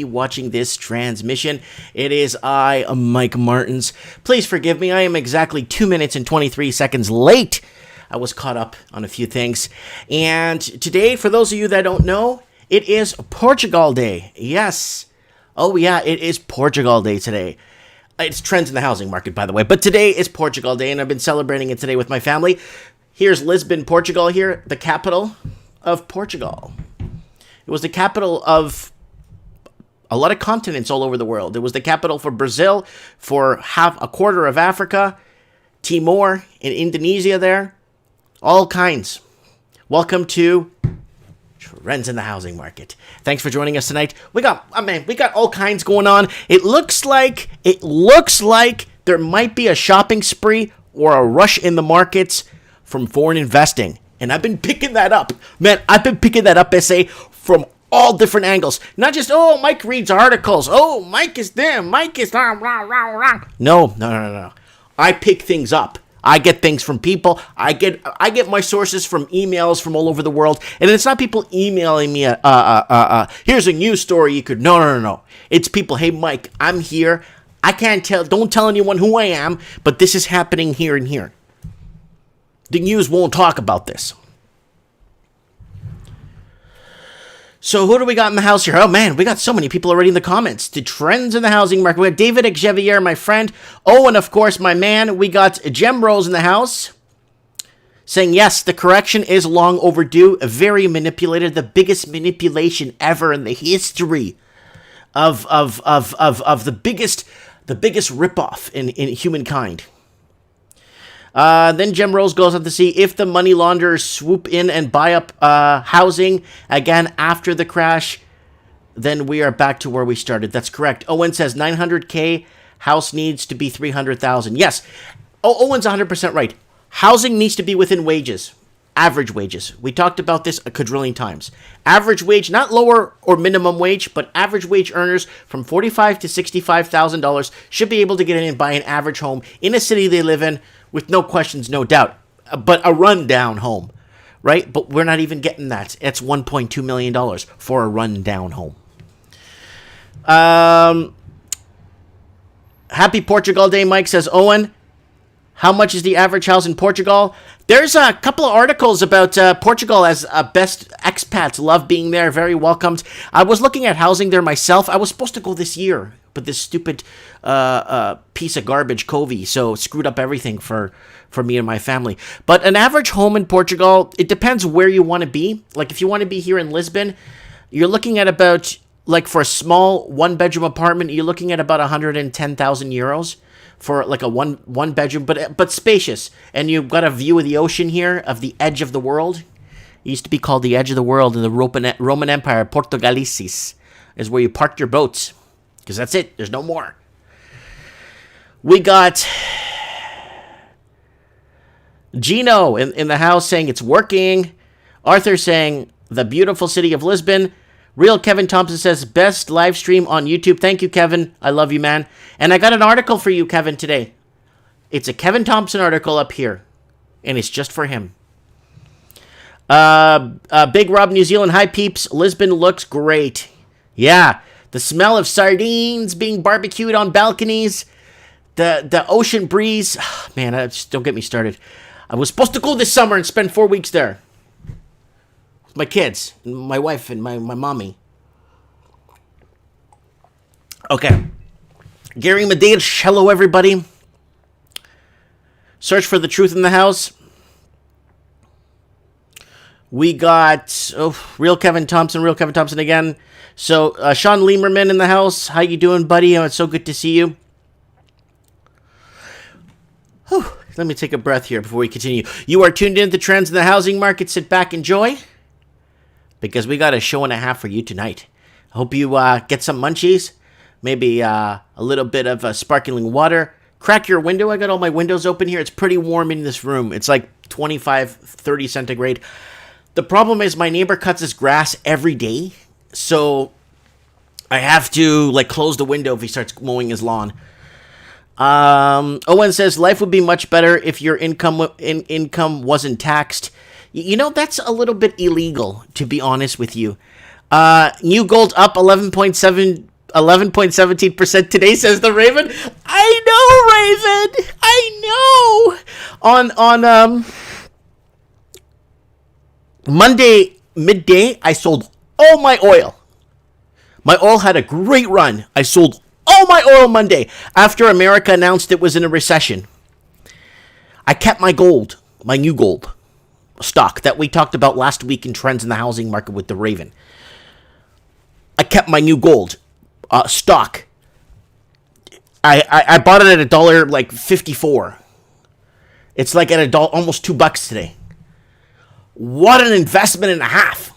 watching this transmission. It is I, Mike Martins. Please forgive me. I am exactly 2 minutes and 23 seconds late. I was caught up on a few things. And today, for those of you that don't know, it is Portugal Day. Yes. Oh, yeah, it is Portugal Day today. It's trends in the housing market, by the way. But today is Portugal Day, and I've been celebrating it today with my family. Here's Lisbon, Portugal here, the capital of Portugal. It was the capital of a lot of continents all over the world. It was the capital for Brazil, for a quarter of Africa, Timor, and Indonesia there. All kinds. Welcome to Trends in the Housing Market. Thanks for joining us tonight. We got all kinds going on. It looks like there might be a shopping spree or a rush in the markets from foreign investing. And I've been picking that up. Man, I've been picking that up, SA, from all different angles. Not just, oh, Mike reads articles. Oh, Mike is there. Mike is... No. I pick things up. I get things from people. I get my sources from emails from all over the world. And it's not people emailing me, here's a news story you could... No. It's people, hey, Mike, I'm here. I can't tell... Don't tell anyone who I am, but this is happening here and here. The news won't talk about this. So who do we got in the house here? Oh, man, we got so many people already in the comments. The trends in the housing market. We got David Xavier, my friend. Oh, and of course, my man. We got Jem Rose in the house saying, yes, the correction is long overdue. Very manipulated. The biggest manipulation ever in the history of the biggest ripoff in humankind. Then Jem Rose goes on to see if the money launderers swoop in and buy up housing again after the crash, then we are back to where we started. That's correct. Owen says 900K, house needs to be 300,000. Yes. Owen's 100% right. Housing needs to be within wages, average wages. We talked about this a quadrillion times. Average wage, not lower or minimum wage, but average wage earners from $45,000 to $65,000 should be able to get in and buy an average home in a city they live in, with no questions, no doubt, but a rundown home, right? But we're not even getting that. It's $1.2 million for a rundown home. Happy Portugal Day, Mike, says Owen. How much is the average house in Portugal? There's a couple of articles about Portugal as best expats love being there, very welcomed. I was looking at housing there myself. I was supposed to go this year, but this stupid piece of garbage, COVID, so screwed up everything for me and my family. But an average home in Portugal, it depends where you want to be. Like if you want to be here in Lisbon, you're looking at about, like for a small one-bedroom apartment, you're looking at about 110,000 euros for like a one bedroom, but spacious. And you've got a view of the ocean here, of the edge of the world. It used to be called the edge of the world in the Roman Empire. Portugalicis is where you parked your boats. Because that's it. There's no more. We got Gino in the house saying it's working. Arthur saying the beautiful city of Lisbon. Real Kevin Thompson says best live stream on YouTube. Thank you, Kevin. I love you, man. And I got an article for you, Kevin, today. It's a Kevin Thompson article up here. And it's just for him. Big Rob New Zealand. Hi, peeps. Lisbon looks great. Yeah. The smell of sardines being barbecued on balconies. The ocean breeze. Man, just don't get me started. I was supposed to go this summer and spend 4 weeks there. With my kids, my wife, and my mommy. Okay. Gary Medeiros, hello everybody. Search for the truth in the house. We got Real Kevin Thompson again. So, Sean Liemerman in the house. How you doing, buddy? Oh, it's so good to see you. Whew. Let me take a breath here before we continue. You are tuned in to Trends in the Housing Market. Sit back, enjoy, because we got a show and a half for you tonight. I hope you get some munchies, maybe a little bit of sparkling water. Crack your window. I got all my windows open here. It's pretty warm in this room. It's like 25, 30 centigrade. The problem is my neighbor cuts his grass every day, so I have to close the window if he starts mowing his lawn. Owen says life would be much better if your income wasn't taxed. You know, that's a little bit illegal, to be honest with you. New gold up 11.17% today, says the Raven. I know, Raven. I know. On Monday midday, I sold all my oil. My oil had a great run. I sold all my oil Monday after America announced it was in a recession. I kept my gold, my new gold stock that we talked about last week in Trends in the Housing Market with the Raven. I kept my new gold stock. I bought it at $1.54. It's like at almost $2 today. What an investment and a half.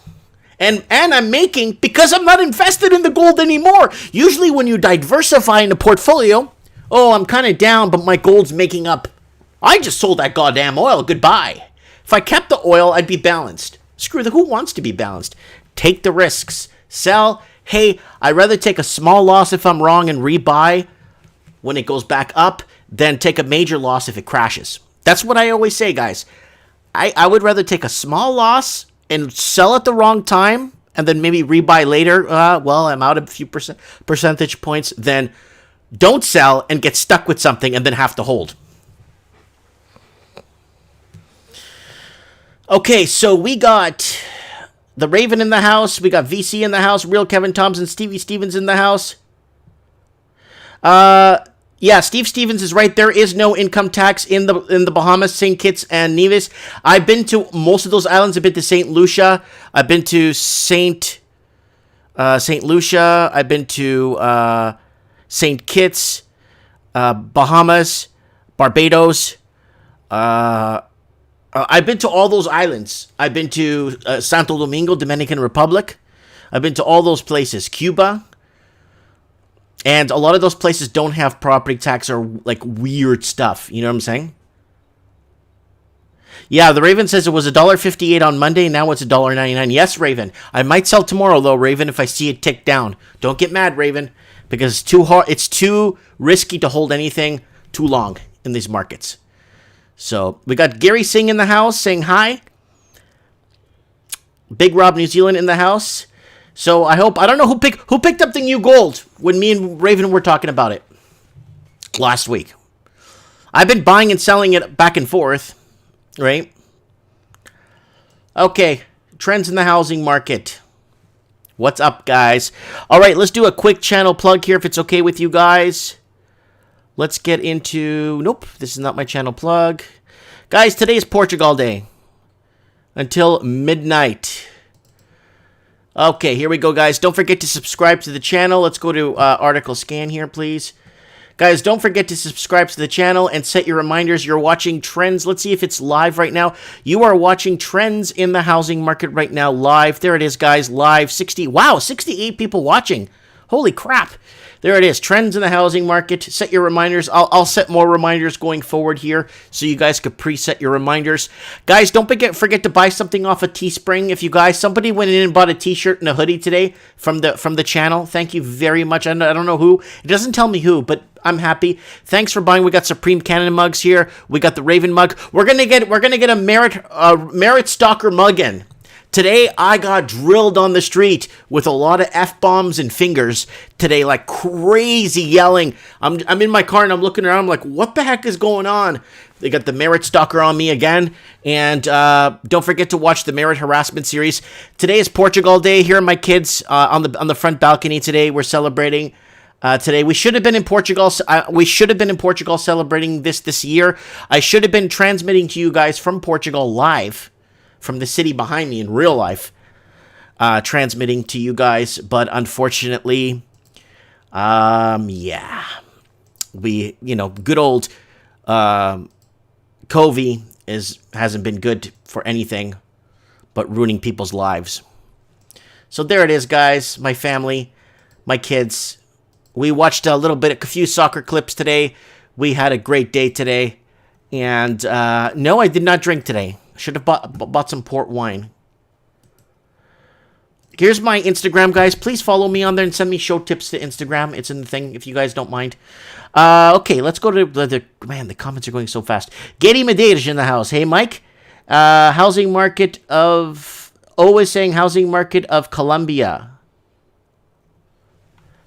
And I'm making, because I'm not invested in the gold anymore. Usually when you diversify in a portfolio, I'm kind of down, but my gold's making up. I just sold that goddamn oil. Goodbye. If I kept the oil, I'd be balanced. Screw who wants to be balanced? Take the risks. Sell. Hey, I'd rather take a small loss if I'm wrong and rebuy when it goes back up than take a major loss if it crashes. That's what I always say, guys. I would rather take a small loss and sell at the wrong time and then maybe rebuy later. I'm out a few percentage points. Then don't sell and get stuck with something and then have to hold. Okay, so we got the Raven in the house. We got VC in the house. Real Kevin Thompson. Stevie Stevens in the house. Yeah, Steve Stevens is right. There is no income tax in the Bahamas, St. Kitts and Nevis. I've been to most of those islands. I've been to St. Lucia. I've been to St. Lucia. I've been to St. Kitts, Bahamas, Barbados. I've been to all those islands. I've been to Santo Domingo, Dominican Republic. I've been to all those places. Cuba. And a lot of those places don't have property tax or like weird stuff. You know what I'm saying? Yeah, the Raven says it was $1.58 on Monday. Now it's $1.99. Yes, Raven. I might sell tomorrow, though, Raven, if I see it tick down. Don't get mad, Raven, because it's too hard. It's too risky to hold anything too long in these markets. So we got Gary Singh in the house saying hi. Big Rob New Zealand in the house. So I don't know who picked up the new gold when me and Raven were talking about it last week. I've been buying and selling it back and forth, right? Okay, trends in the housing market. What's up, guys? All right, let's do a quick channel plug here if it's okay with you guys. Let's get into... Nope, this is not my channel plug. Guys, today is Portugal Day. Until midnight. Okay, here we go, guys. Don't forget to subscribe to the channel. Let's go to article scan here, please. Guys, don't forget to subscribe to the channel and set your reminders. You're watching Trends. Let's see if it's live right now. You are watching Trends in the Housing Market right now, live. There it is, guys, live. 68 people watching. Holy crap. There it is, Trends in the Housing Market. Set your reminders. I'll set more reminders going forward here so you guys could preset your reminders. Guys, don't forget to buy something off of Teespring. If you guys, somebody went in and bought a t-shirt and a hoodie today from the channel. Thank you very much. I don't know who. It doesn't tell me who, but I'm happy. Thanks for buying. We got Supreme Canada mugs here. We got the Raven mug. We're gonna get a Merit Stalker mug in. Today, I got drilled on the street with a lot of F-bombs and fingers today, like crazy yelling. I'm in my car and I'm looking around. I'm like, what the heck is going on? They got the Merit Stalker on me again. And don't forget to watch the Merit Harassment series. Today is Portugal Day. Here are my kids on the front balcony today. We're celebrating today. We should have been in Portugal. We should have been in Portugal celebrating this year. I should have been transmitting to you guys from Portugal live. From the city behind me in real life, transmitting to you guys, but unfortunately, yeah, good old COVID hasn't been good for anything but ruining people's lives. So there it is, guys, my family, my kids. We watched a few soccer clips today. We had a great day today, and no, I did not drink today. Should have bought some port wine. Here's my Instagram, guys. Please follow me on there and send me show tips to Instagram. It's in the thing, if you guys don't mind. Okay, let's go to the comments are going so fast. Getty Medeiros in the house. Hey, Mike. Housing market of O is saying housing market of Colombia.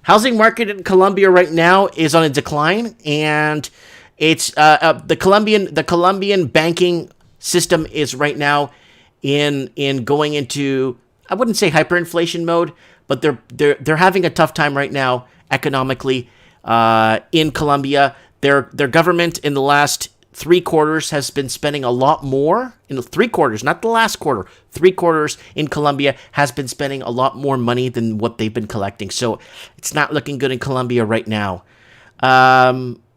Housing market in Colombia right now is on a decline, and it's the Colombian banking system is right now in going into, I wouldn't say hyperinflation mode, but they're having a tough time right now economically in Colombia. Their government in the last 3 quarters has been spending a lot more in the 3 quarters, not the last quarter. 3 quarters in Colombia has been spending a lot more money than what they've been collecting. So it's not looking good in Colombia right now.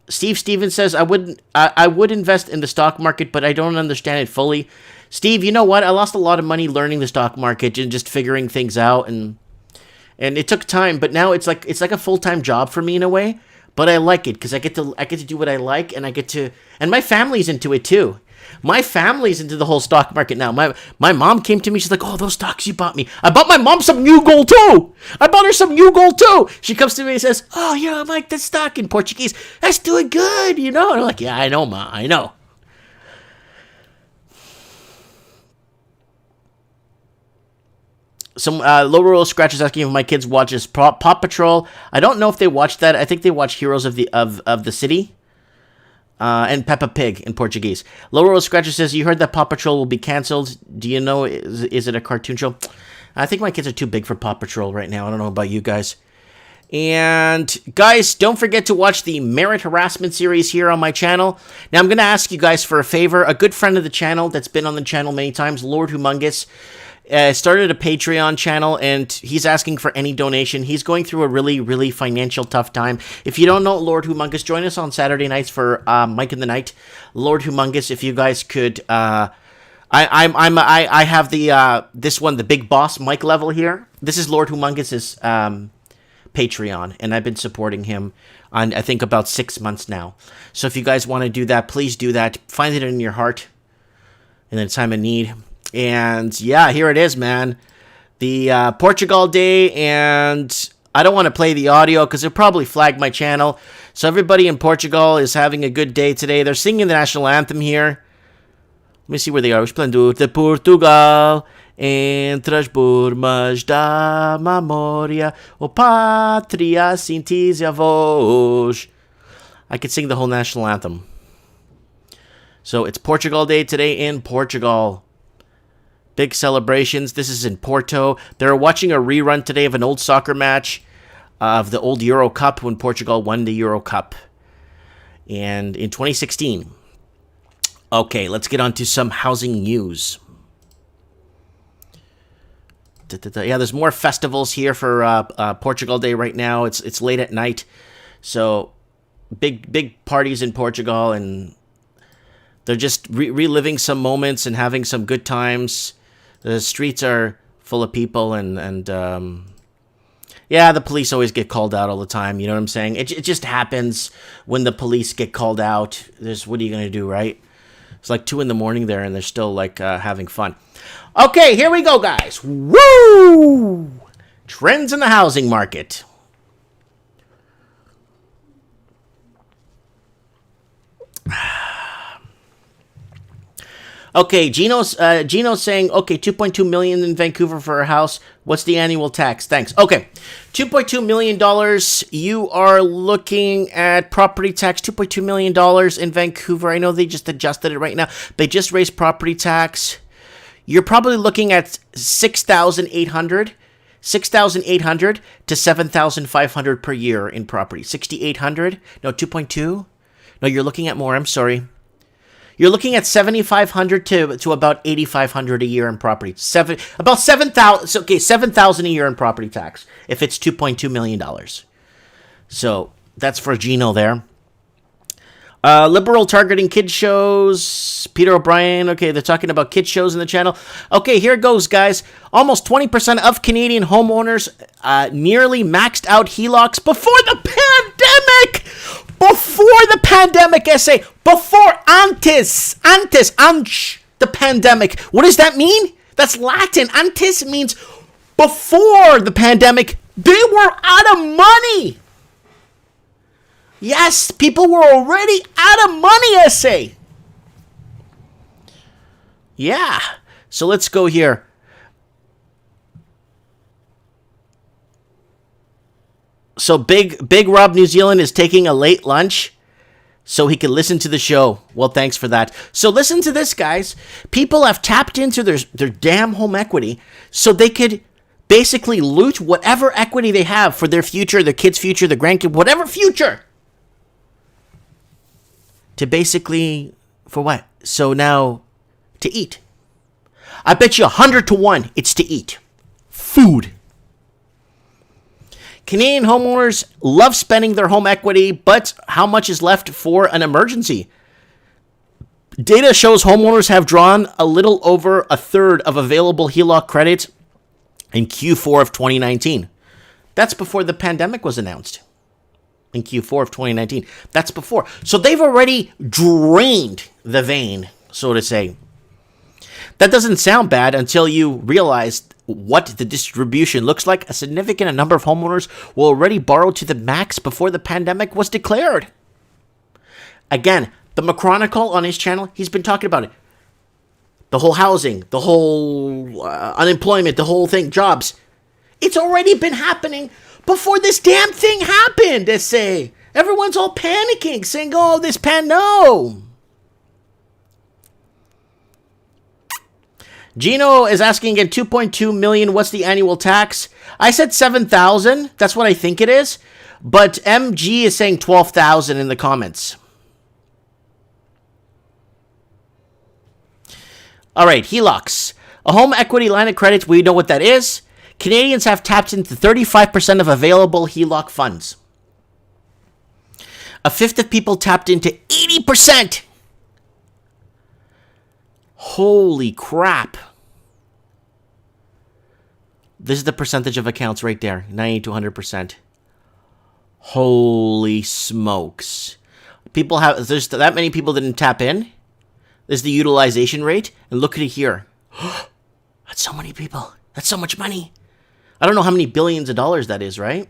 Steve Stevens says, I would invest in the stock market, but I don't understand it fully. Steve, you know what? I lost a lot of money learning the stock market and just figuring things out, and it took time, but now it's like a full-time job for me in a way. But I like it because I get to do what I like, and and my family's into it too. My family's into the whole stock market now. My mom came to me. She's like, "Oh, those stocks you bought me. I bought my mom some new gold too. I bought her some new gold too." She comes to me and says, "Oh, yeah, I like that stock in Portuguese. That's doing good, you know." And I'm like, "Yeah, I know, Ma. I know." Some Low Roll Scratch is asking if my kids watches Paw Patrol. I don't know if they watch that. I think they watch Heroes of the City and Peppa Pig in Portuguese. Low Roll Scratcher says, you heard that Paw Patrol will be canceled. Do you know, is it a cartoon show? I think my kids are too big for Paw Patrol right now. I don't know about you guys. And guys, don't forget to watch the Merit Harassment series here on my channel. Now I'm going to ask you guys for a favor. A good friend of the channel that's been on the channel many times, Lord Humongous, started a Patreon channel, and he's asking for any donation. He's going through a really, really financial tough time. If you don't know Lord Humongous, join us on Saturday nights for Mike in the Night. Lord Humongous, if you guys could, I have the this one, the Big Boss Mike level here. This is Lord Humongous's Patreon, and I've been supporting him on, I think, about 6 months now. So if you guys want to do that, please do that. Find it in your heart in a time of need. And yeah, here it is, man. The Portugal Day, and I don't want to play the audio because it'll probably flag my channel. So everybody in Portugal is having a good day today. They're singing the national anthem here. Let me see where they are. Esplendor de Portugal, entre as burmas da memória, o pátria sentis a voz. I could sing the whole national anthem. So it's Portugal Day today in Portugal. Big celebrations. This is in Porto. They're watching a rerun today of an old soccer match of the old Euro Cup when Portugal won the Euro Cup. And in 2016. Okay, let's get on to some housing news. Yeah, there's more festivals here for Portugal Day right now. It's late at night. So big parties in Portugal, and they're just reliving some moments and having some good times. The streets are full of people, and yeah, the police always get called out all the time. You know what I'm saying? It just happens when the police get called out. What are you going to do, right? It's like 2 a.m. there, and they're still like having fun. Okay, here we go, guys. Woo! Trends in the housing market. Okay, Gino's saying, okay, $2.2 million in Vancouver for a house. What's the annual tax? Thanks. Okay, $2.2 million. You are looking at property tax, $2.2 million in Vancouver. I know they just adjusted it right now. They just raised property tax. You're probably looking at $6,800 to $7,500 per year in property. $6,800? No, 2.2? No, you're looking at more. I'm sorry. You're looking at $7,500 to about $8,500 a year in property. About $7,000. Okay, $7,000 a year in property tax if it's $2.2 million. So that's for Gino there. Liberal targeting kid shows. Peter O'Brien. Okay, they're talking about kid shows in the channel. Okay, here it goes, guys. Almost 20% of Canadian homeowners nearly maxed out HELOCs before the pandemic. Before the pandemic, essay. Before antes, the pandemic. What does that mean? That's Latin. Antes means before the pandemic. They were out of money. Yes, people were already out of money, essay. Yeah. So let's go here. So Big Rob New Zealand is taking a late lunch so he can listen to the show. Well, thanks for that. So listen to this, guys. People have tapped into their damn home equity so they could basically loot whatever equity they have for their future, their kids' future, their grandkid, whatever future. To basically, for what? So now, to eat. I bet you 100 to 1 it's to eat. Food. Canadian homeowners love spending their home equity, but how much is left for an emergency? Data shows homeowners have drawn a little over a third of available HELOC credit in Q4 of 2019. That's before the pandemic was announced. In Q4 of 2019. That's before. So they've already drained the vein, so to say. That doesn't sound bad until you realize what the distribution looks like. A significant number of homeowners will already borrow to the max before the pandemic was declared. Again, the McChronicle on his channel, he's been talking about it. The whole housing, the whole unemployment, the whole thing, jobs. It's already been happening before this damn thing happened, they say. Everyone's all panicking, saying, oh, no. Gino is asking again, 2.2 million, what's the annual tax? I said 7,000. That's what I think it is. But MG is saying 12,000 in the comments. All right, HELOCs. A home equity line of credit, we know what that is. Canadians have tapped into 35% of available HELOC funds. A fifth of people tapped into 80%. Holy crap. This is the percentage of accounts right there, 90 to 100%. Holy smokes. There's that many people didn't tap in. There's the utilization rate, and look at it here. That's so many people. That's so much money. I don't know how many billions of dollars that is, right?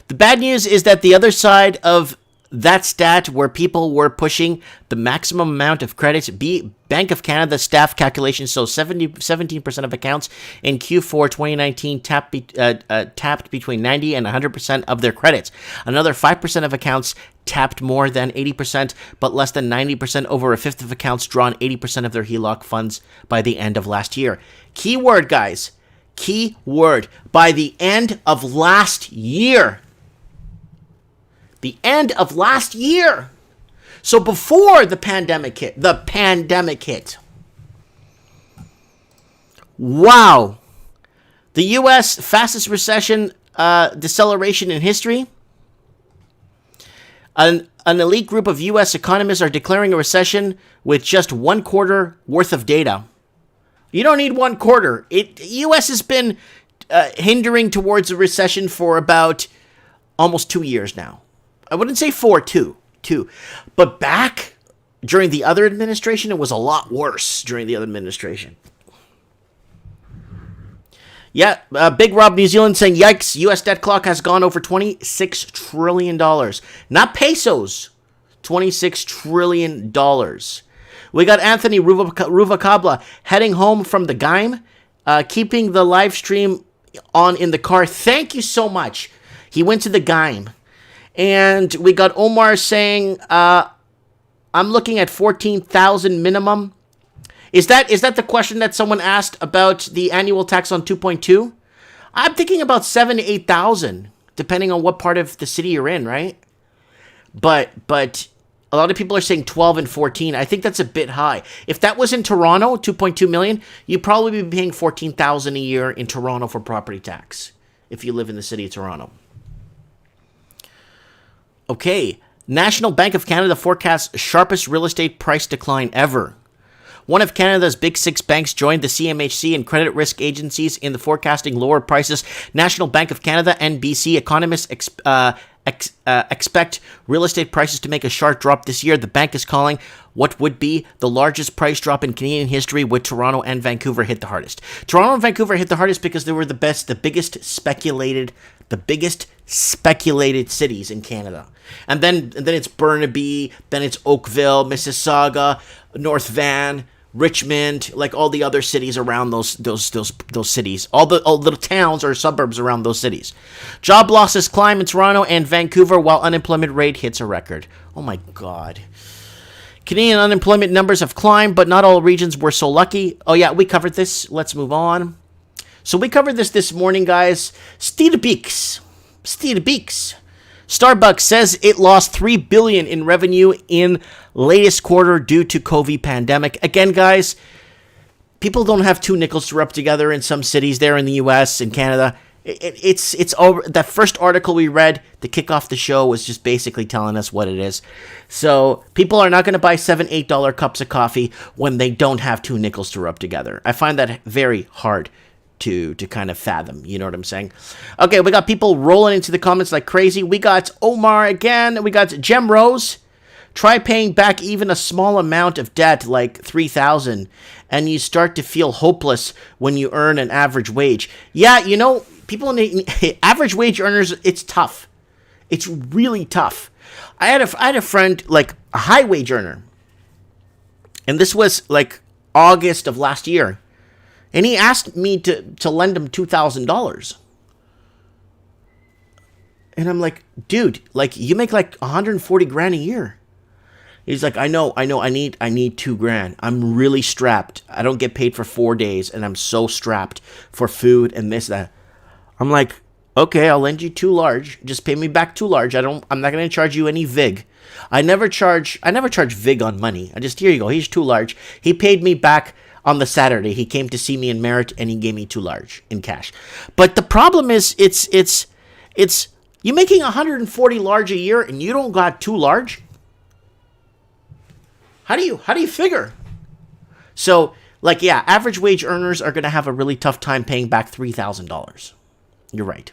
The bad news is that the other side of that stat where people were pushing the maximum amount of credits, Bank of Canada staff calculations, so 17% of accounts in Q4 2019 tapped between 90 and 100% of their credits. Another 5% of accounts tapped more than 80%, but less than 90%. Over a fifth of accounts drawn 80% of their HELOC funds by the end of last year. Key word, guys. Key word. By the end of last year. The end of last year. So before the pandemic hit. Wow. The U.S. fastest recession deceleration in history. An elite group of U.S. economists are declaring a recession with just 1 quarter worth of data. You don't need 1 quarter. U.S. has been hindering towards a recession for about almost 2 years now. I wouldn't say 4, 2. But back during the other administration, it was a lot worse during the other administration. Yeah, Big Rob New Zealand saying, yikes, U.S. debt clock has gone over $26 trillion. Not pesos, $26 trillion. We got Anthony Ruvacabla heading home from the Gaim, keeping the live stream on in the car. Thank you so much. He went to the Gaim. And we got Omar saying, I'm looking at 14,000 minimum. Is that the question that someone asked about the annual tax on 2.2? I'm thinking about 7,000 to 8,000, depending on what part of the city you're in, right? But a lot of people are saying 12 and 14. I think that's a bit high. If that was in Toronto, 2.2 million, you'd probably be paying 14,000 a year in Toronto for property tax if you live in the city of Toronto. Okay, National Bank of Canada forecasts sharpest real estate price decline ever. One of Canada's big 6 banks joined the CMHC and credit risk agencies in the forecasting lower prices. National Bank of Canada and BC economists expect real estate prices to make a sharp drop this year. The bank is calling what would be the largest price drop in Canadian history, with Toronto and Vancouver hit the hardest. Toronto and Vancouver hit the hardest because they were the biggest speculated cities in Canada. And then it's Burnaby, then it's Oakville, Mississauga, North Van, Richmond, like all the other cities around those cities, all the little towns or suburbs around those cities. Job losses climb in Toronto and Vancouver while unemployment rate hits a record. Oh my God. Canadian unemployment numbers have climbed, but not all regions were so lucky. Oh yeah, we covered this. Let's move on. So we covered this morning, guys. Steed Beaks. Starbucks says it lost $3 billion in revenue in latest quarter due to COVID pandemic. Again, guys, people don't have two nickels to rub together in some cities there in the U.S. and Canada. It's over. That first article we read to kick off the show was just basically telling us what it is. So people are not going to buy $7, $8 cups of coffee when they don't have two nickels to rub together. I find that very hard to kind of fathom. You know what I'm saying? Okay, we got people rolling into the comments like crazy. We got Omar again. We got Gem Rose. Try paying back even a small amount of debt, like $3,000, and you start to feel hopeless when you earn an average wage. Yeah, you know, people average wage earners, it's tough. It's really tough. I had a friend, like a high wage earner, and this was like August of last year, and he asked me to lend him $2,000. And I'm like, dude, like you make like 140 grand a year. He's like, I know, I need $2,000. I'm really strapped. I don't get paid for 4 days, and I'm so strapped for food and this, that. I'm like, okay, I'll lend you $2 large. Just pay me back $2 large. I'm not gonna charge you any VIG. I never charge VIG on money. I just, here you go, here's $2 large. He paid me back on the Saturday. He came to see me in Merritt, and he gave me $2 large in cash. But the problem is, it's you making 140 large a year, and you don't got $2 large. How do you figure? So, like, yeah, average wage earners are going to have a really tough time paying back $3,000. You're right.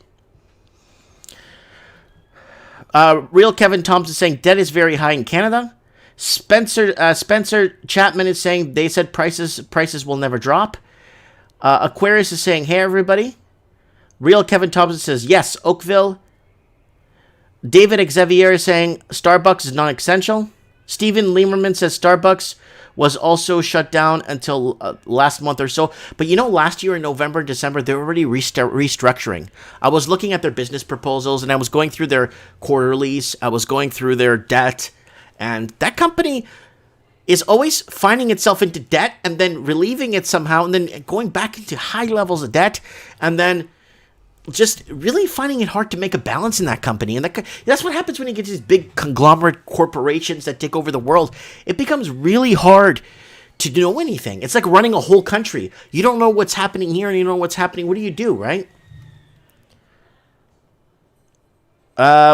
Real Kevin Thompson saying debt is very high in Canada. Spencer Chapman is saying they said prices will never drop. Aquarius is saying, hey, everybody. Real Kevin Thompson says, yes, Oakville. David Xavier is saying Starbucks is non-essential. Stephen Lieberman says Starbucks was also shut down until last month or so. But you know, last year in November and December, they're already restructuring. I was looking at their business proposals, and I was going through their quarterlies. I was going through their debt. And that company is always finding itself into debt and then relieving it somehow and then going back into high levels of debt and then just really finding it hard to make a balance in that company. And that's what happens when you get these big conglomerate corporations that take over the world. It becomes really hard to know anything. It's like running a whole country. You don't know what's happening here and you don't know what's happening. What do you do, right?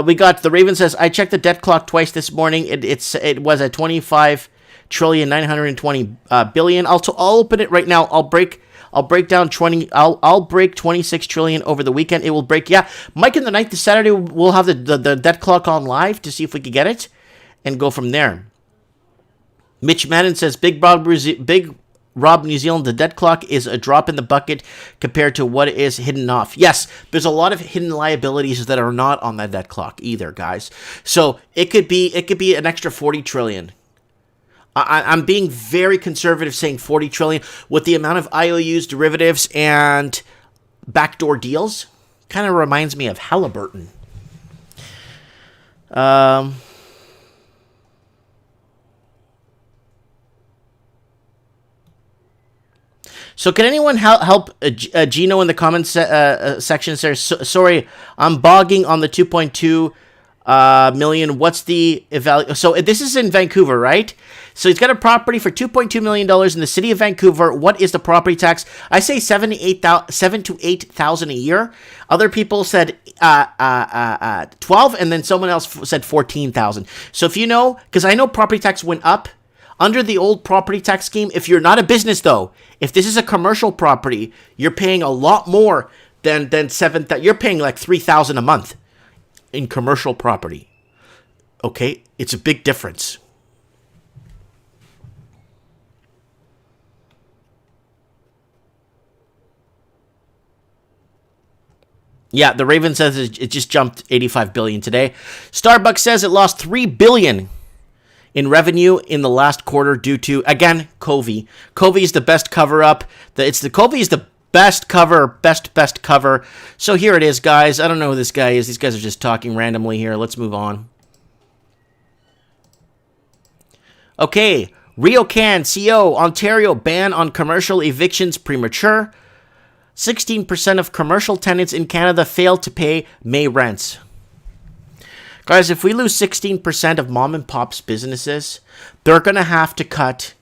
We got the Raven says, I checked the debt clock twice this morning. It was at 25,920 billion. I'll open it right now. I'll break down 20. I'll break 26 trillion over the weekend. It will break. Yeah, Mike in the night this Saturday we'll have the debt clock on live to see if we can get it and go from there. Mitch Madden says Big Rob New Zealand, the debt clock is a drop in the bucket compared to what is hidden off. Yes, there's a lot of hidden liabilities that are not on that debt clock either, guys. So it could be an extra 40 trillion. I'm being very conservative saying 40 trillion with the amount of IOUs, derivatives, and backdoor deals. Kind of reminds me of Halliburton. So can anyone help Gino in the comments section? Says, sorry, I'm bogging on the 2.2 million. What's the value? So this is in Vancouver, right? So he's got a property for $2.2 million in the city of Vancouver. What is the property tax? I say $7,000 to $8,000 a year. Other people said 12, and then someone else said 14,000. So if you know, because I know property tax went up under the old property tax scheme. If you're not a business though, if this is a commercial property, you're paying a lot more than $7,000. You're paying like $3,000 a month in commercial property. Okay, it's a big difference. Yeah, the Raven says it just jumped 85 billion today. Starbucks says it lost $3 billion in revenue in the last quarter due to, again, COVID. COVID is the best cover-up. COVID is the best cover. So here it is, guys. I don't know who this guy is. These guys are just talking randomly here. Let's move on. Okay, RioCan CO, Ontario ban on commercial evictions premature. 16% of commercial tenants in Canada fail to pay May rents. Guys, if we lose 16% of mom and pop's businesses, they're going to have to cut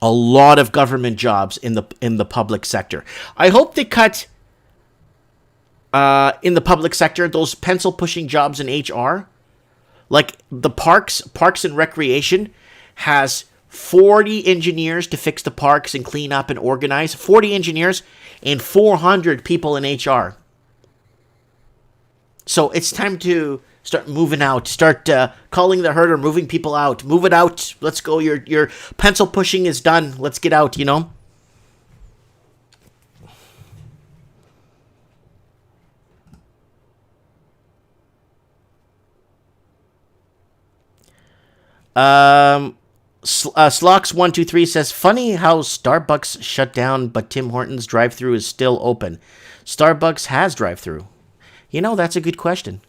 a lot of government jobs in the public sector. I hope they cut in the public sector those pencil pushing jobs in HR. Like the parks and recreation has 40 engineers to fix the parks and clean up and organize. 40 engineers and 400 people in HR. So it's time to start moving out. Start calling the herder, moving people out. Move it out. Let's go. Your pencil pushing is done. Let's get out, you know. Slocks123 says, funny how Starbucks shut down, but Tim Hortons drive-thru is still open. Starbucks has drive-thru. You know, that's a good question.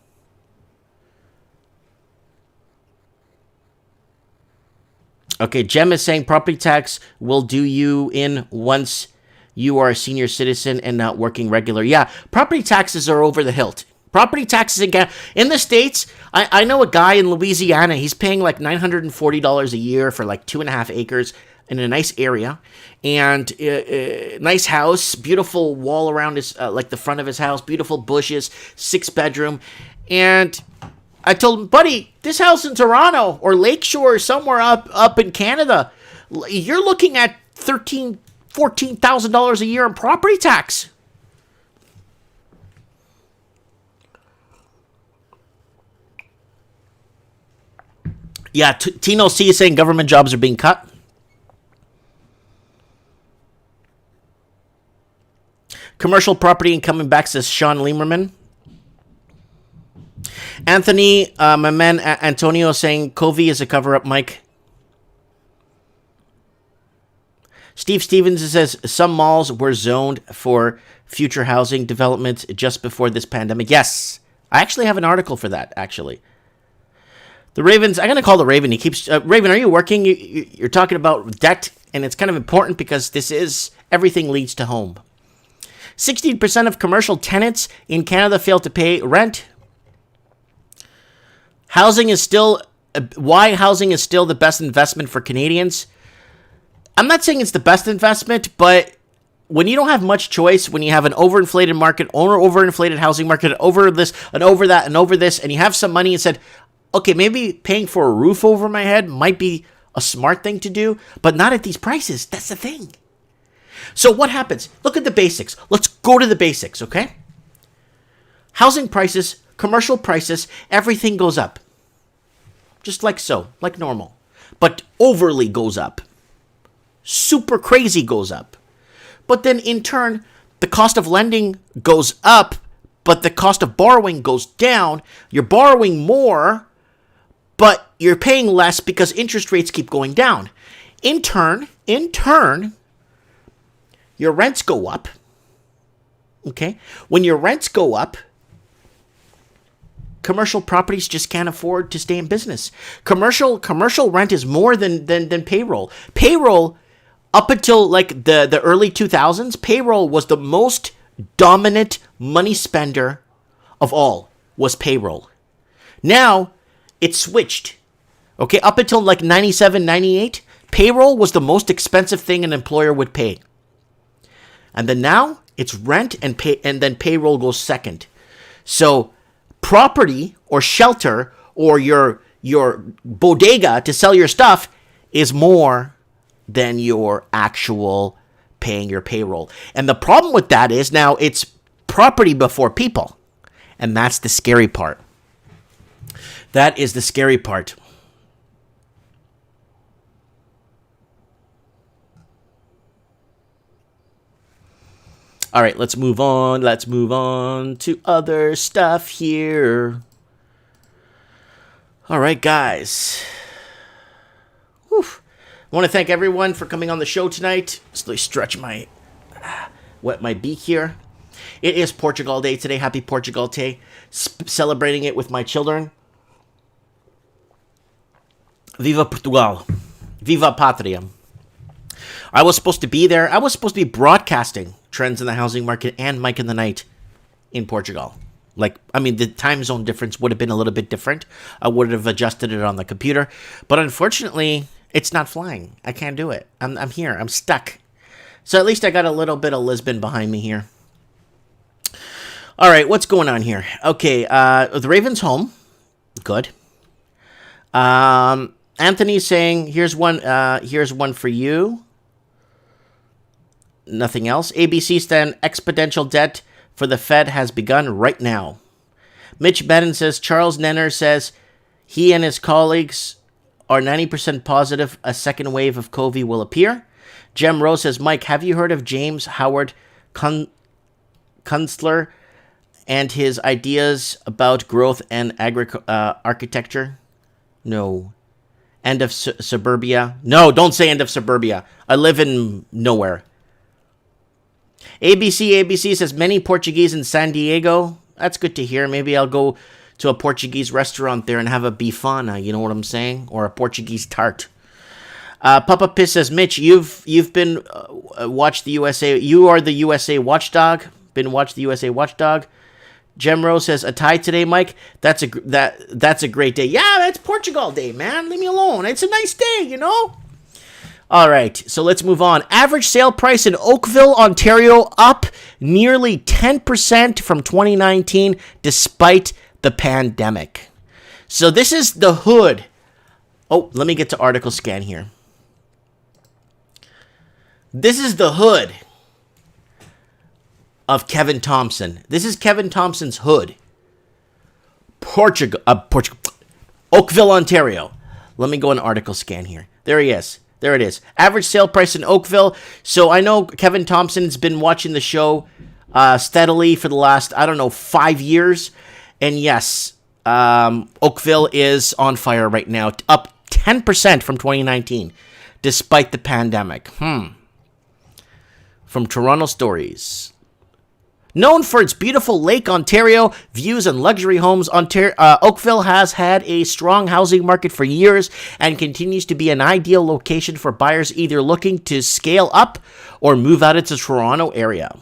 Okay, Jem is saying property tax will do you in once you are a senior citizen and not working regular. Yeah, property taxes are over the hilt. Property taxes in the States, I know a guy in Louisiana, he's paying like $940 a year for like 2.5 acres in a nice area. And nice house, beautiful wall around his, like the front of his house, beautiful bushes, 6-bedroom. And I told him, buddy, this house in Toronto or Lakeshore or somewhere up in Canada, you're looking at $13,000, $14,000 a year in property tax. Yeah, Tino C is saying government jobs are being cut. Commercial property and coming back, says Sean Lieberman. Anthony, my man Antonio saying COVID is a cover-up, Mike. Steve Stevens says some malls were zoned for future housing development just before this pandemic. Yes, I actually have an article for that, actually. The Ravens, I'm going to call the Raven. He keeps, Raven, are you working? You're talking about debt, and it's kind of important because this is, everything leads to home. 16% of commercial tenants in Canada fail to pay rent. Housing is still, why housing is still the best investment for Canadians. I'm not saying it's the best investment, but when you don't have much choice, when you have an overinflated market, overinflated housing market, over this, and over that, and over this, and you have some money and said, okay, maybe paying for a roof over my head might be a smart thing to do, but not at these prices. That's the thing. So what happens? Look at the basics. Let's go to the basics, okay? Housing prices, commercial prices, everything goes up. Just like so, like normal. But overly goes up. Super crazy goes up. But then in turn, the cost of lending goes up, but the cost of borrowing goes down. You're borrowing more, but you're paying less because interest rates keep going down. In turn, your rents go up. Okay? When your rents go up, commercial properties just can't afford to stay in business. Commercial rent is more than payroll. Payroll, up until like the early 2000s, payroll was the most dominant money spender of all, was payroll. Now, it switched. Okay, up until like 97, 98, payroll was the most expensive thing an employer would pay. And then now, it's rent and then payroll goes second. So, property or shelter or your bodega to sell your stuff is more than your actual paying your payroll. And the problem with that is now it's property before people. And that's the scary part. That is the scary part. All right, let's move on. Let's move on to other stuff here. All right, guys. I want to thank everyone for coming on the show tonight. Just stretch my, wet my beak here. It is Portugal Day today. Happy Portugal Day. Celebrating it with my children. Viva Portugal. Viva Patria. I was supposed to be there. I was supposed to be broadcasting trends in the housing market and Mike in the Night in Portugal. The time zone difference would have been a little bit different. I would have adjusted it on the computer. But unfortunately, it's not flying. I can't do it. I'm here. I'm stuck. So at least I got a little bit of Lisbon behind me here. All right, what's going on here? Okay, the Ravens home. Good. Anthony's saying, here's one for you. Nothing else. ABC stand exponential debt for the Fed has begun right now. Mitch Bennon says, Charles Nenner says he and his colleagues are 90% positive a second wave of COVID will appear. Jem Rose says, Mike, have you heard of James Howard Kunstler and his ideas about growth and architecture? No. End of suburbia? No, don't say end of suburbia. I live in nowhere. ABC says, many Portuguese in San Diego. That's good to hear. Maybe I'll go to a Portuguese restaurant there and have a bifana, you know what I'm saying? Or a Portuguese tart. Papa Piss says, Mitch, you've been watched the USA. You are the USA watchdog. Been watched the USA watchdog. Jem Rose says, a tie today, Mike. That's a great day. Yeah, that's Portugal Day, man. Leave me alone. It's a nice day, you know? All right, so let's move on. Average sale price in Oakville, Ontario, up nearly 10% from 2019, despite the pandemic. So this is the hood. Oh, let me get to article scan here. This is the hood of Kevin Thompson. This is Kevin Thompson's hood. Portugal, Oakville, Ontario. Let me go in article scan here. There he is. There it is. Average sale price in Oakville. So I know Kevin Thompson's been watching the show steadily for the last, 5 years. And yes, Oakville is on fire right now. Up 10% from 2019, despite the pandemic. From Toronto Stories. Known for its beautiful Lake Ontario views and luxury homes, Oakville has had a strong housing market for years and continues to be an ideal location for buyers either looking to scale up or move out of the Toronto area.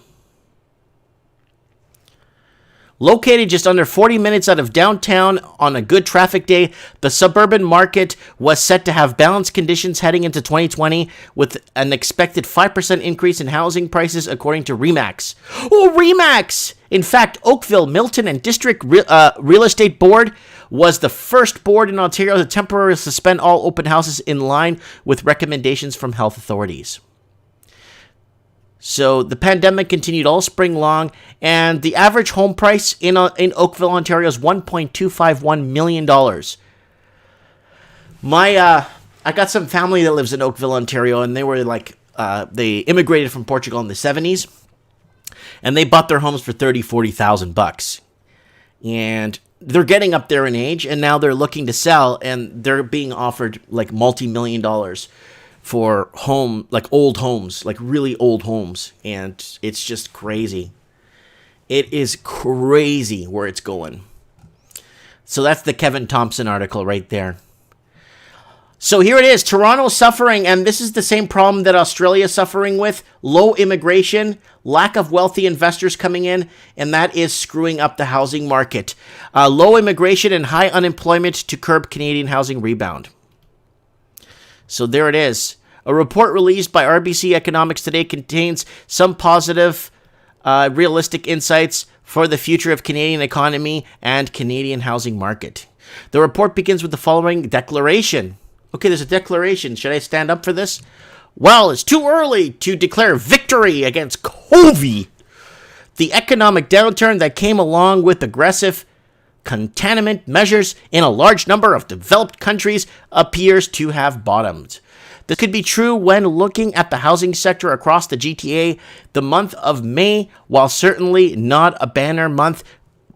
Located just under 40 minutes out of downtown on a good traffic day, the suburban market was set to have balanced conditions heading into 2020 with an expected 5% increase in housing prices according to RE/MAX. Oh, RE/MAX! In fact, Oakville, Milton, and District Real Estate Board was the first board in Ontario to temporarily suspend all open houses in line with recommendations from health authorities. So the pandemic continued all spring long, and the average home price in Oakville, Ontario is $1.251 million. I got some family that lives in Oakville, Ontario, and they were they immigrated from Portugal in the 70s, and they bought their homes for $30,000-$40,000. And they're getting up there in age, and now they're looking to sell, and they're being offered multi-million dollars for old homes, really old homes. And it's just crazy. It is crazy where it's going. So that's the Kevin Thompson article right there. So here it is. Toronto suffering, and this is the same problem that Australia is suffering with. Low immigration, lack of wealthy investors coming in, and that is screwing up the housing market. Low immigration and high unemployment to curb Canadian housing rebound. So there it is. A report released by RBC Economics today contains some positive, realistic insights for the future of Canadian economy and Canadian housing market. The report begins with the following declaration. Okay, there's a declaration. Should I stand up for this? Well, it's too early to declare victory against COVID. The economic downturn that came along with aggressive containment measures in a large number of developed countries appears to have bottomed. This could be true when looking at the housing sector across the GTA. The month of May, while certainly not a banner month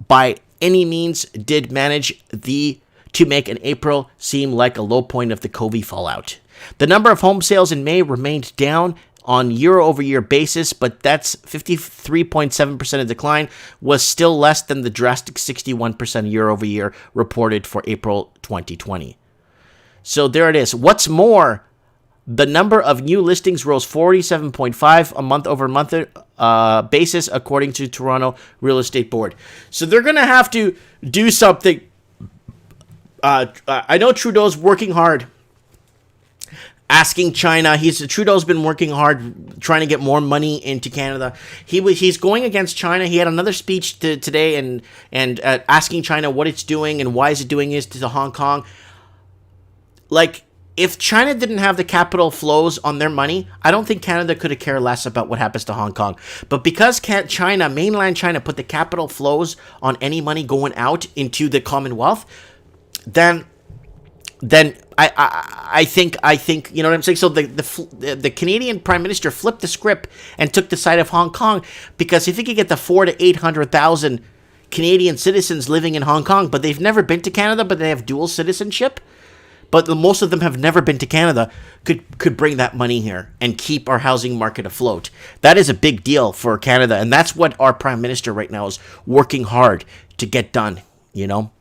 by any means, did manage to make an April seem like a low point of the COVID fallout. The number of home sales in May remained down on year-over-year basis, but that's 53.7% of decline, was still less than the drastic 61% year-over-year reported for April 2020. So there it is. What's more, the number of new listings rose 47.5 a month-over-month basis, according to Toronto Real Estate Board. So they're going to have to do something. I know Trudeau's working hard, asking China. Trudeau's been working hard trying to get more money into Canada. He's going against China. He had another speech today and asking China what it's doing and why is it doing this to Hong Kong. Like, if China didn't have the capital flows on their money, I don't think Canada could have cared less about what happens to Hong Kong. But because mainland China, put the capital flows on any money going out into the Commonwealth, then I think you know what I'm saying. So the Canadian Prime Minister flipped the script and took the side of Hong Kong, because if he could get the 400,000 to 800,000 Canadian citizens living in Hong Kong, but they've never been to Canada, but they have dual citizenship, but most of them have never been to Canada, could bring that money here and keep our housing market afloat. That is a big deal for Canada, and that's what our Prime Minister right now is working hard to get done, you know.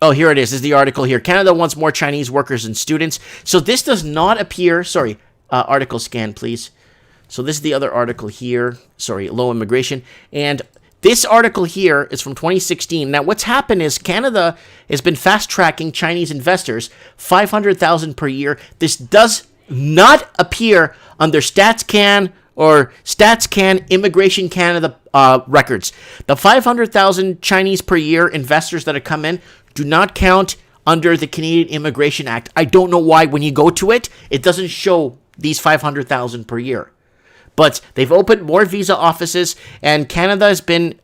Oh, here it is. This is the article here. Canada wants more Chinese workers and students. So this does not appear... Sorry, article scan, please. So this is the other article here. Sorry, low immigration. And this article here is from 2016. Now, what's happened is Canada has been fast-tracking Chinese investors, 500,000 per year. This does not appear under StatsCan or StatsCan Immigration Canada records. The 500,000 Chinese per year investors that have come in do not count under the Canadian Immigration Act. I don't know why when you go to it, it doesn't show these 500,000 per year. But they've opened more visa offices, and Canada has been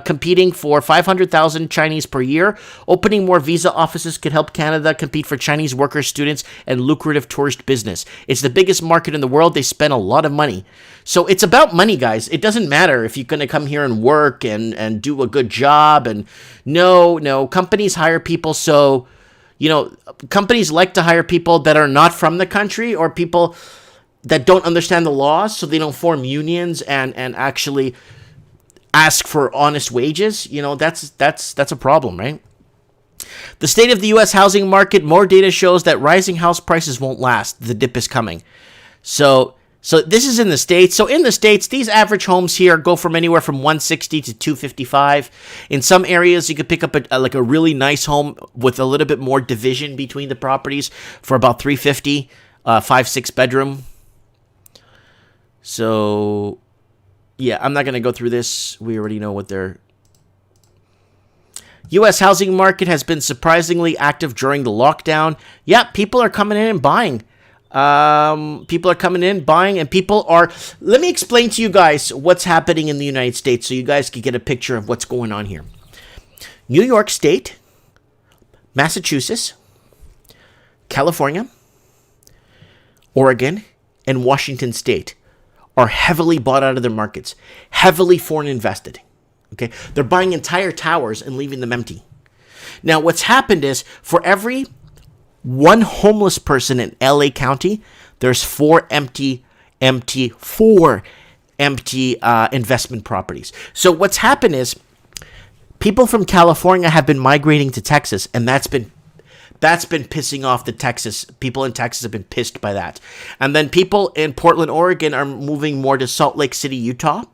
competing for 500,000 Chinese per year. Opening more visa offices could help Canada compete for Chinese workers, students, and lucrative tourist business. It's the biggest market in the world. They spend a lot of money. So it's about money, guys. It doesn't matter if you're going to come here and work and do a good job. And no, companies hire people. So, you know, companies like to hire people that are not from the country, or people that don't understand the laws, so they don't form unions and actually ask for honest wages. You know, that's a problem, right? The state of the U.S. housing market, more data shows that rising house prices won't last. The dip is coming. So this is in the States. So in the States, these average homes here go from anywhere from $160 to $255. In some areas, you could pick up a really nice home with a little bit more division between the properties for about $350, 5-6 bedroom. So, yeah, I'm not going to go through this. We already know what they're... U.S. housing market has been surprisingly active during the lockdown. Yeah, people are coming in and buying. People are coming in, buying, and people are... Let me explain to you guys what's happening in the United States so you guys can get a picture of what's going on here. New York State, Massachusetts, California, Oregon, and Washington State are heavily bought out of their markets, heavily foreign invested. Okay, they're buying entire towers and leaving them empty. Now, what's happened is for every one homeless person in LA County, there's four empty investment properties. So what's happened is people from California have been migrating to Texas, and that's been pissing off the Texas. People in Texas have been pissed by that. And then people in Portland, Oregon are moving more to Salt Lake City, Utah,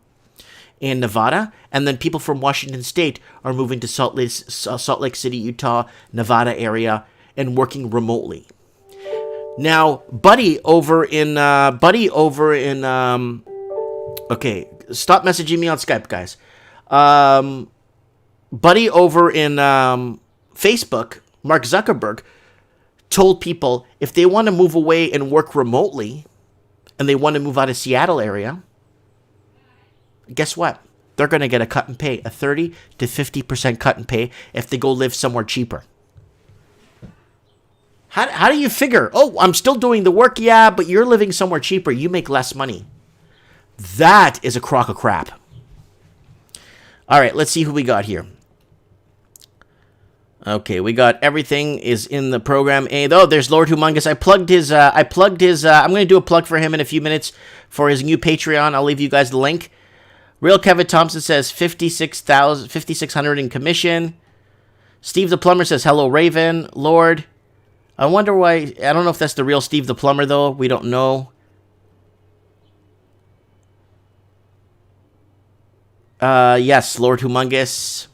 and Nevada. And then people from Washington State are moving to Salt Lake City, Utah, Nevada area, and working remotely. Now, Buddy over in okay, stop messaging me on Skype, guys. Buddy over in Facebook, Mark Zuckerberg, told people if they want to move away and work remotely and they want to move out of Seattle area, guess what? They're going to get a cut in pay, a 30 to 50% cut in pay if they go live somewhere cheaper. How do you figure? Oh, I'm still doing the work, yeah, but you're living somewhere cheaper. You make less money. That is a crock of crap. All right, let's see who we got here. Okay, we got everything is in the program. And there's Lord Humongous. I plugged his. I'm going to do a plug for him in a few minutes for his new Patreon. I'll leave you guys the link. Real Kevin Thompson says 5,600 in commission. Steve the Plumber says hello, Raven Lord. I wonder why. I don't know if that's the real Steve the Plumber though. We don't know. Yes, Lord Humongous.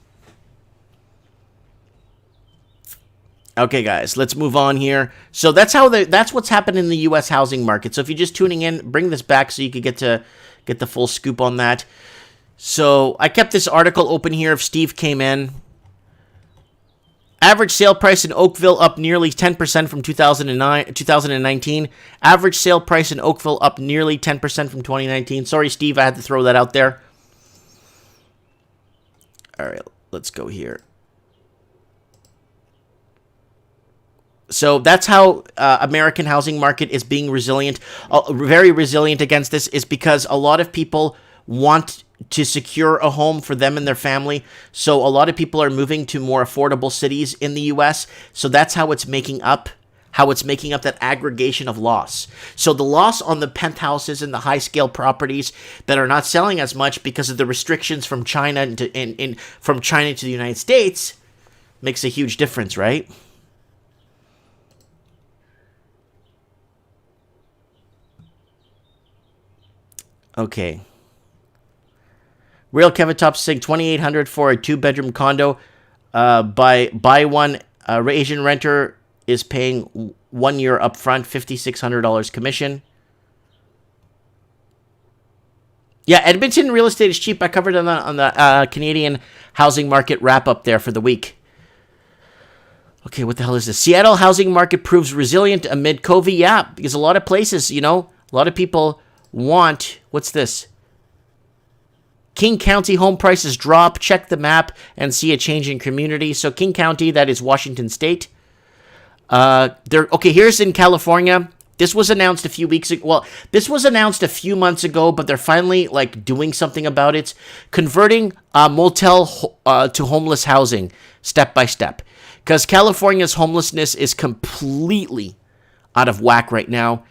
Okay, guys, let's move on here. So that's what's happened in the U.S. housing market. So if you're just tuning in, bring this back so you could get the full scoop on that. So I kept this article open here if Steve came in. Average sale price in Oakville up nearly 10% from 2019. Average sale price in Oakville up nearly 10% from 2019. Sorry, Steve, I had to throw that out there. All right, let's go here. So that's how American housing market is being resilient, very resilient against this, is because a lot of people want to secure a home for them and their family. So a lot of people are moving to more affordable cities in the U.S. So that's how it's making up that aggregation of loss. So the loss on the penthouses and the high-scale properties that are not selling as much because of the restrictions from China from China to the United States makes a huge difference, right? Okay. Real Kevin Top saying $2,800 for a 2-bedroom condo. Buy one. Asian renter is paying 1 year upfront, $5,600 commission. Yeah, Edmonton real estate is cheap. I covered on the Canadian housing market wrap up there for the week. Okay, what the hell is this? Seattle housing market proves resilient amid COVID. Yeah, because a lot of places, a lot of people want, what's this? King County home prices drop. Check the map and see a change in community. So King County, that is Washington State. Here's in California. This was announced a few weeks ago. Well, this was announced a few months ago, but they're finally doing something about it. Converting motel to homeless housing step by step. Because California's homelessness is completely out of whack right now.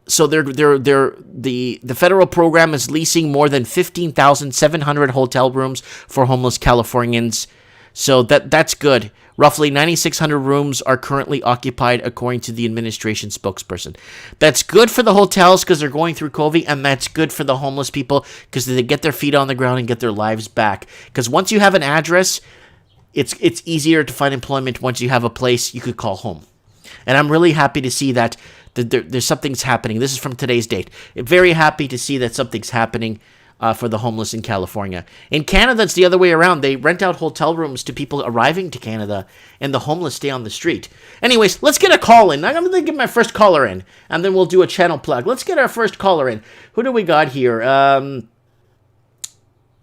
So the federal program is leasing more than 15,700 hotel rooms for homeless Californians. So that's good. Roughly 9,600 rooms are currently occupied, according to the administration spokesperson. That's good for the hotels because they're going through COVID, and that's good for the homeless people because they get their feet on the ground and get their lives back. Because once you have an address, it's easier to find employment once you have a place you could call home. And I'm really happy to see that there's something's happening. This is from today's date. Very happy to see that something's happening for the homeless in California. In Canada, it's the other way around. They rent out hotel rooms to people arriving to Canada, and the homeless stay on the street. Anyways, let's get a call in. I'm going to get my first caller in, and then we'll do a channel plug. Let's get our first caller in. Who do we got here? I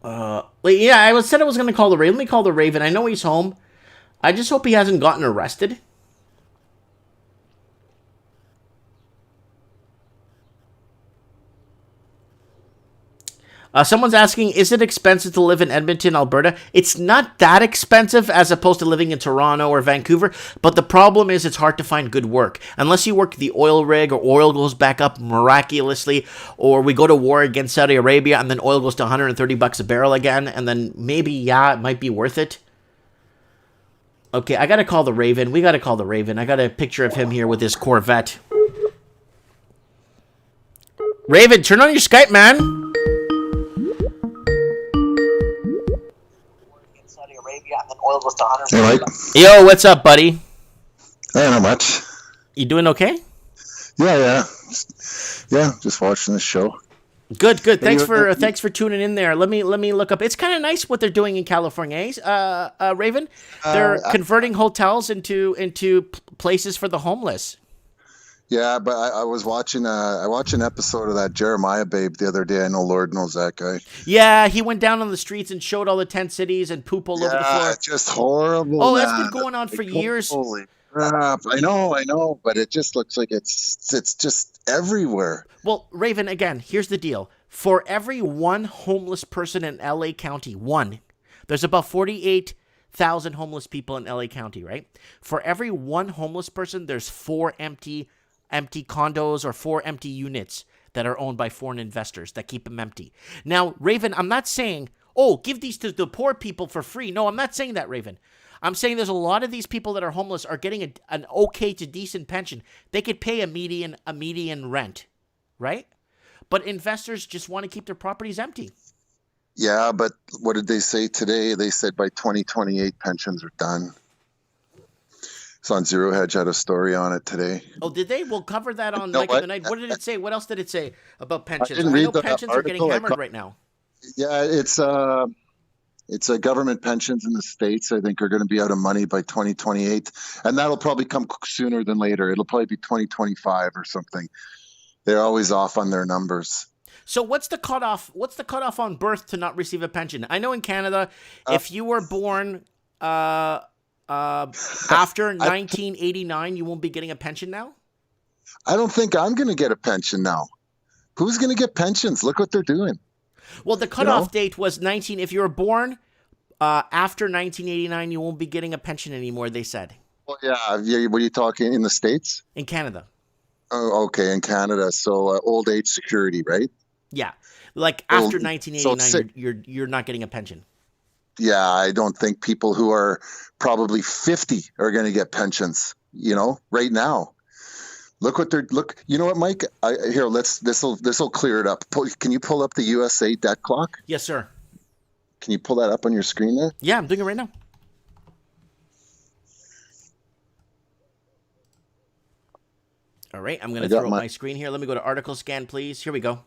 said I was going to call the Raven. Let me call the Raven. I know he's home. I just hope he hasn't gotten arrested. Someone's asking, is it expensive to live in Edmonton, Alberta? It's not that expensive as opposed to living in Toronto or Vancouver, but the problem is it's hard to find good work. Unless you work the oil rig or oil goes back up miraculously, or we go to war against Saudi Arabia and then oil goes to $130 a barrel again, and then maybe, it might be worth it. Okay, I gotta call the Raven. We gotta call the Raven. I got a picture of him here with his Corvette. Raven, turn on your Skype, man. Hey, Mike. Yo, what's up, buddy? Hey, not much. You doing okay? Yeah. Just watching this show. Good. Thanks for tuning in there. Let me look up. It's kind of nice what they're doing in California, Raven. They're converting hotels into places for the homeless. Yeah, but I was watching I watched an episode of that Jeremiah Babe the other day. I know Lord knows that guy. Yeah, he went down on the streets and showed all the tent cities and poop all over the floor. Yeah, just horrible. Oh, that's been going on for years. Holy crap! I know, but it just looks like it's just everywhere. Well, Raven, again, here's the deal: for every one homeless person in LA County, there's about 48 100,000 homeless people in LA County, right? For every one homeless person, there's 4 empty condos or 4 empty units that are owned by foreign investors that keep them empty. Now, Raven, I'm not saying, oh, give these to the poor people for free. No, I'm not saying that, Raven. I'm saying there's a lot of these people that are homeless are getting an okay to decent pension. They could pay a median rent, right? But investors just want to keep their properties empty. Yeah, but what did they say today? They said by 2028 pensions are done. It's on Zero Hedge, had a story on it today. Oh, did they? We'll cover that on No, Mike of the Night. What did it say? What else did it say about pensions? didn't I read know the pensions are getting article. hammered right now. Yeah, it's a government pensions in the States, I think, are going to be out of money by 2028. And that'll probably come sooner than later. It'll probably be 2025 or something. They're always off on their numbers. So what's the cutoff? What's the cutoff on birth to not receive a pension? I know in Canada, if you were born after 1989, you won't be getting a pension now? I don't think I'm going to get a pension now. Who's going to get pensions? Look what they're doing. Well, the cutoff date was 19. If you were born after 1989, you won't be getting a pension anymore, they said. Well, yeah. What are you talking in the States? In Canada. Oh, okay. In Canada. So old age security, right? Yeah. Like after 1989, you're not getting a pension. Yeah. I don't think people who are probably 50 are going to get pensions, right now. Look what you know what, Mike? This'll clear it up. Can you pull up the USA debt clock? Yes, sir. Can you pull that up on your screen there? Yeah, I'm doing it right now. All right, I'm going to throw up my screen here. Let me go to article scan, please. Here we go.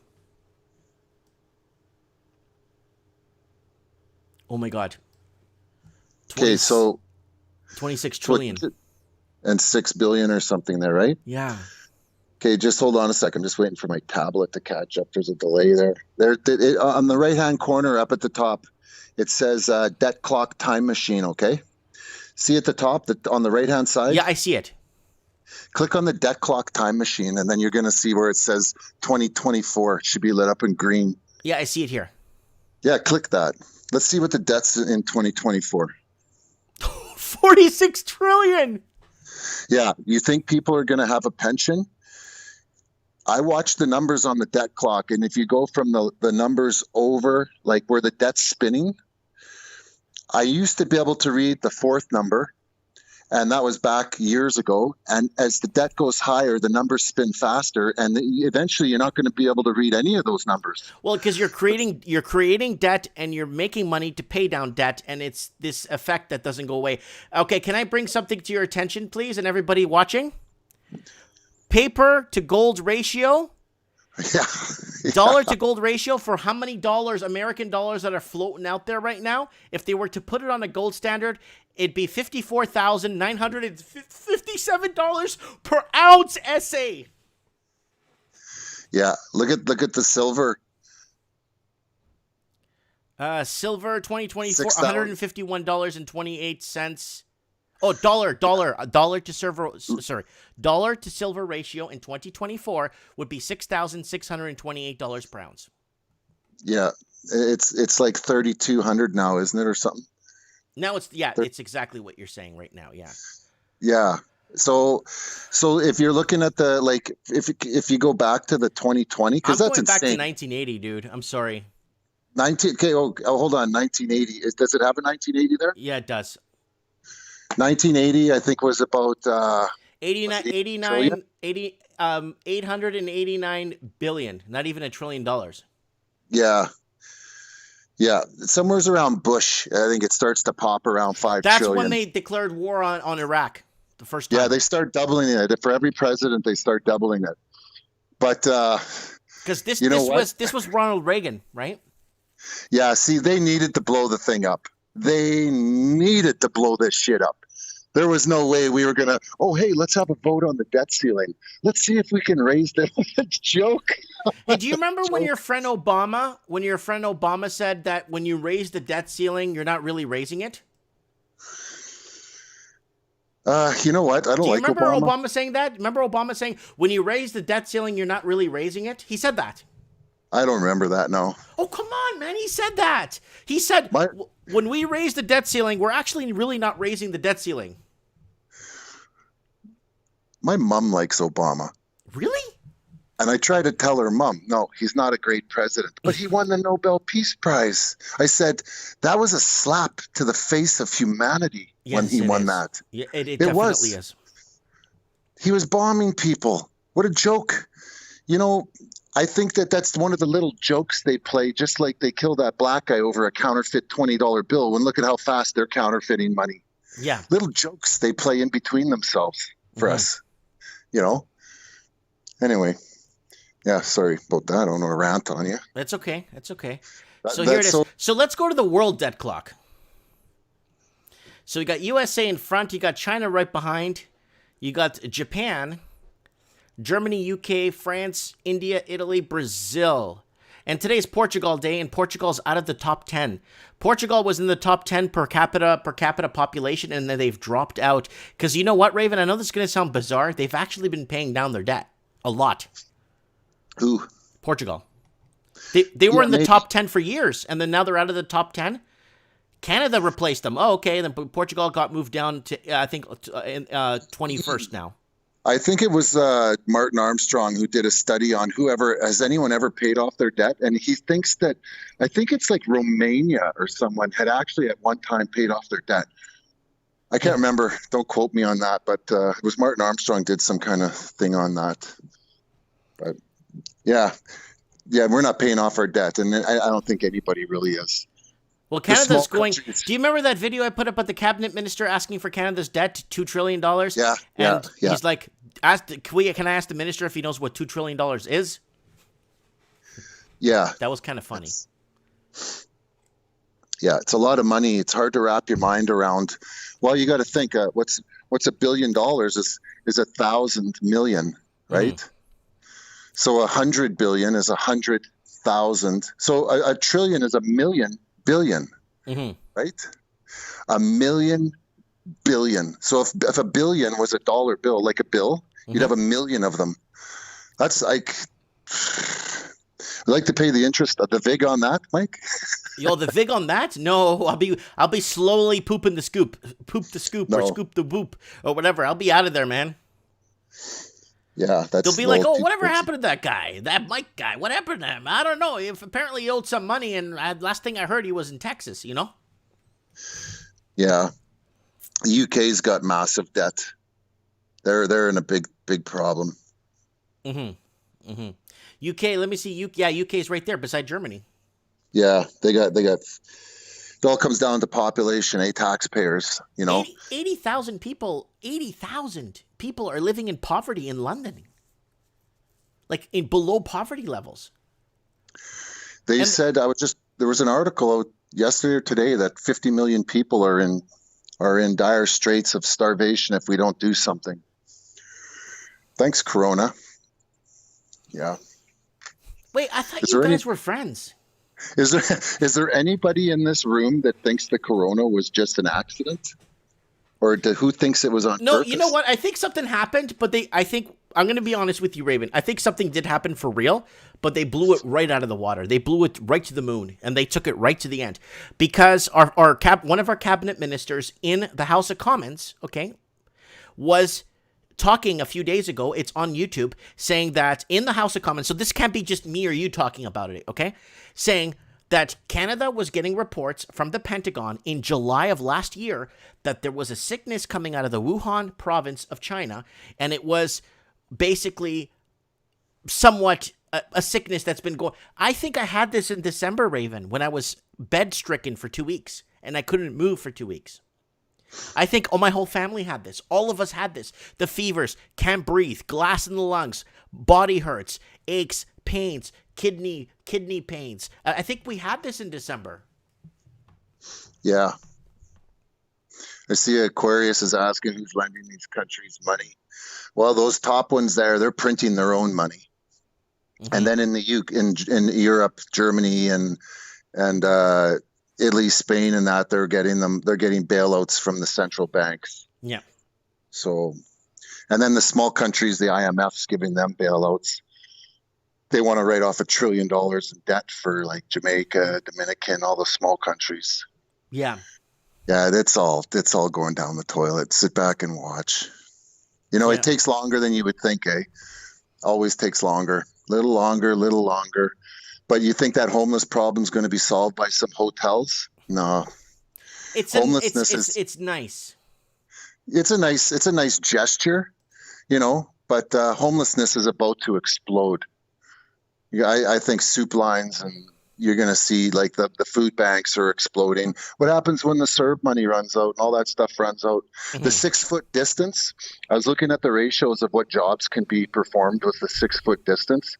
Oh my God. Okay, so 26 trillion. And 6 billion or something there, right? Yeah. Okay, just hold on a second. I'm just waiting for my tablet to catch up. There's a delay there. On the right-hand corner up at the top, it says debt clock time machine, okay? See at the top, on the right-hand side? Yeah, I see it. Click on the debt clock time machine, and then you're going to see where it says 2024. It should be lit up in green. Yeah, I see it here. Yeah, click that. Let's see what the debt's in 2024. 46 trillion! Yeah, you think people are going to have a pension? I watched the numbers on the debt clock, and if you go from the numbers over, like where the debt's spinning, I used to be able to read the 4th number, and that was back years ago. And as the debt goes higher, the numbers spin faster, and eventually you're not going to be able to read any of those numbers. Well, because you're creating debt and you're making money to pay down debt, and it's this effect that doesn't go away. Okay, can I bring something to your attention, please, and everybody watching? Paper to gold ratio. Yeah. Dollar to gold ratio for how many dollars, American dollars, that are floating out there right now? If they were to put it on a gold standard, it'd be $54,957 per ounce, SA. Yeah, look at the silver. Silver 2024, $151.28. Oh, dollar to silver ratio in 2024 would be $6,628 per ounce. Yeah, it's like 3,200 now, isn't it, or something? Now it's exactly what you're saying right now. Yeah. Yeah. So if you're looking at if you go back to the 2020, because that's insane. I'm going back to 1980, dude. I'm sorry. Okay. Oh, hold on. 1980. Does it have a 1980 there? Yeah, it does. 1980, I think, was about 889 billion, not even $1 trillion. Yeah. Yeah, somewhere's around Bush. I think it starts to pop around 5 That's trillion. when they declared war on Iraq the first time. Yeah, they start doubling it. For every president, they start doubling it. But because this was Ronald Reagan, right? Yeah, see, they needed to blow the thing up. They needed to blow this shit up. There was no way we were going to, hey, let's have a vote on the debt ceiling. Let's see if we can raise the joke. Hey, do you remember when your friend Obama said that when you raise the debt ceiling, you're not really raising it? You know what? I don't like Obama. Do you remember Obama saying that? Remember Obama saying, when you raise the debt ceiling, you're not really raising it? He said that. I don't remember that. No. Oh, come on, man. He said that. He said, My when we raise the debt ceiling, we're actually really not raising the debt ceiling. my mom likes Obama. Really? And I try to tell her, Mom, no, he's not a great president, but he won the Nobel Peace Prize. I said, that was a slap to the face of humanity when Yes, he it won is. that. Yeah, it It definitely was. is. He was bombing people. What a joke. You know, I think that that's one of the little jokes they play, just like they killed that black guy over a counterfeit $20 bill. When look at how fast they're counterfeiting money. Yeah. Little jokes they play in between themselves for Mhm. us, you know? Anyway, yeah, sorry about that. I don't want to rant on you. That's okay. That's okay. That- So here it that's is. so So let's go to the world debt clock. So you got USA in front. You got China right behind. You got Japan, Germany, UK, France, India, Italy, Brazil. And today's Portugal Day, and Portugal's out of the top 10. Portugal was in the top 10 per capita population, and then they've dropped out. Because you know what, Raven? I know this is going to sound bizarre. They've actually been paying down their debt a lot. Who? Portugal. They were Yeah, in the maybe. top 10 for years, and then now they're out of the top 10. Canada replaced them. Oh, okay. Then Portugal got moved down to, I think, 21st now. I think it was Martin Armstrong who did a study on has anyone ever paid off their debt? And he thinks that, I think it's like Romania or someone had actually at one time paid off their debt. I can't remember. Don't quote me on that, but it was Martin Armstrong did some kind of thing on that. But yeah, we're not paying off our debt, and I don't think anybody really is. Well, The small Canada's going. countries. Do you remember that video I put up at the cabinet minister asking for Canada's debt, $2 trillion? Yeah, And yeah. he's like, can I ask the minister if he knows what $2 trillion is? Yeah, That was kind of funny. yeah, it's a lot of money. It's hard to wrap your mind around. Well, you got to think, what's $1 billion is 1,000 million, right? So 100 billion is 100,000. So a trillion is a million billion, Mm-hmm. right? A million billion. So if a billion was a dollar bill, like a bill, you'd have a million of them. That's like, I'd like to pay the interest of the VIG on that, Mike. Yo, the vig on that? No, I'll be slowly pooping the scoop, poop the scoop, or No. scoop the boop, or whatever. I'll be out of there, man. Yeah, that's. They'll be a like, little "Oh, too whatever expensive. happened to that guy, that Mike guy? What happened to him? I don't know. If apparently he owed some money, and last thing I heard, he was in Texas. You know." Yeah, the UK's got massive debt. They're in a big problem. UK. Let me see. UK's right there beside Germany. Yeah, they got. It all comes down to population, taxpayers. You know. 80,000 people. 80,000 people are living in poverty in London. Like in below poverty levels. They And- said there was an article out yesterday or today that 50 million people are in dire straits of starvation if we don't do something. Thanks, Corona. Yeah. Wait, I thought Is you there guys any- were friends. Is there anybody in this room that thinks the Corona was just an accident? Or who thinks it was on No, purpose? you know what? I think something happened, but I think, I'm going to be honest with you, Raven. I think something did happen for real, but they blew it right out of the water. They blew it right to the moon, and they took it right to the end. Because one of our cabinet ministers in the House of Commons, okay, was talking a few days ago, it's on YouTube, saying that in the House of Commons, so this can't be just me or you talking about it, okay, saying that Canada was getting reports from the Pentagon in July of last year that there was a sickness coming out of the Wuhan province of China, and it was basically somewhat a sickness that's been going. I think I had this in December, Raven, when I was bed-stricken for 2 weeks, and I couldn't move for 2 weeks. I think my whole family had this. All of us had this. The fevers, can't breathe, glass in the lungs, body hurts, aches, pains, kidney pains. I think we had this in December. Yeah. I see Aquarius is asking who's lending these countries money. Well, those top ones there, they're printing their own money. And then in in Europe, Germany and Italy, Spain, and that they're getting bailouts from the central banks. Yeah. So, and then the small countries, the IMF's giving them bailouts. they want to write off $1 trillion in debt for like Jamaica, Dominican, all the small countries. Yeah. Yeah, it's all going down the toilet. Sit back and watch. You know, Yeah. it takes longer than you would think, eh? Always takes longer. Little longer, little longer. But you think that homeless problem is going to be solved by some hotels? No. Homelessness it's nice. it's a nice gesture, you know, but homelessness is about to explode. Yeah, I think soup lines and you're going to see like the food banks are exploding. What happens when the CERB money runs out and all that stuff runs out? The 6-foot distance, I was looking at the ratios of what jobs can be performed with the 6-foot distance.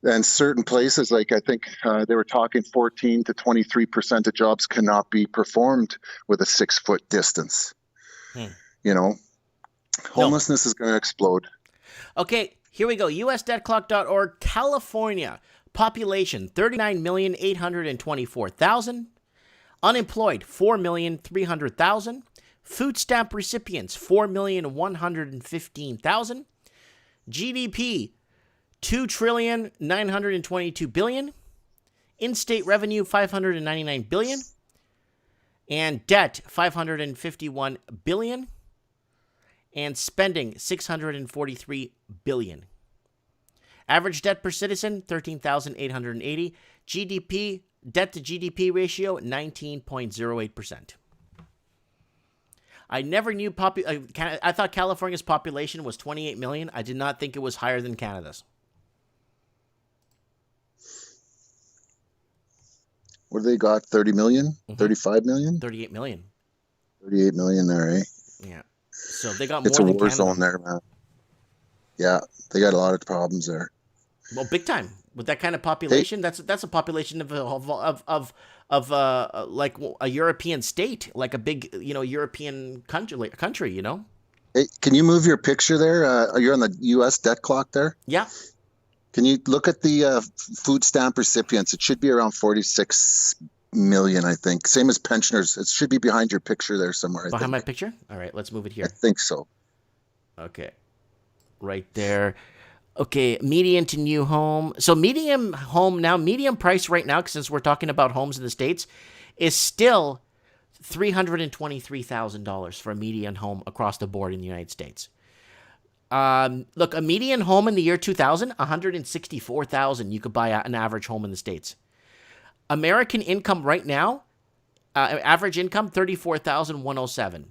And certain places, like I think they were talking 14 to 23% of jobs cannot be performed with a 6-foot distance. You know, homelessness is going to explode. Okay, here we go. USDebtClock.org, California. Population, 39,824,000. Unemployed, 4,300,000. Food stamp recipients, 4,115,000. GDP, $2,922,000,000. In-state revenue, $599 billion. And debt, $551 billion. And spending, $643 billion. Average debt per citizen, $13,880. GDP, debt to GDP ratio, 19.08%. I never knew I thought California's population was 28 million. I did not think it was higher than Canada's. What do they got? 30 million? 35 million? 38 million. 38 million there, eh? Yeah. So they got It's more a than war Canada. zone there, man. Yeah, they got a lot of problems there. Well, big time. With that kind of population, that's a population of like a European state, like a big, European country, you know? Hey, can you move your picture there? You're on the U.S. debt clock there. Yeah. Can you look at the food stamp recipients? It should be around 46 million, I think. Same as pensioners. It should be behind your picture there somewhere. Behind my picture? All right, let's move it here. I think so. Okay. Right there. Okay, median to new home. So medium price right now, since we're talking about homes in the States, is still $323,000 for a median home across the board in the United States. Look, a median home in the year 2000, $164,000. You could buy an average home in the States. American income right now, average income, $34,107.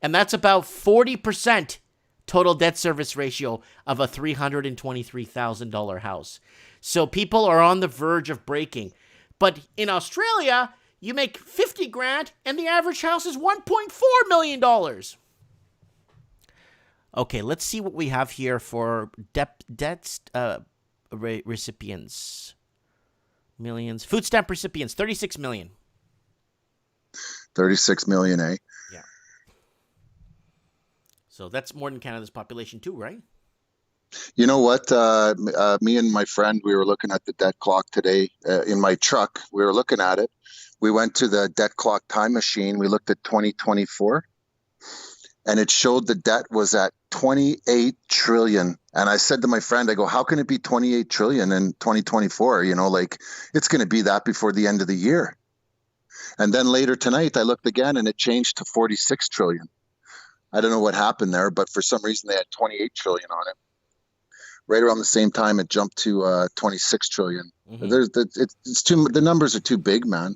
And that's about 40% total debt service ratio of a $323,000 house. So people are on the verge of breaking. But in Australia, you make 50 grand and the average house is $1.4 million. Okay, let's see what we have here for debt recipients. Millions. Food stamp recipients, 36 million. 36 million, eh? Yeah. So that's more than Canada's population too, right? You know what? Me and my friend, we were looking at the debt clock today in my truck. We were looking at it. We went to the debt clock time machine. We looked at 2024 and it showed the debt was at 28 trillion. And I said to my friend, I go, how can it be 28 trillion in 2024? You know, like it's going to be that before the end of the year. And then later tonight, I looked again and it changed to 46 trillion. I don't know what happened there, but for some reason they had 28 trillion on it. Right around the same time, it jumped to 26 trillion. Mm-hmm. The numbers are too big, man.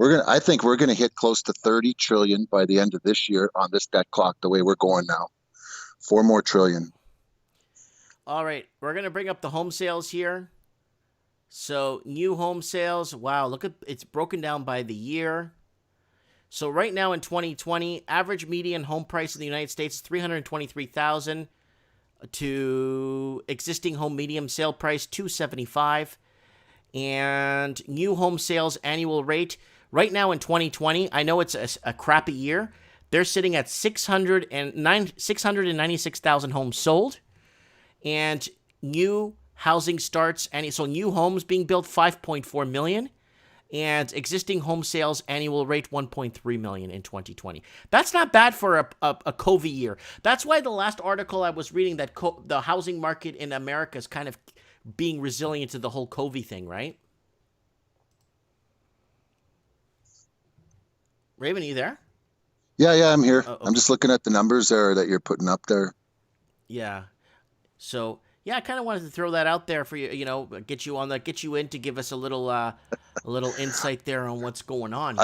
I think we're gonna hit close to 30 trillion by the end of this year on this debt clock. The way we're going now, 4 more trillion. All right, we're gonna bring up the home sales here. So new home sales. Wow, look at it's broken down by the year. So right now in 2020, average median home price in the United States is $323,000 to existing home medium sale price $275, and new home sales annual rate right now in 2020. I know it's a crappy year. They're sitting at 696,000 homes sold, and new housing starts, and so new homes being built 5.4 million. And existing home sales annual rate 1.3 million in 2020. That's not bad for a COVID year. That's why the last article I was reading that the housing market in America is kind of being resilient to the whole COVID thing, right? Raven, are you there? Yeah, I'm here. Okay. I'm just looking at the numbers there that you're putting up there. Yeah. So yeah, I kind of wanted to throw that out there for you. Get you in to give us a little insight there on what's going on.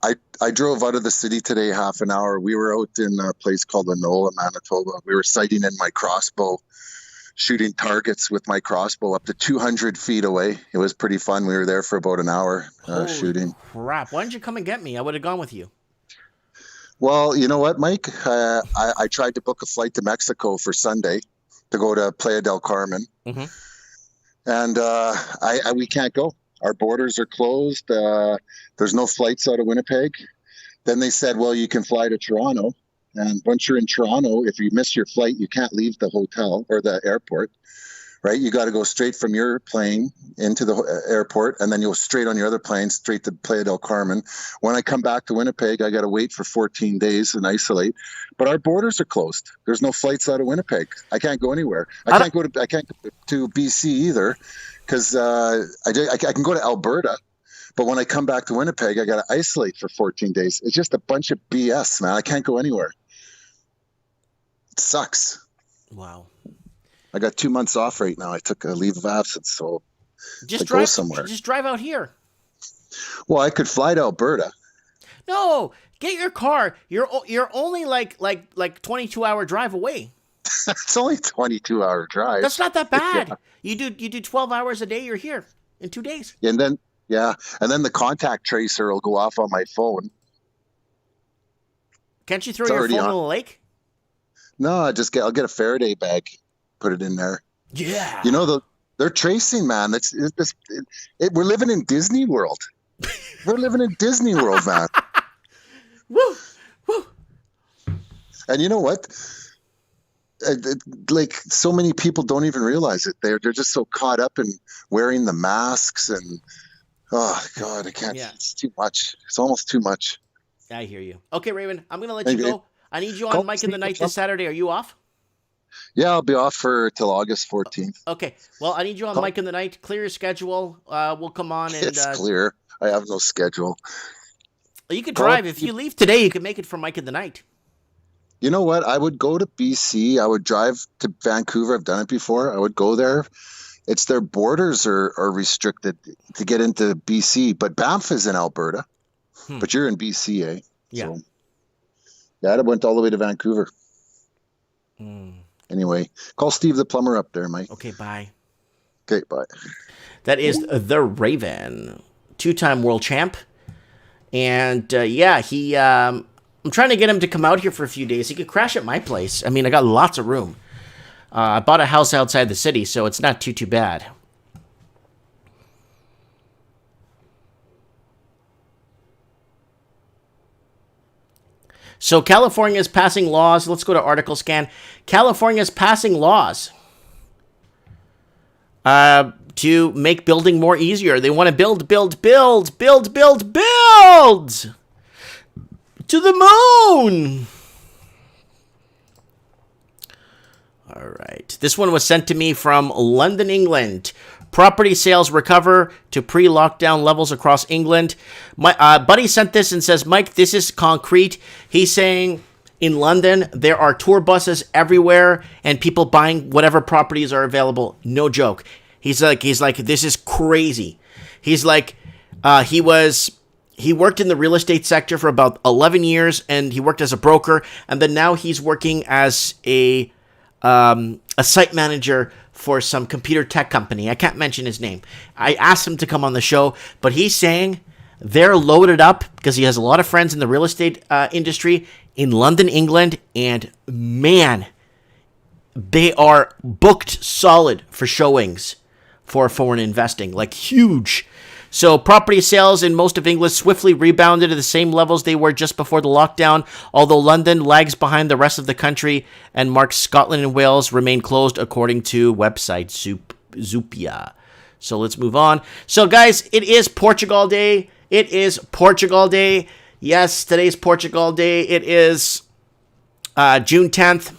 I, I drove out of the city today half an hour. We were out in a place called Enola, Manitoba. We were sighting in my crossbow, shooting targets with my crossbow up to 200 feet away. It was pretty fun. We were there for about an hour shooting. Crap! Why didn't you come and get me? I would have gone with you. Well, you know what, Mike? I tried to book a flight to Mexico for Sunday to go to Playa del Carmen, and we can't go. Our borders are closed. There's no flights out of Winnipeg. Then they said, well, you can fly to Toronto. And once you're in Toronto, if you miss your flight, you can't leave the hotel or the airport, right? You got to go straight from your plane into the airport, and then you'll straight on your other plane, straight to Playa del Carmen. When I come back to Winnipeg, I got to wait for 14 days and isolate. But our borders are closed. There's no flights out of Winnipeg. I can't go anywhere. I can't go to BC either, because I can go to Alberta. But when I come back to Winnipeg, I got to isolate for 14 days. It's just a bunch of BS, man. I can't go anywhere. It sucks. Wow. I got 2 months off right now. I took a leave of absence, so just go somewhere. Just drive out here. Well, I could fly to Alberta. No, get your car. You're only like 22-hour drive away. It's only 22-hour drive. That's not that bad. Yeah. You do 12 hours a day. You're here in 2 days. And then the contact tracer will go off on my phone. Can't you throw your phone in the lake? No, I'll get a Faraday bag, put it in there. Yeah. They're tracing, man. We're living in Disney World. We're living in Disney World, man. Woo, woo. And you know what? Like, so many people don't even realize it. They're just so caught up in wearing the masks, and oh God, I can't. Yeah. It's too much. It's almost too much. I hear you. Okay, Raven, I'm gonna let you go. I need you on Mike in the Night this Saturday. Are you off? Yeah, I'll be off till August 14th. Okay. Well, I need you on Mike in the Night. Clear your schedule. We'll come on and it's clear. I have no schedule. You could drive. If you leave today, you can make it for Mike in the Night. You know what? I would go to BC. I would drive to Vancouver. I've done it before. I would go there. It's their borders are restricted to get into BC, but Banff is in Alberta. But you're in BC, eh? Yeah. So, yeah, I went all the way to Vancouver. Anyway, call Steve the plumber up there, Mike. Okay, bye. Okay, bye. That is the Raven, 2-time world champ. And he I'm trying to get him to come out here for a few days. He could crash at my place. I mean, I got lots of room. I bought a house outside the city, so it's not too bad. So California is passing laws. Let's go to article scan. California is passing laws to make building more easier. They want to build to the moon. All right. This one was sent to me from London, England. Property sales recover to pre-lockdown levels across England. My buddy sent this and says, Mike, this is concrete. He's saying in London, there are tour buses everywhere and people buying whatever properties are available. No joke. He's like, this is crazy. He's like, he worked in the real estate sector for about 11 years and he worked as a broker. And then now he's working as a site manager for some computer tech company. I can't mention his name. I asked him to come on the show, but he's saying they're loaded up because he has a lot of friends in the real estate industry in London, England, and man, they are booked solid for showings for foreign investing, like huge. So property sales in most of England swiftly rebounded to the same levels they were just before the lockdown, although London lags behind the rest of the country and marks Scotland and Wales remain closed according to website Zoopia. So let's move on. So guys, it is Portugal Day. It is Portugal Day. Yes, today's Portugal Day. It is June 10th.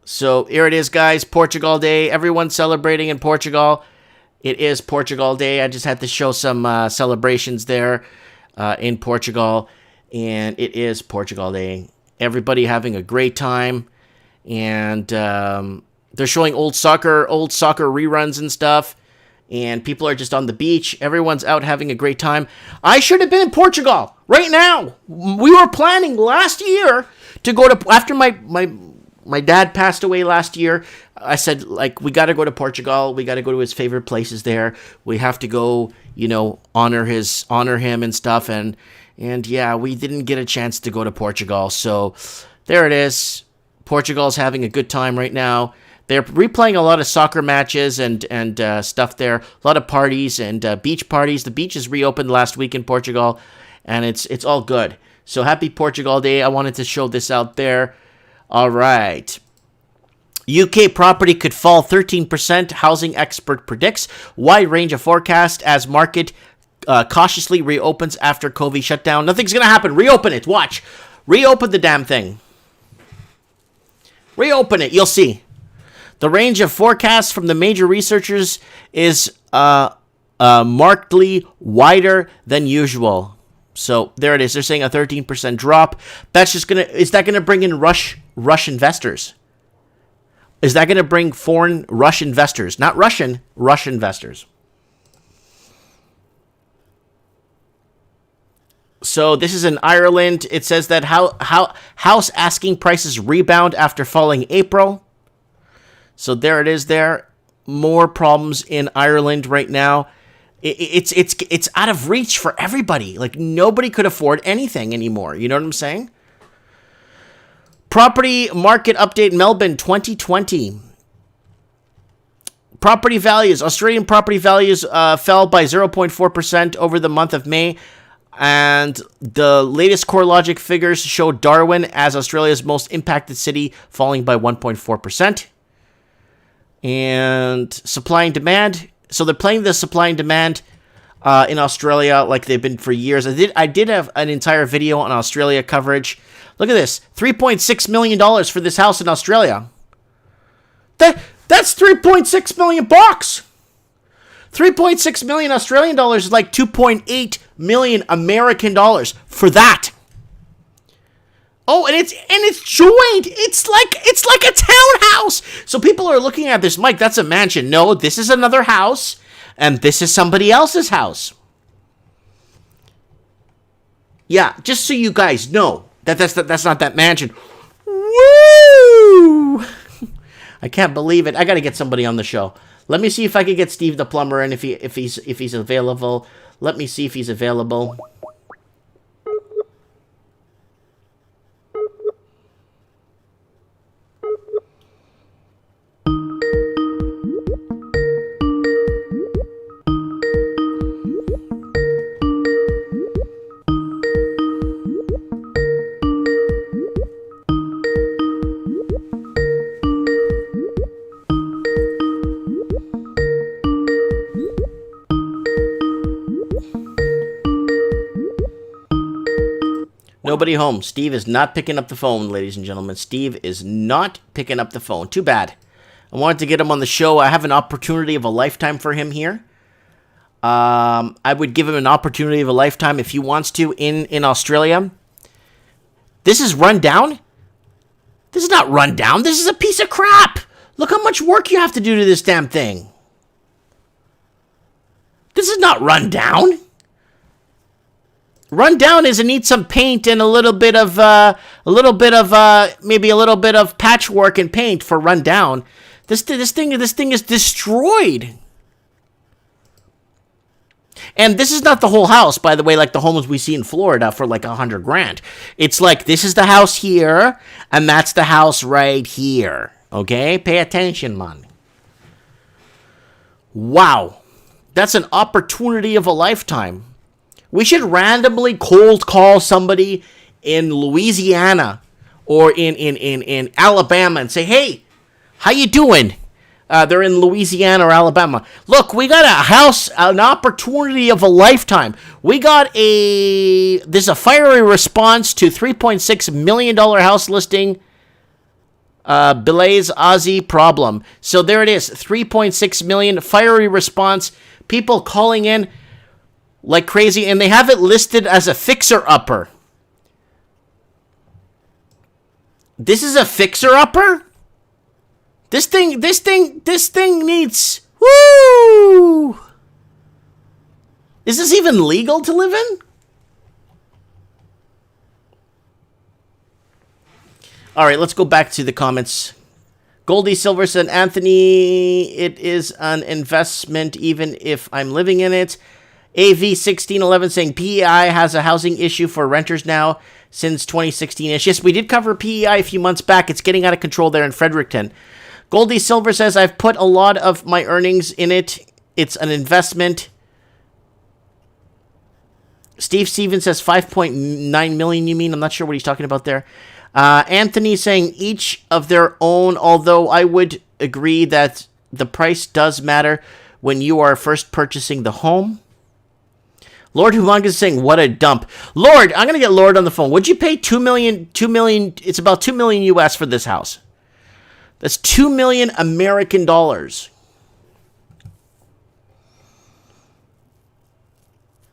So here it is, guys. Portugal Day. Everyone's celebrating in Portugal. It is Portugal Day. I just had to show some celebrations there in Portugal. And it is Portugal Day. Everybody having a great time. And they're showing old soccer reruns and stuff. And people are just on the beach. Everyone's out having a great time. I should have been in Portugal right now. We were planning last year to go to, after my dad passed away last year. I said, like, we got to go to Portugal. We got to go to his favorite places there. We have to go, honor him and stuff. And yeah, we didn't get a chance to go to Portugal. So there it is. Portugal's having a good time right now. They're replaying a lot of soccer matches and stuff there. A lot of parties and beach parties. The beach is reopened last week in Portugal, and it's all good. So happy Portugal Day. I wanted to show this out there. All right. UK property could fall 13%, housing expert predicts. Wide range of forecast as market cautiously reopens after COVID shutdown. Nothing's going to happen. Reopen it. Watch. Reopen the damn thing. Reopen it. You'll see. The range of forecasts from the major researchers is markedly wider than usual. So there it is. They're saying a 13% drop. Is that gonna bring in Rush investors? Is that gonna bring foreign Rush investors? Not Russian, Rush investors. So this is in Ireland. It says that how house asking prices rebound after falling April. So there it is there. More problems in Ireland right now. It's out of reach for everybody. Like, nobody could afford anything anymore. You know what I'm saying? Property market update Melbourne 2020. Property values. Australian property values fell by 0.4% over the month of May. And the latest CoreLogic figures show Darwin as Australia's most impacted city, falling by 1.4%. And supply and demand. So they're playing the supply and demand in Australia like they've been for years. I did have an entire video on Australia coverage. Look at this. $3.6 million for this house in Australia. That's $3.6 million bucks. 3.6 million Australian dollars is like 2.8 million American dollars for that. Oh, and it's joined. It's like a townhouse. So people are looking at this, Mike, that's a mansion. No, this is another house, and this is somebody else's house. Yeah, just so you guys know that's not that mansion. Woo! I can't believe it. I got to get somebody on the show. Let me see if I can get Steve the plumber, and if he's available. Let me see if he's available. Nobody home. Steve is not picking up the phone, ladies and gentlemen. Steve is not picking up the phone. Too bad. I wanted to get him on the show. I have an opportunity of a lifetime for him here. I would give him an opportunity of a lifetime if he wants to in Australia. This is run down? This is not run down. This is a piece of crap. Look how much work you have to do to this damn thing. This is not run down. Run down is it needs some paint and maybe a little bit of patchwork and paint for run down. This thing is destroyed. And this is not the whole house, by the way, like the homes we see in Florida for like $100,000. It's like this is the house here, and that's the house right here. Okay, pay attention, man. Wow, that's an opportunity of a lifetime. We should randomly cold call somebody in Louisiana or in Alabama and say, "Hey, how you doing?" They're in Louisiana or Alabama. Look, we got a house, an opportunity of a lifetime. There's a fiery response to $3.6 million house listing Belay's Aussie problem. So there it is. 3.6 million. Fiery response. People calling in like crazy. And they have it listed as a fixer-upper. This is a fixer-upper? This thing needs... Woo! Is this even legal to live in? All right, let's go back to the comments. Goldie Silver said, Anthony, it is an investment even if I'm living in it. AV1611 saying PEI has a housing issue for renters now since 2016-ish. Yes, we did cover PEI a few months back. It's getting out of control there in Fredericton. Goldie Silver says, I've put a lot of my earnings in it. It's an investment. Steve Stevens says 5.9 million, you mean? I'm not sure what he's talking about there. Anthony saying each of their own, although I would agree that the price does matter when you are first purchasing the home. Lord Humongous is saying, what a dump. Lord, I'm going to get Lord on the phone. Would you pay $2 million? It's about $2 million US for this house. That's 2 million American dollars.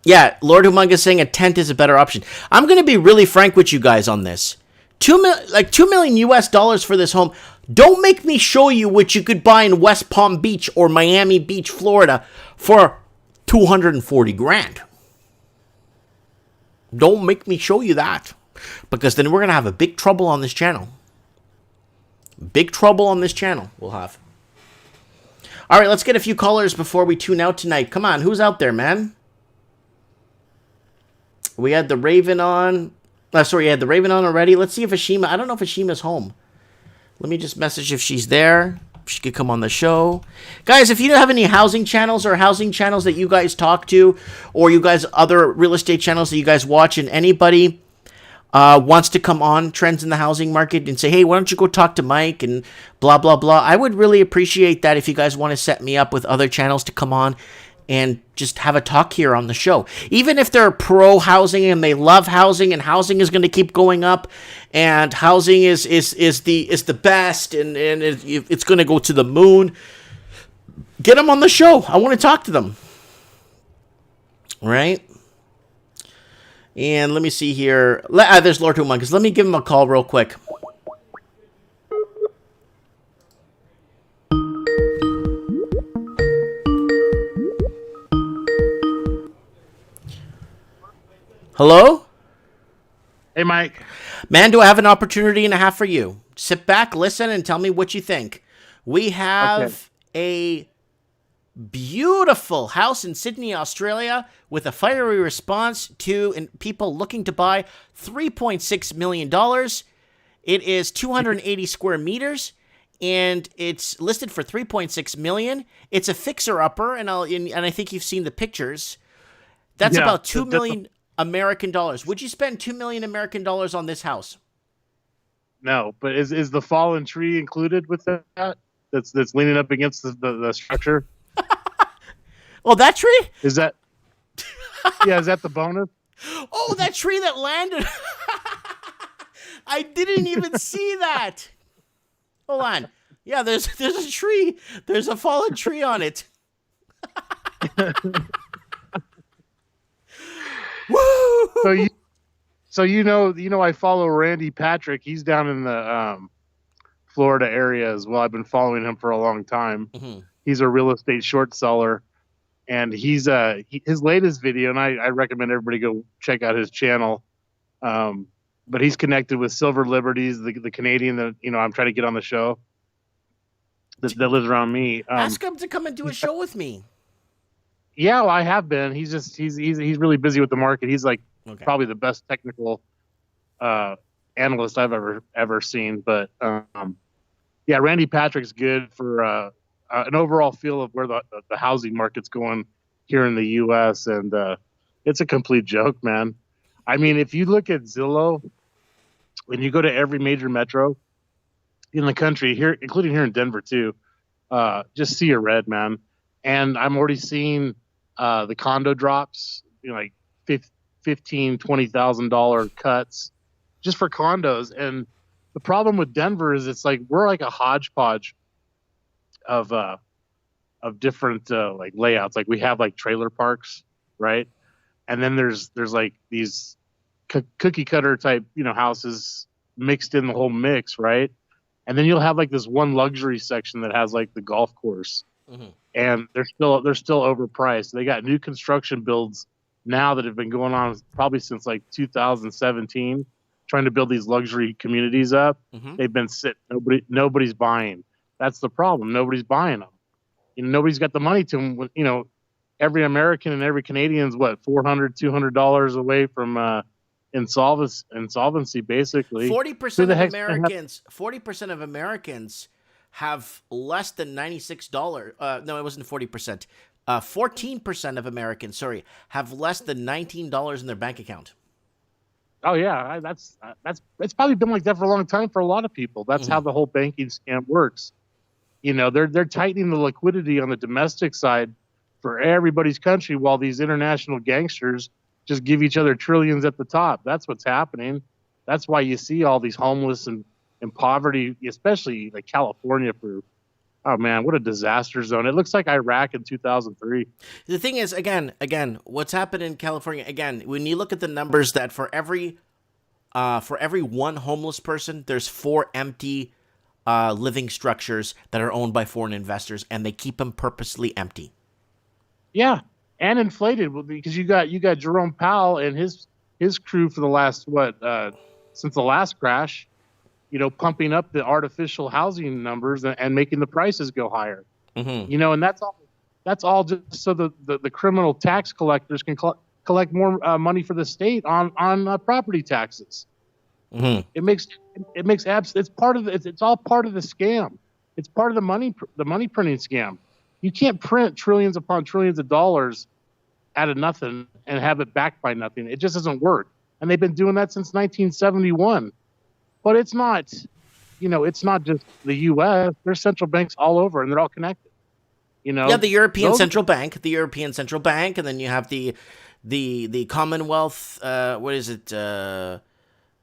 Yeah, Lord Humongous saying a tent is a better option. I'm going to be really frank with you guys on this. $2 million US dollars for this home. Don't make me show you what you could buy in West Palm Beach or Miami Beach, Florida for 240 grand. Don't make me show you that, because then we're going to have a big trouble on this channel. Big trouble on this channel we'll have. All right, let's get a few callers before we tune out tonight. Come on, who's out there, man? We had the Raven on. Sorry, you had the Raven on already. Let's see if Ashima... I don't know if Ashima's home. Let me just message if she's there. She could come on the show. Guys, if you don't have any housing channels or housing channels that you guys talk to, or you guys other real estate channels that you guys watch, and anybody wants to come on Trends in the Housing Market and say, hey, why don't you go talk to Mike and blah, blah, blah. I would really appreciate that if you guys want to set me up with other channels to come on and just have a talk here on the show. Even if they're pro-housing and they love housing and housing is going to keep going up and housing is the best and it's going to go to the moon, get them on the show. I want to talk to them. Right? And let me see here. There's Lord Humongous. Let me give him a call real quick. Hello? Hey, Mike. Man, do I have an opportunity and a half for you. Sit back, listen, and tell me what you think. We have a beautiful house in Sydney, Australia, with a fiery response to people looking to buy $3.6 million. It is 280 square meters, and it's listed for $3.6 million. It's a fixer-upper, and I think you've seen the pictures. That's about $2 million American dollars. Would you spend $2 million American dollars on this house? No, but is the fallen tree included with that? That's leaning up against the structure. Oh, that tree? Is that? Yeah, is that the bonus? Oh, that tree that landed. I didn't even see that. Hold on. Yeah, there's a tree. There's a fallen tree on it. Woo! So you know I follow Randy Patrick. He's down in the Florida area as well. I've been following him for a long time. Mm-hmm. He's a real estate short seller, and he's his latest video, and I recommend everybody go check out his channel. But he's connected with Silver Liberties, the Canadian that I'm trying to get on the show that lives around me. Ask him to come and do a show with me. Yeah, well, I have been. He's really busy with the market. He's like probably the best technical analyst I've ever seen. But yeah, Randy Patrick's good for an overall feel of where the housing market's going here in the U.S. And it's a complete joke, man. I mean, if you look at Zillow, when you go to every major metro in the country here, including here in Denver too, just see a red, man. And I'm already seeing the condo drops, like $15,000, $20,000 cuts just for condos. And the problem with Denver is it's like we're like a hodgepodge of different like layouts. Like we have like trailer parks, right? And then there's like these cookie cutter type, houses mixed in the whole mix, right? And then you'll have like this one luxury section that has like the golf course, and they're still overpriced. They got new construction builds now that have been going on probably since like 2017, trying to build these luxury communities up. They've been nobody's buying. That's the problem. Nobody's buying them. Nobody's got the money to them. Every American and every Canadian is what, $400-$200 away from insolvency, basically. 40% of Americans have less than $96. No, it wasn't 40%. 14% of Americans, have less than $19 in their bank account. Oh yeah, that's probably been like that for a long time for a lot of people. That's how the whole banking scam works. They're tightening the liquidity on the domestic side for everybody's country, while these international gangsters just give each other trillions at the top. That's what's happening. That's why you see all these homeless and poverty, especially like California. Oh man, what a disaster zone! It looks like Iraq in 2003. The thing is, again, what's happened in California? Again, when you look at the numbers, that for every one homeless person, there's 4 empty living structures that are owned by foreign investors, and they keep them purposely empty. Yeah, and inflated, because you got Jerome Powell and his crew for the last since the last crash, pumping up the artificial housing numbers and making the prices go higher. And that's all just so the criminal tax collectors can collect more money for the state on property taxes. It makes it's part of it's all part of the scam. It's part of the money printing scam. You can't print trillions upon trillions of dollars out of nothing and have it backed by nothing. It just doesn't work. And they've been doing that since 1971. But it's not, it's not just the U.S. There's central banks all over, and they're all connected. Yeah, the European Central Bank, and then you have the Commonwealth. What is it?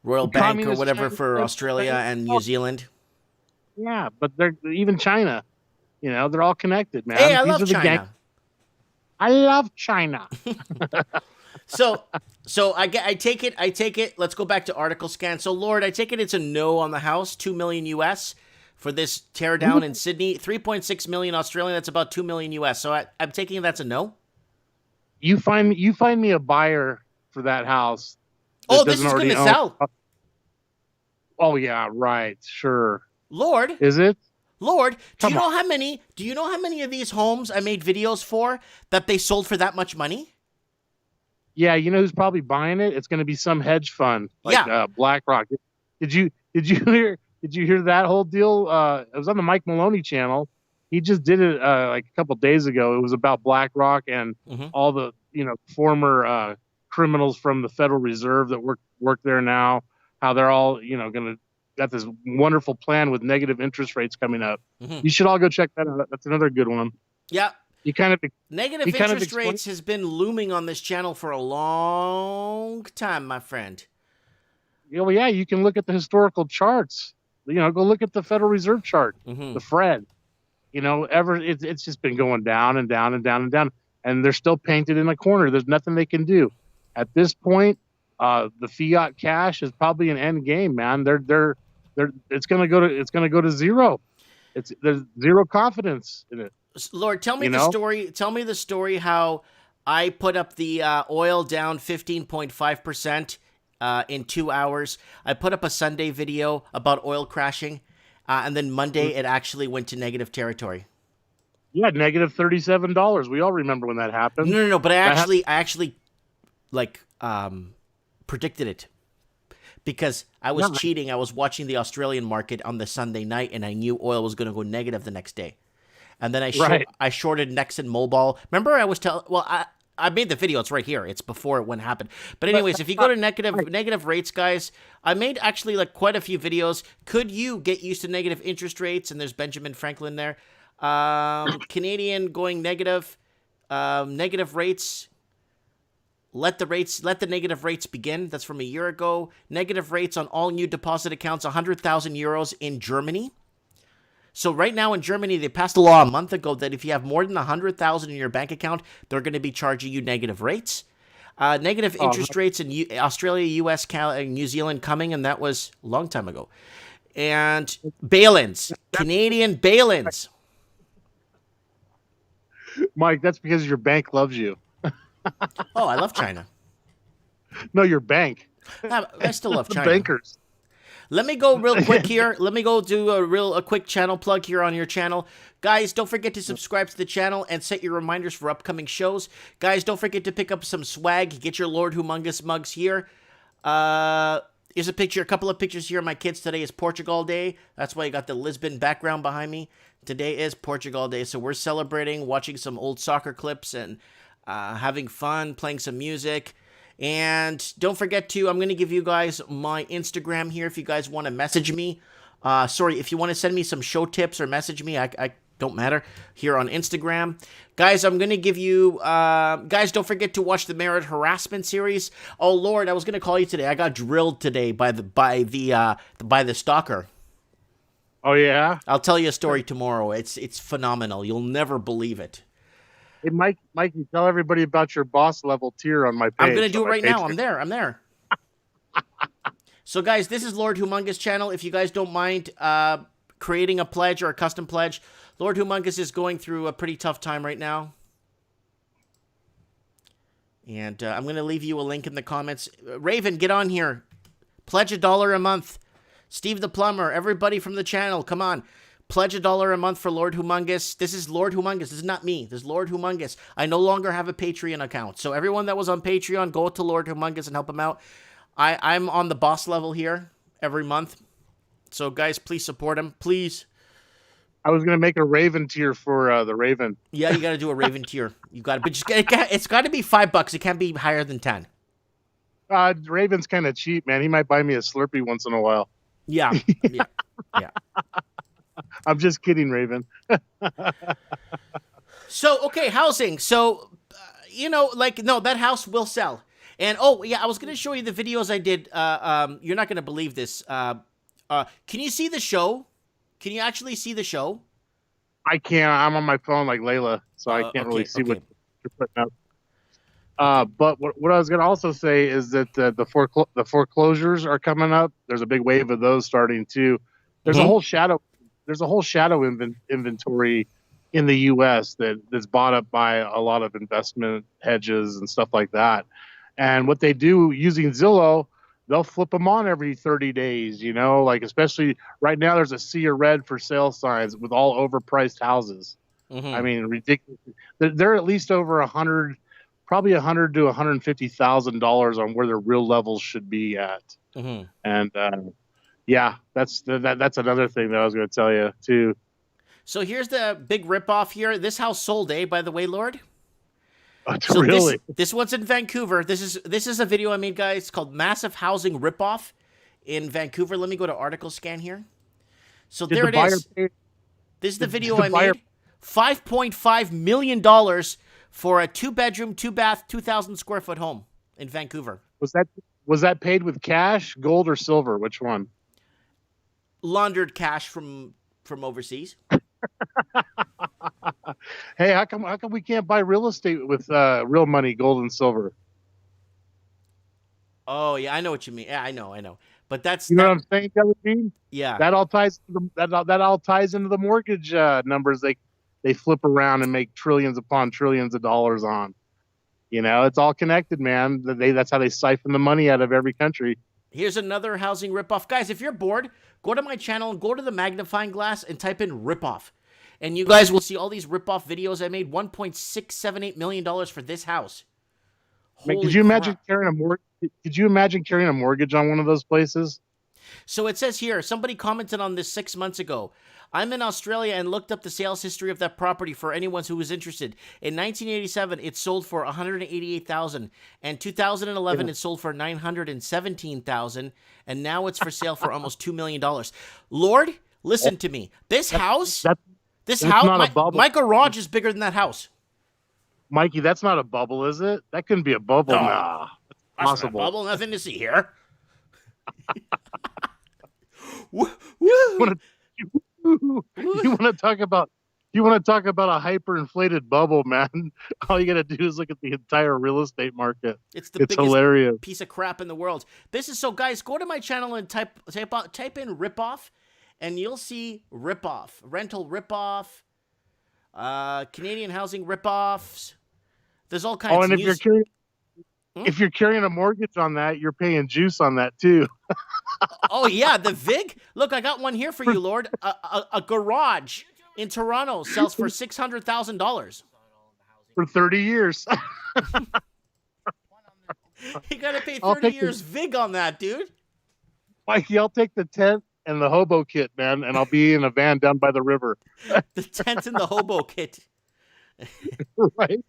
Royal Bank or whatever for Australia and New Zealand. Yeah, but they're even China. They're all connected, man. Hey, I love China. I love China. So I take it. Let's go back to article scan. So Lord, I take it it's a no on the house. $2 million US for this tear down in Sydney. 3.6 million Australian. That's about 2 million US. So I'm taking that's a no. You find me a buyer for that house. Oh, this is going to sell. Oh yeah, right. Sure. Lord, is it? Lord, do you know how many of these homes I made videos for that they sold for that much money? Yeah, who's probably buying it? It's going to be some hedge fund like BlackRock. Did you hear that whole deal? It was on the Mike Maloney channel. He just did it like a couple days ago. It was about BlackRock and all the former criminals from the Federal Reserve that work there now. How they're all got this wonderful plan with negative interest rates coming up. You should all go check that out. That's another good one. Yeah. Negative interest rates has been looming on this channel for a long time, my friend. Well, yeah, you can look at the historical charts. Go look at the Federal Reserve chart, the Fred. It's just been going down and down and down and down, and they're still painted in a corner. There's nothing they can do at this point. The fiat cash is probably an end game, man. It's gonna go to zero. There's zero confidence in it. Lord, tell me the story. Tell me the story how I put up the oil down 15.5% in 2 hours. I put up a Sunday video about oil crashing, and then Monday it actually went to negative territory. Yeah, negative $37. We all remember when that happened. No. But I actually predicted it because I was cheating. I was watching the Australian market on the Sunday night, and I knew oil was going to go negative the next day. And then I shorted Nexen Mobile. Remember, I was I made the video. It's right here. It's before when it happened. But anyways, if you go to negative rates, guys, I made actually quite a few videos. Could you get used to negative interest rates? And there's Benjamin Franklin there. Canadian going negative, negative rates. let the negative rates begin. That's from a year ago. Negative rates on all new deposit accounts, 100,000 euros in Germany. So right now in Germany, they passed a law a month ago that if you have more than 100,000 in your bank account, they're going to be charging you negative rates. Negative interest rates in Australia, US, Canada, and New Zealand coming, and that was a long time ago. And bail-ins, Canadian bail-ins. Mike, that's because your bank loves you. Oh, I love China. No, your bank. I still love China. The bankers. Let me go real quick here. Let me go do a quick channel plug here on your channel. Guys, don't forget to subscribe to the channel and set your reminders for upcoming shows. Guys, don't forget to pick up some swag. Get your Lord Humongous mugs here. Here's a couple of pictures here of my kids. Today is Portugal Day. That's why you got the Lisbon background behind me. Today is Portugal Day, so we're celebrating, watching some old soccer clips and having fun, playing some music. And don't forget to, I'm going to give you guys my Instagram here if you guys want to message me. If you want to send me some show tips or message me, I don't matter, here on Instagram. Guys, I'm going to give you, guys, don't forget to watch the Merit Harassment series. Oh, Lord, I was going to call you today. I got drilled today by the stalker. Oh, yeah? I'll tell you a story tomorrow. It's phenomenal. You'll never believe it. Hey, Mike, you tell everybody about your boss level tier on my page. I'm going to do it right now. I'm there. So, guys, this is Lord Humongous channel. If you guys don't mind creating a pledge or a custom pledge, Lord Humongous is going through a pretty tough time right now. And I'm going to leave you a link in the comments. Raven, get on here. Pledge $1 a month. Steve the Plumber, everybody from the channel, come on. Pledge $1 a month for Lord Humongous. This is Lord Humongous. This is not me. This is Lord Humongous. I no longer have a Patreon account. So everyone that was on Patreon, go to Lord Humongous and help him out. I'm on the boss level here every month. So guys, please support him. Please. I was going to make a Raven tier for the Raven. Yeah, you got to do a Raven tier. You got to, but it's got to be $5. It can't be higher than 10. Raven's kind of cheap, man. He might buy me a Slurpee once in a while. Yeah. I'm just kidding, Raven. So, okay, housing. So, that house will sell. And, I was going to show you the videos I did. You're not going to believe this. Can you see the show? Can you actually see the show? I can't. I'm on my phone like Layla, so I can't really see what you're putting up. But what I was going to also say is that the foreclosures are coming up. There's a big wave of those starting too. There's a whole shadow. There's a whole shadow inventory in the U.S. that's bought up by a lot of investment hedges and stuff like that. And what they do using Zillow, they'll flip them on every 30 days. Like especially right now, there's a sea of red for sale signs with all overpriced houses. Mm-hmm. I mean, ridiculous. They're at least over probably $100,000 to $150,000 on where their real levels should be at. Mm-hmm. And that's another thing that I was going to tell you too. So here's the big ripoff here. This house sold, by the way, Lord. So really? This one's in Vancouver. This is a video I made, guys. It's called Massive Housing Ripoff in Vancouver. Let me go to article scan here. So there it is. This is the video I made. $5.5 million for a 2-bedroom, 2-bath, 2,000 square foot home in Vancouver. Was that paid with cash, gold, or silver? Which one? Laundered cash from overseas. Hey, how come we can't buy real estate with real money, gold and silver? Oh yeah, I know what you mean. Yeah, I know. But that's know what I'm saying, Dean? Yeah. That all ties into the mortgage numbers. They flip around and make trillions upon trillions of dollars on. It's all connected, man. That's how they siphon the money out of every country. Here's another housing ripoff. Guys, if you're bored, go to my channel and go to the magnifying glass and type in ripoff. And you guys will see all these ripoff videos I made. $1.678 million for this house. Could you imagine carrying a mortgage on one of those places? So it says here, somebody commented on this 6 months ago. I'm in Australia and looked up the sales history of that property for anyone who was interested. In 1987, it sold for $188,000. And 2011, it sold for $917,000. And now it's for sale for almost $2 million. Lord, listen to me. This house, my garage is bigger than that house. Mikey, that's not a bubble, is it? That couldn't be a bubble. No. Nah, That's possible. not a bubble. Nothing to see here. Woo, You want to talk about a hyperinflated bubble, man? All you got to do is look at the entire real estate market. It's biggest hilarious piece of crap in the world. This is so, guys. Go to my channel and type in Ripoff, and you'll see Ripoff, rental Ripoff, Canadian housing ripoffs. There's all kinds. Oh, and if you're carrying a mortgage on that, you're paying juice on that too. Oh yeah, the VIG. Look, I got one here for you, Lord. A garage in Toronto sells for $600,000 for 30 years. You gotta pay 30 years VIG on that, dude. Mikey, I'll take the tent and the hobo kit, man, and I'll be in a van down by the river. The tent and the hobo kit. Right.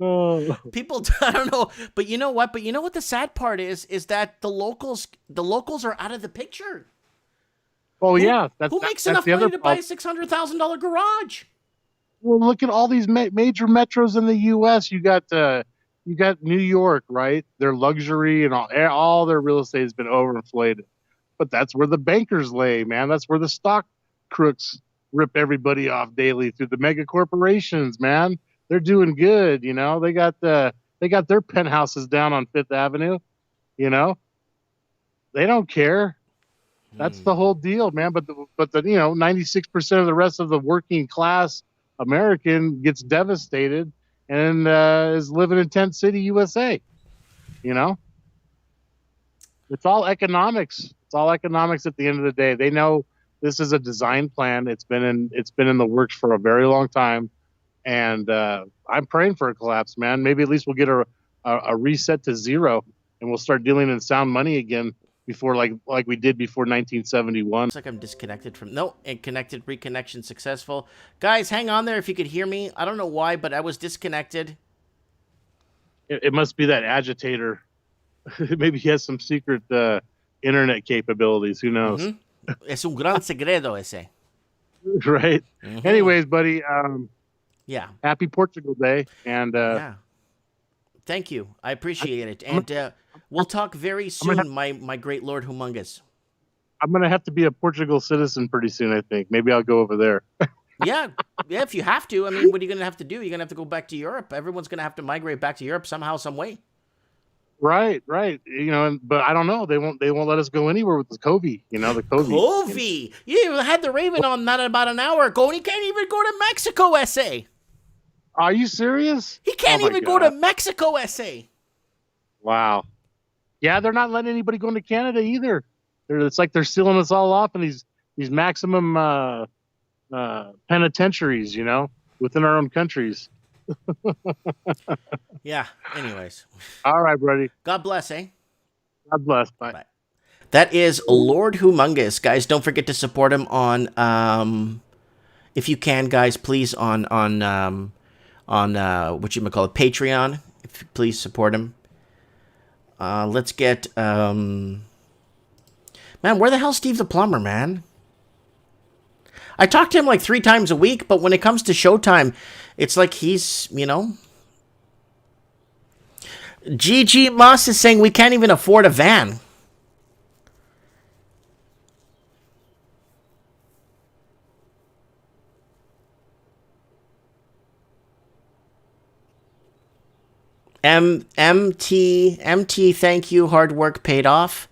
Oh. People, I don't know, but you know what? But you know what the sad part is that the locals are out of the picture. Oh yeah, who makes enough money to buy a $600,000 garage? Well, look at all these major metros in the U.S. You got New York, right? Their luxury and all their real estate has been overinflated, but that's where the bankers lay, man. That's where the stock crooks rip everybody off daily through the mega corporations, man. They're doing good, you know. They got their penthouses down on Fifth Avenue, you know. They don't care. That's the whole deal, man. But 96% of the rest of the working class American gets devastated and is living in Tent City, USA. You know, it's all economics. It's all economics at the end of the day. They know this is a design plan. It's been in the works for a very long time. And I'm praying for a collapse, man. Maybe at least we'll get a reset to zero, and we'll start dealing in sound money again before, like we did before 1971. Looks like I'm disconnected from. No, and connected. Reconnection successful. Guys, hang on there if you could hear me. I don't know why, but I was disconnected. It must be that agitator. Maybe he has some secret internet capabilities. Who knows? Es un gran segredo ese. Right. Anyways, buddy. Yeah. Happy Portugal Day, and yeah. Thank you. I appreciate it, and we'll talk very soon, my great Lord Humongous. I'm gonna have to be a Portugal citizen pretty soon. I think maybe I'll go over there. Yeah. If you have to. I mean, what are you gonna have to do? You're gonna have to go back to Europe. Everyone's gonna have to migrate back to Europe somehow, some way. Right. You know, but I don't know. They won't let us go anywhere with the COVID. You know, the COVID. COVID. You had the Raven on that about an hour ago, and he can't even go to Mexico, SA. Are you serious? He can't even go to Mexico, SA. Wow. Yeah, they're not letting anybody go into Canada either. It's like they're sealing us all off in these maximum penitentiaries, you know, within our own countries. Yeah. Anyways. All right, buddy. God bless, eh? God bless. Bye. That is Lord Humongous. Guys, don't forget to support him on, if you can, guys, please, on Patreon. If you please support him. Let's get, man, where the hell's Steve the Plumber, man? I talk to him like 3 times a week, but when it comes to showtime, it's like he's, you know. GG Moss is saying we can't even afford a van. MT, thank you, hard work paid off.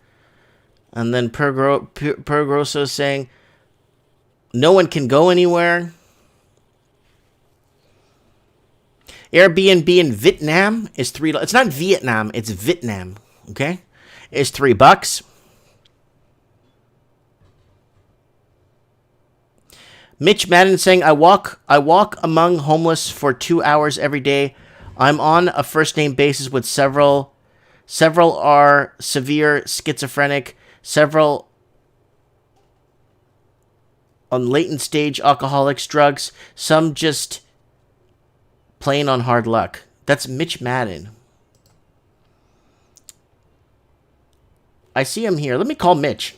And then Pergrosso saying, no one can go anywhere. Airbnb in Vietnam is $3. It's not Vietnam, it's Vietnam. Okay, it's $3. Mitch Madden saying, I walk among homeless for 2 hours every day. I'm on a first name basis with several are severe schizophrenic, several on latent stage alcoholics, drugs, some just plain on hard luck. That's Mitch Madden. I see him here. Let me call Mitch.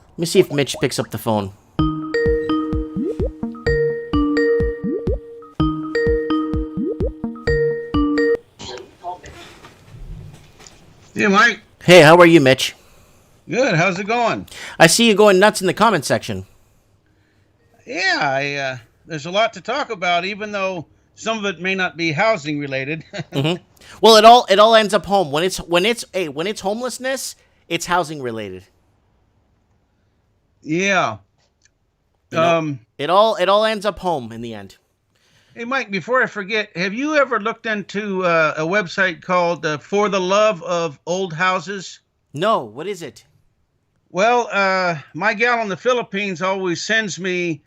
Let me see if Mitch picks up the phone. Yeah, Mike. Hey, how are you, Mitch? Good. How's it going? I see you going nuts in the comment section. Yeah, there's a lot to talk about, even though some of it may not be housing related. Well, it all ends up home. When it's homelessness, it's housing related. Yeah. You know, it all ends up home in the end. Hey, Mike. Before I forget, have you ever looked into a website called "For the Love of Old Houses"? No, what is it? Well, my gal in the Philippines always sends me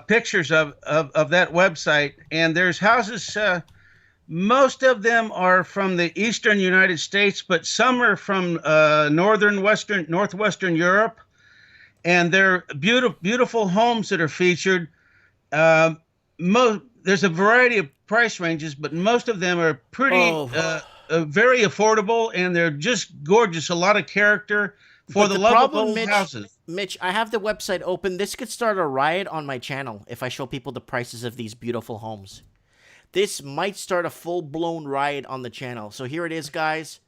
pictures of that website, and there's houses. Most of them are from the eastern United States, but some are from northwestern Europe, and they're beautiful homes that are featured. Uh, there's a variety of price ranges, but most of them are pretty very affordable, and they're just gorgeous. A lot of character. For the love of old houses. Mitch, I have the website open. This could start a riot on my channel if I show people the prices of these beautiful homes. This might start a full-blown riot on the channel. So here it is, guys.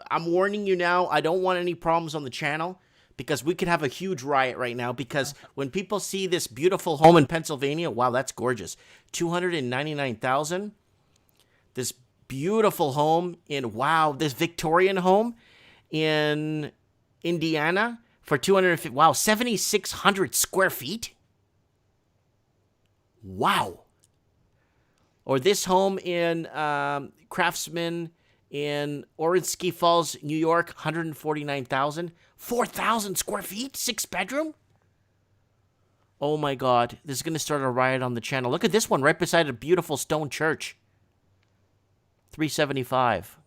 I'm warning you now. I don't want any problems on the channel because we could have a huge riot right now because when people see this beautiful home in Pennsylvania, wow, that's gorgeous. $299,000. This beautiful home this Victorian home in Indiana for 250. Wow, 7,600 square feet. Wow. Or this home in Craftsman in Orange Falls, New York, 149,000. 4,000 square feet, 6-bedroom. Oh my God, this is going to start a riot on the channel. Look at this one right beside a beautiful stone church. 375.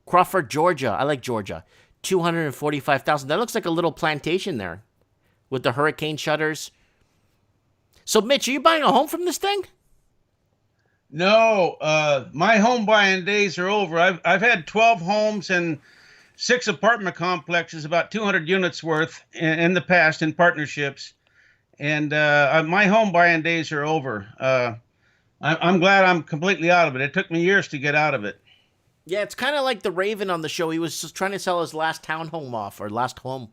Crawford, Georgia. I like Georgia. 245,000. That looks like a little plantation there with the hurricane shutters. So, Mitch, are you buying a home from this thing? No, my home buying days are over. I've had 12 homes and 6 apartment complexes, about 200 units worth in the past in partnerships. And my home buying days are over. I'm glad I'm completely out of it. It took me years to get out of it. Yeah, it's kind of like the Raven on the show. He was just trying to sell his last townhome off, or last home,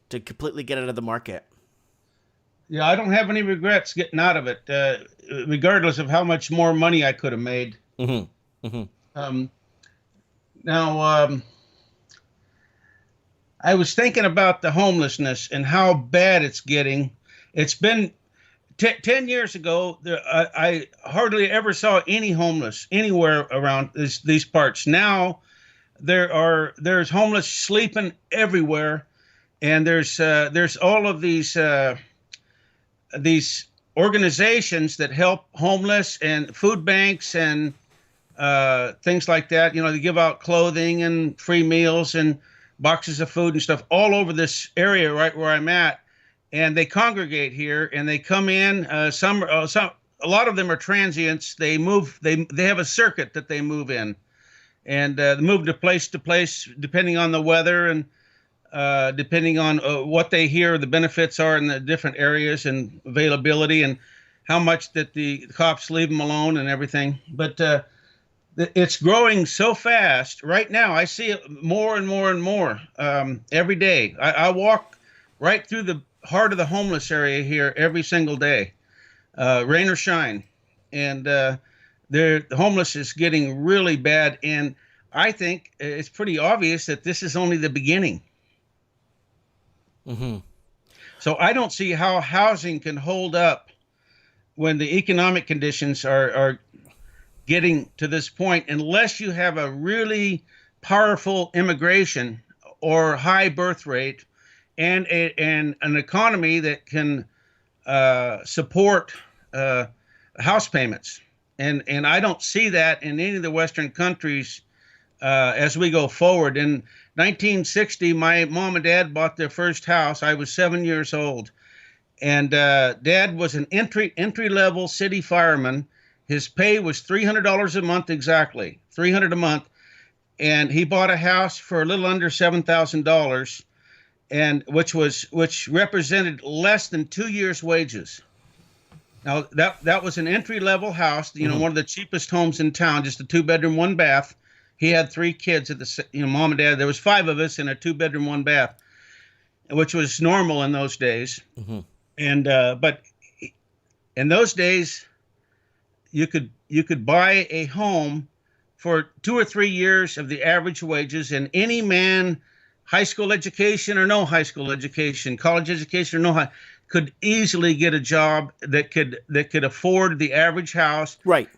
to completely get out of the market. Yeah, I don't have any regrets getting out of it, regardless of how much more money I could have made. Mm-hmm. Mm-hmm. Now, I was thinking about the homelessness and how bad it's getting. It's been 10 years ago, I hardly ever saw any homeless anywhere around these parts. Now, there's homeless sleeping everywhere, and there's all of these organizations that help homeless and food banks and things like that. You know, they give out clothing and free meals and boxes of food and stuff all over this area right where I'm at. And they congregate here, and they come in. A lot of them are transients. They move. They have a circuit that they move in, and they move to place depending on the weather and depending on what they hear the benefits are in the different areas and availability and how much that the cops leave them alone and everything. But it's growing so fast right now. I see it more and more and more every day. I walk right through the heart of the homeless area here every single day, rain or shine. And the homeless is getting really bad. And I think it's pretty obvious that this is only the beginning. Mm-hmm. So I don't see how housing can hold up when the economic conditions are getting to this point, unless you have a really powerful immigration or high birth rate and an economy that can support house payments. And I don't see that in any of the Western countries as we go forward. In 1960, my mom and dad bought their first house. I was 7 years old. And Dad was an entry-level city fireman. His pay was $300 a month exactly, $300 a month. And he bought a house for a little under $7,000. And which represented less than 2 years' wages. Now that was an entry level house, one of the cheapest homes in town, just a 2-bedroom, 1-bath. He had 3 kids at the, mom and dad. There was 5 of us in a 2-bedroom, 1-bath, which was normal in those days. And but in those days, you could buy a home for 2 or 3 years of the average wages, and any man, high school education or no high school education, college education or no high, could easily get a job that could afford the average house, right,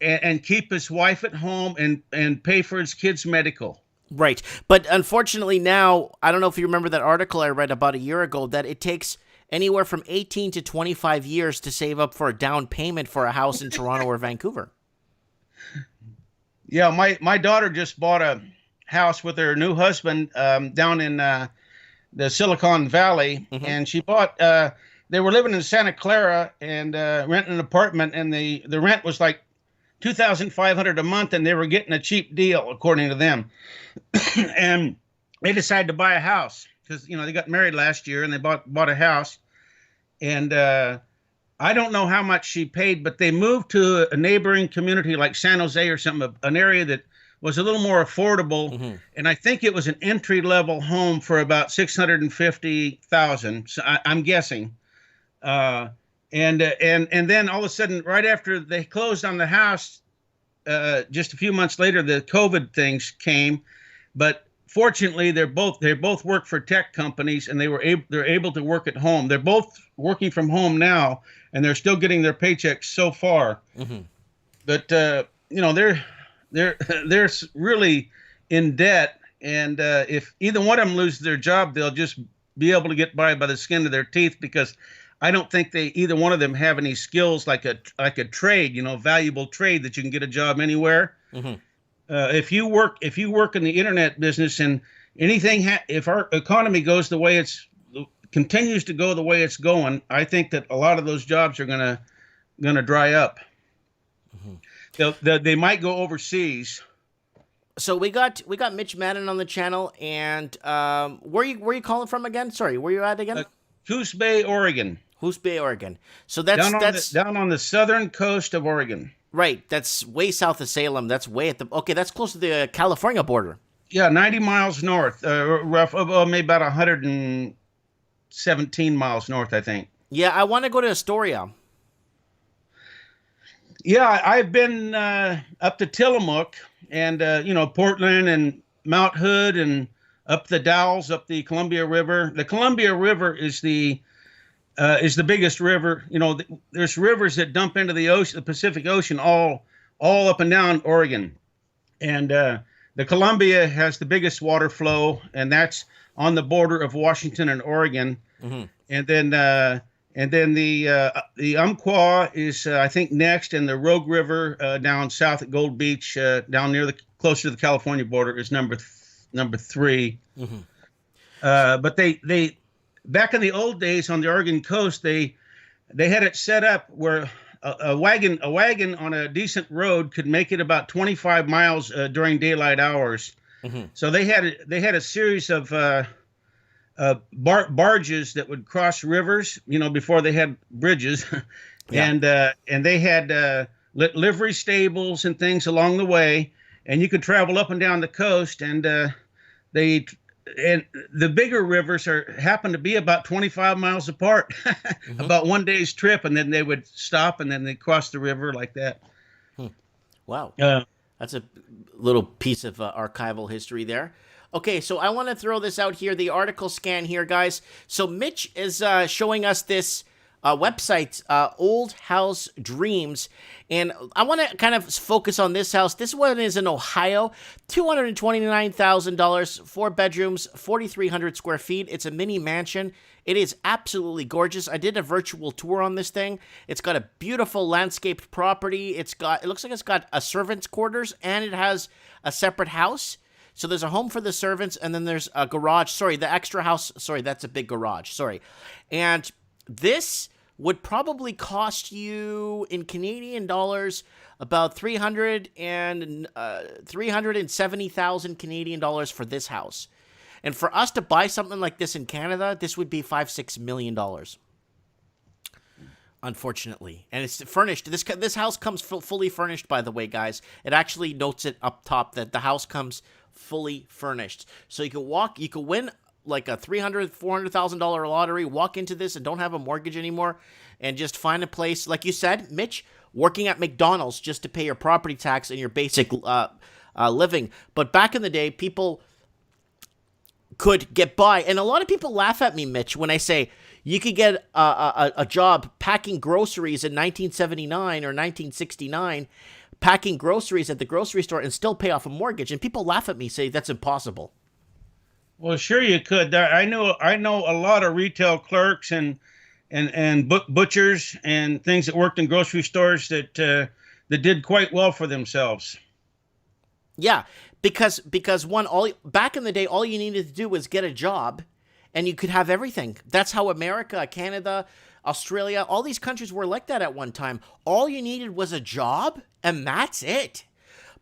and keep his wife at home and pay for his kids' medical. Right. But unfortunately now, I don't know if you remember that article I read about a year ago, that it takes anywhere from 18 to 25 years to save up for a down payment for a house in Toronto or Vancouver. Yeah, my daughter just bought a house with her new husband down in the Silicon Valley, and she bought. They were living in Santa Clara and renting an apartment, and the rent was like $2,500 a month, and they were getting a cheap deal according to them. And they decided to buy a house because they got married last year, and they bought a house. And I don't know how much she paid, but they moved to a neighboring community like San Jose or something, an area that was a little more affordable, and I think it was an entry-level home for about $650,000. So I'm guessing, and then all of a sudden, right after they closed on the house, just a few months later, the COVID things came. But fortunately, they both work for tech companies, and they're able to work at home. They're both working from home now, and they're still getting their paychecks so far. But they're really in debt, and if either one of them loses their job, they'll just be able to get by the skin of their teeth, because I don't think either one of them have any skills like a trade, valuable trade that you can get a job anywhere. If you work in the internet business, and anything, if our economy goes the way continues to go the way it's going, I think that a lot of those jobs are gonna dry up. They might go overseas. So we got Mitch Madden on the channel, and where you calling from again? Sorry, where you at again? Coos Bay, Oregon. Coos Bay, Oregon. So that's down on the southern coast of Oregon. Right, that's way south of Salem. That's way at that's close to the California border. Yeah, 90 miles north, maybe about 117 miles north, I think. Yeah, I want to go to Astoria. Yeah, I've been up to Tillamook and Portland and Mount Hood and up the Dalles, up the Columbia River. The Columbia River is the biggest river. There's rivers that dump into the ocean, the Pacific Ocean, all up and down Oregon, and the Columbia has the biggest water flow, and that's on the border of Washington and Oregon, and then the Umpqua is I think next, and the Rogue River down south at Gold Beach, down closer to the California border, is number 3. But they back in the old days on the Oregon coast, they had it set up where a wagon on a decent road could make it about 25 miles during daylight hours. So they had a series of barges that would cross rivers, before they had bridges, and they had livery stables and things along the way, and you could travel up and down the coast, and the bigger rivers happen to be about 25 miles apart, about one day's trip, and then they would stop, and then they cross the river like that. Wow. That's a little piece of archival history there. Okay, so I want to throw this out here, the article scan here, guys. So Mitch is showing us this website, Old House Dreams, and I want to kind of focus on this house. This one is in Ohio, $229,000, 4 bedrooms, 4,300 square feet. It's a mini mansion. It is absolutely gorgeous. I did a virtual tour on this thing. It's got a beautiful landscaped property. It looks like it's got a servant's quarters, and it has a separate house. So there's a home for the servants, and then there's a garage. Sorry, the extra house. Sorry, that's a big garage. Sorry. And this would probably cost you in Canadian dollars about 370,000 Canadian dollars for this house. And for us to buy something like this in Canada, this would be $5-6 million. Unfortunately, and it's furnished. This house comes fully furnished, by the way, guys. It actually notes it up top that the house comes fully furnished, so you can win like a $300,000-$400,000 lottery, walk into this and don't have a mortgage anymore, and just find a place, like you said, Mitch, working at McDonald's just to pay your property tax and your basic living. But back in the day, people could get by, and a lot of people laugh at me, Mitch, when I say you could get a job packing groceries in 1979 or 1969, packing groceries at the grocery store and still pay off a mortgage. And people laugh at me, say that's impossible. Well, sure you could. I know a lot of retail clerks and butchers and things that worked in grocery stores that did quite well for themselves. Yeah, because back in the day, all you needed to do was get a job, and you could have everything. That's how America, Canada, Australia, all these countries were like that at one time. All you needed was a job, and that's it.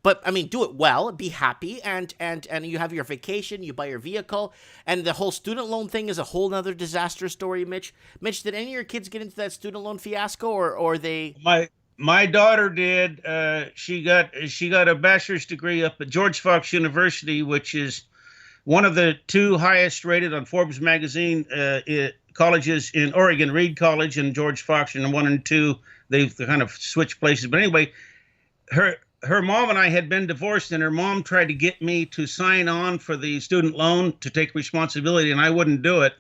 But, I mean, do it well, be happy, and you have your vacation, you buy your vehicle, and the whole student loan thing is a whole nother disaster story, Mitch. Mitch, did any of your kids get into that student loan fiasco, or they... My daughter did. She got a bachelor's degree up at George Fox University, which is one of the two highest rated on Forbes magazine colleges in Oregon. Reed College and George Fox, and 1 and 2, they've kind of switched places. But anyway, her mom and I had been divorced, and her mom tried to get me to sign on for the student loan to take responsibility, and I wouldn't do it.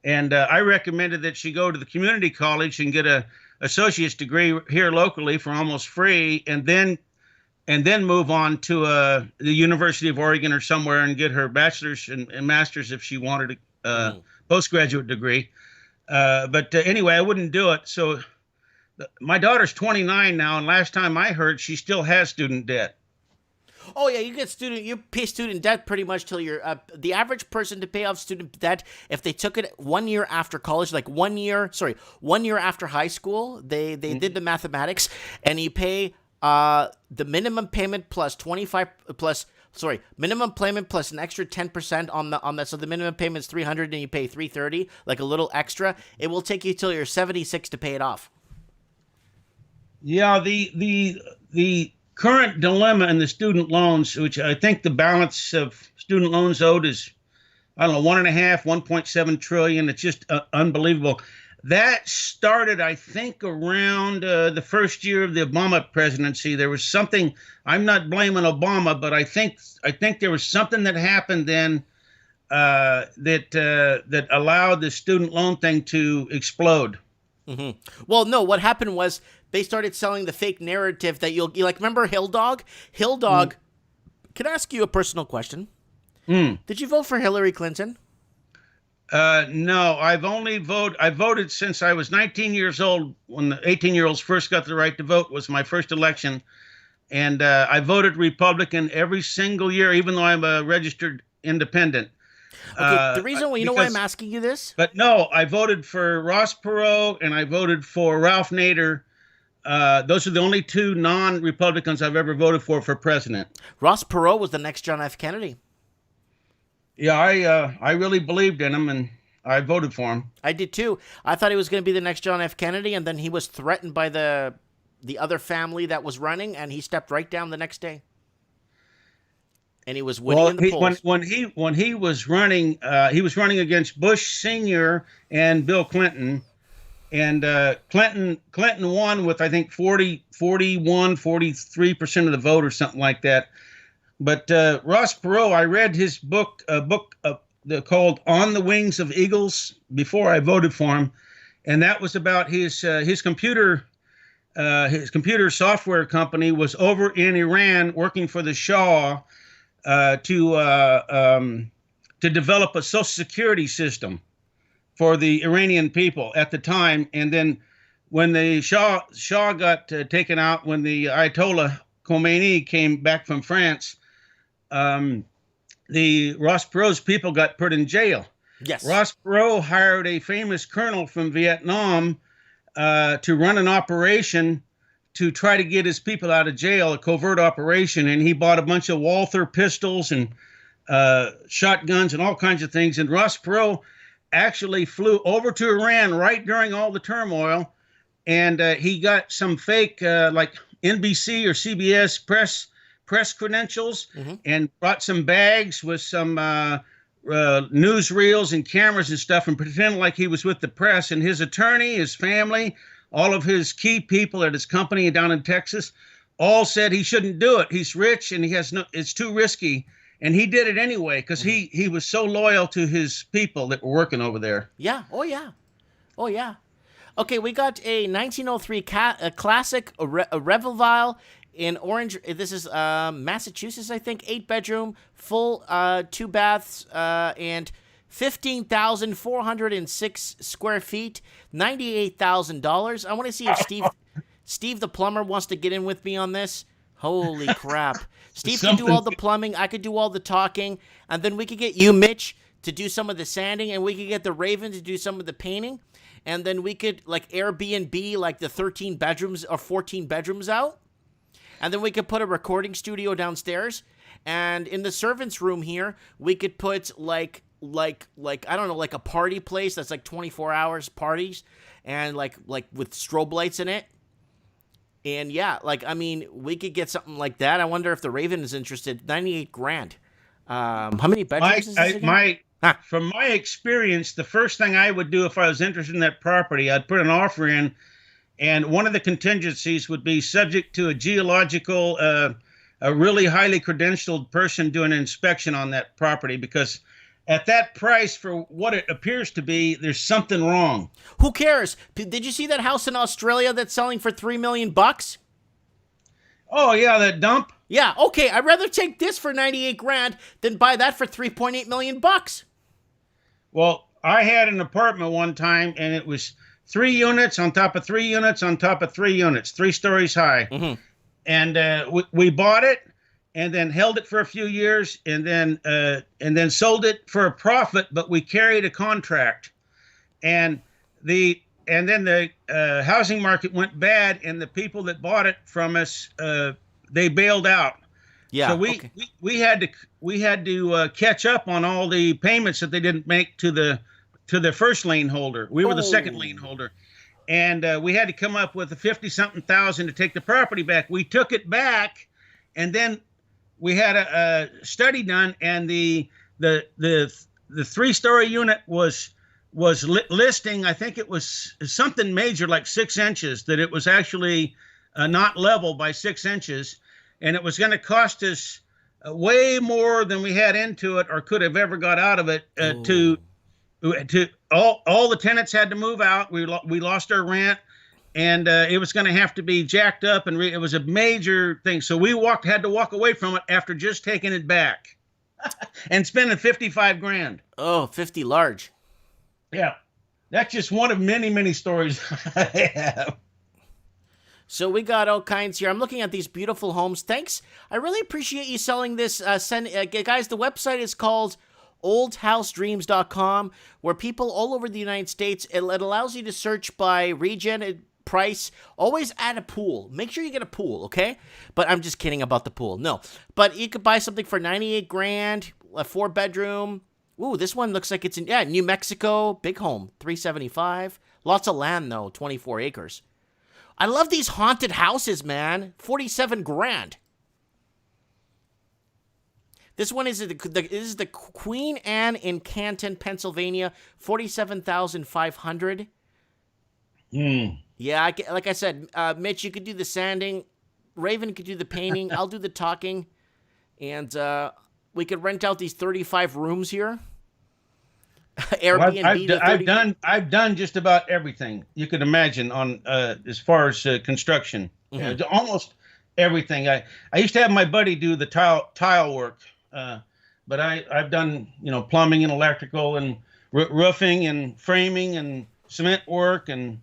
And I recommended that she go to the community college and get a associate's degree here locally for almost free, and then move on to the University of Oregon or somewhere and get her bachelor's and master's if she wanted a postgraduate degree. But anyway, I wouldn't do it. So my daughter's 29 now, and last time I heard, she still has student debt. Oh yeah, you pay student debt pretty much till you're the average person to pay off student debt, if they took it 1 year after college, like 1 year after high school, they did the mathematics, and you pay the minimum payment plus minimum payment plus an extra 10% on that. So the minimum payment is $300 and you pay $330, like a little extra. It will take you till you're 76 to pay it off. Yeah, the current dilemma in the student loans, which I think the balance of student loans owed is, I don't know, 1.7 trillion. It's just unbelievable. That started, I think, around the first year of the Obama presidency. There was something. I'm not blaming Obama, but I think there was something that happened then that allowed the student loan thing to explode. Mm-hmm. Well, no, what happened was they started selling the fake narrative that you like. Remember Hill Dog? Hill Dog. Can I ask you a personal question? Did you vote for Hillary Clinton? No, I voted since I was 19 years old. When the 18-year-olds first got the right to vote, was my first election, and I voted Republican every single year, even though I'm a registered independent. Okay, the reason you know why I'm asking you this? But no, I voted for Ross Perot and I voted for Ralph Nader. Those are the only two non-Republicans I've ever voted for president. Ross Perot was the next John F. Kennedy. Yeah, I really believed in him, and I voted for him. I did too. I thought he was going to be the next John F. Kennedy, and then he was threatened by the other family that was running, and he stepped right down the next day. And he was winning in the polls. When he was running against Bush Sr. and Bill Clinton, and Clinton won with, I think, 43% of the vote or something like that. But Ross Perot, I read his book called On the Wings of Eagles before I voted for him, and that was about his computer software company was over in Iran working for the Shah to develop a social security system for the Iranian people at the time. And then when the Shah got taken out, when the Ayatollah Khomeini came back from France, the Ross Perot's people got put in jail. Yes. Ross Perot hired a famous colonel from Vietnam to run an operation to try to get his people out of jail, a covert operation. And he bought a bunch of Walther pistols and shotguns and all kinds of things. And Ross Perot actually flew over to Iran right during all the turmoil and he got some fake like NBC or CBS press credentials, and brought some bags with some newsreels and cameras and stuff, and pretended like he was with the press. And his attorney, his family, all of his key people at his company down in Texas, all said he shouldn't do it. He's rich and it's too risky. And he did it anyway because he was so loyal to his people that were working over there. Yeah. Oh, yeah. Oh, yeah. Okay, we got a 1903 classic, a Revelville in Orange. This is Massachusetts, I think. 8-bedroom, full 2 baths, and 15,406 square feet, $98,000. I want to see if Steve the plumber wants to get in with me on this. Holy crap. Steve can do all the plumbing, I could do all the talking, and then we could get you, Mitch, to do some of the sanding, and we could get the Raven to do some of the painting, and then we could, like, Airbnb, like, the 13 bedrooms or 14 bedrooms out, and then we could put a recording studio downstairs, and in the servants' room here, we could put, like I don't know, like a party place that's, like, 24 hours parties, and, like with strobe lights in it. And yeah, like, I mean, we could get something like that. I wonder if the Raven is interested. $98,000. How many bedrooms is this again? From my experience, the first thing I would do if I was interested in that property, I'd put an offer in, and one of the contingencies would be subject to a geological, a really highly credentialed person doing an inspection on that property, because at that price, for what it appears to be, there's something wrong. Who cares? Did you see that house in Australia that's selling for $3 million? Oh yeah, that dump. Yeah. Okay. I'd rather take this for $98,000 than buy that for $3.8 million. Well, I had an apartment one time, and it was 3 units on top of 3 units on top of 3 units, 3 stories high, and we bought it. And then held it for a few years, and then sold it for a profit. But we carried a contract, and then the housing market went bad, and the people that bought it from us, they bailed out. Yeah. So we had to catch up on all the payments that they didn't make to the first lien holder. We were the second lien holder, and we had to come up with $50-something thousand to take the property back. We took it back, and then we had a study done, and the 3-story unit was listing. I think it was something major, like 6 inches, that it was actually not level by 6 inches, and it was going to cost us way more than we had into it or could have ever got out of it. To all the tenants had to move out. We lost our rent. And it was going to have to be jacked up, and it was a major thing. So we had to walk away from it after just taking it back and spending $55,000. Oh, 50 large. Yeah. That's just one of many, many stories I have. So we got all kinds here. I'm looking at these beautiful homes. Thanks. I really appreciate you selling this. Guys, the website is called oldhousedreams.com, where people all over the United States, it allows you to search by region, price. Always add a pool. Make sure you get a pool, okay? But I'm just kidding about the pool. No. But you could buy something for $98,000, a 4-bedroom. Ooh, this one looks like it's in New Mexico. Big home, $375,000. Lots of land though, 24 acres. I love these haunted houses, man. $47,000. This one is the Queen Anne in Canton, Pennsylvania, $47,500. Yeah, like I said, Mitch, you could do the sanding. Raven could do the painting. I'll do the talking, and we could rent out these 35 rooms here. Airbnb. I've done just about everything you could imagine on as far as construction. Almost everything. I used to have my buddy do the tile work, but I've done plumbing and electrical and roofing and framing and cement work and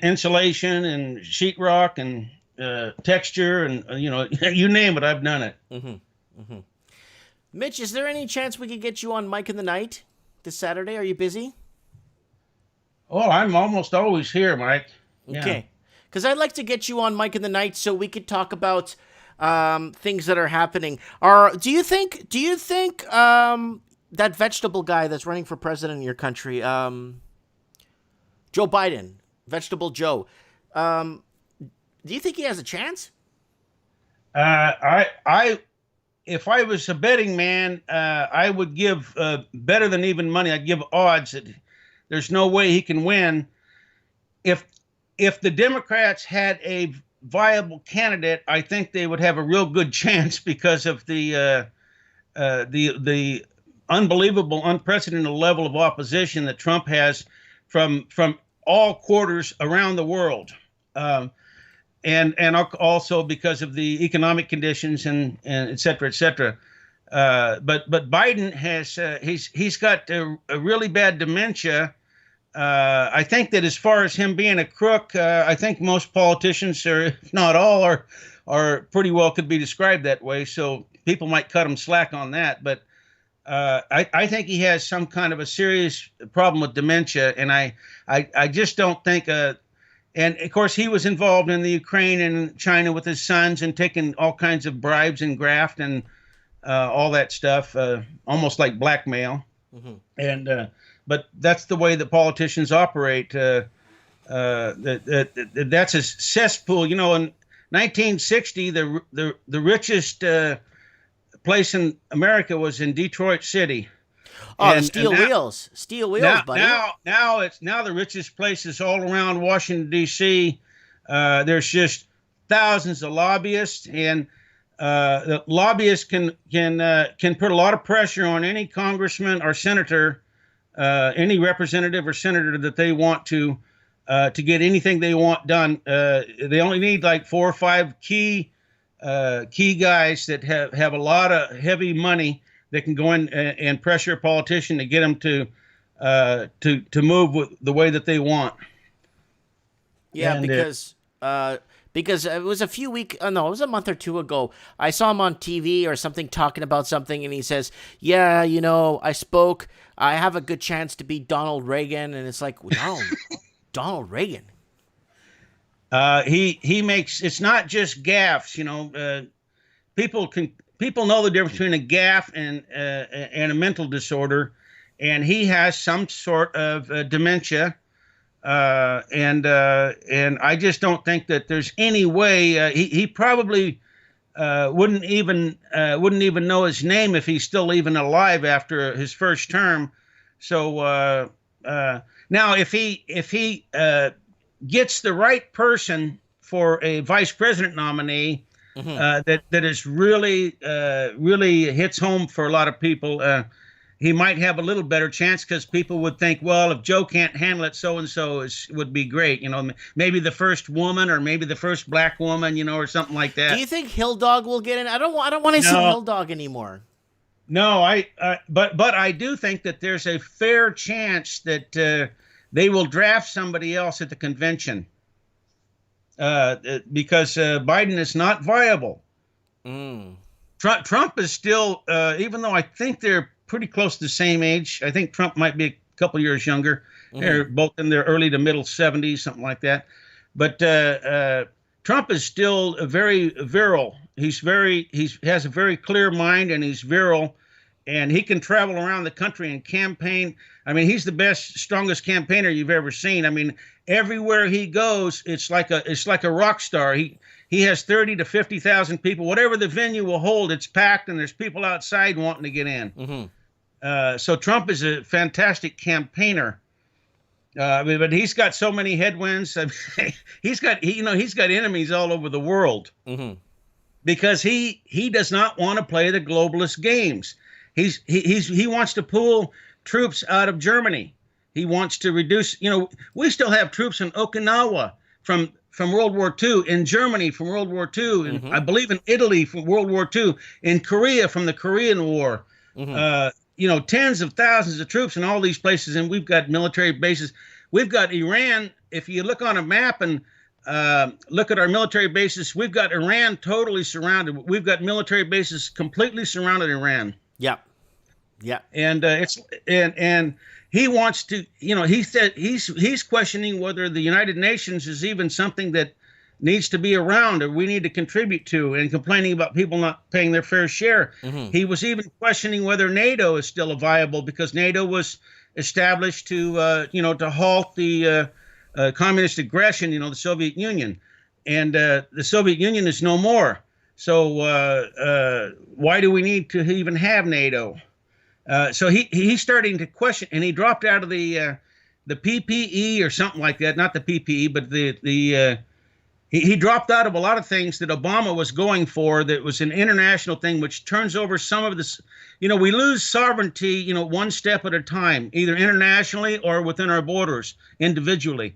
insulation and sheetrock and texture and you name it, I've done it. Mitch, is there any chance we could get you on Mike in the Night this Saturday? Are you busy? Oh, I'm almost always here, Mike. Yeah. Okay, because I'd like to get you on Mike in the Night so we could talk about things that are happening. Do you think that vegetable guy that's running for president in your country, Joe Biden, Vegetable Joe. Do you think he has a chance? If I was a betting man, I would give better than even money. I'd give odds that there's no way he can win. If the Democrats had a viable candidate, I think they would have a real good chance because of the unbelievable, unprecedented level of opposition that Trump has from all quarters around the world. And also because of the economic conditions and et cetera, et cetera. But Biden has he's got a really bad dementia. I think that as far as him being a crook, I think most politicians, or if not all, are pretty well could be described that way. So people might cut him slack on that. But I think he has some kind of a serious problem with dementia, and I just don't think. And of course, he was involved in the Ukraine and China with his sons and taking all kinds of bribes and graft and all that stuff, almost like blackmail. Mm-hmm. And but that's the way that politicians operate. That's a cesspool. You know, in 1960, the richest place in America was in Detroit City. Oh, and Steel Wheels, buddy. Now the richest places all around Washington D.C. There's just thousands of lobbyists, and the lobbyists can put a lot of pressure on any congressman or senator, any representative or senator that they want to get anything they want done. They only need like 4 or 5 key guys that have a lot of heavy money. They can go in and pressure a politician to get them to move the way that they want. Yeah, and because it was a month or two ago. I saw him on TV or something talking about something, and he says, "Yeah, you know, I have a good chance to beat Donald Reagan," and it's like, Donald Reagan. He makes, it's not just gaffes, you know. People know the difference between a gaffe and a mental disorder, and he has some sort of dementia, and I just don't think that there's any way he probably wouldn't even know his name if he's still even alive after his first term. So now if he gets the right person for a vice president nominee. Mm-hmm. That is really hits home for a lot of people. He might have a little better chance because people would think, well, if Joe can't handle it, so and so would be great. You know, maybe the first woman or maybe the first black woman, you know, or something like that. Do you think Hill Dog will get in? I don't want to see Hill Dog anymore. No, but I do think that there's a fair chance that they will draft somebody else at the convention. Because Biden is not viable. Trump is still, even though I think they're pretty close to the same age. I think Trump might be a couple years younger. Mm-hmm. They're both in their early to middle 70s, something like that. But Trump is still very virile. He has a very clear mind, and he's virile, and he can travel around the country and campaign. I mean, he's the best, strongest campaigner you've ever seen. I mean, everywhere he goes, it's like a rock star. He has 30 to 50,000 people. Whatever the venue will hold, it's packed, and there's people outside wanting to get in. Mm-hmm. So Trump is a fantastic campaigner. But he's got so many headwinds. I mean, he's got enemies all over the world. Mm-hmm. Because he does not want to play the globalist games. He wants to pull troops out of Germany. He wants to reduce, you know, we still have troops in Okinawa from World War II, in Germany from World War II, and I believe in Italy from World War II, in Korea from the Korean War. Mm-hmm. You know, tens of thousands of troops in all these places, and we've got military bases. We've got Iran. If you look on a map and look at our military bases, we've got Iran totally surrounded. We've got military bases completely surrounded Iran. Yeah. Yeah. And and he wants to, you know, he said he's questioning whether the United Nations is even something that needs to be around or we need to contribute to, and complaining about people not paying their fair share. Mm-hmm. He was even questioning whether NATO is still viable, because NATO was established to to halt the communist aggression, the Soviet Union. And the Soviet Union is no more. So why do we need to even have NATO? So he's starting to question, and he dropped out of the PPE or something like that. Not the PPE, but he dropped out of a lot of things that Obama was going for. That was an international thing, which turns over some of this. We lose sovereignty, one step at a time, either internationally or within our borders individually.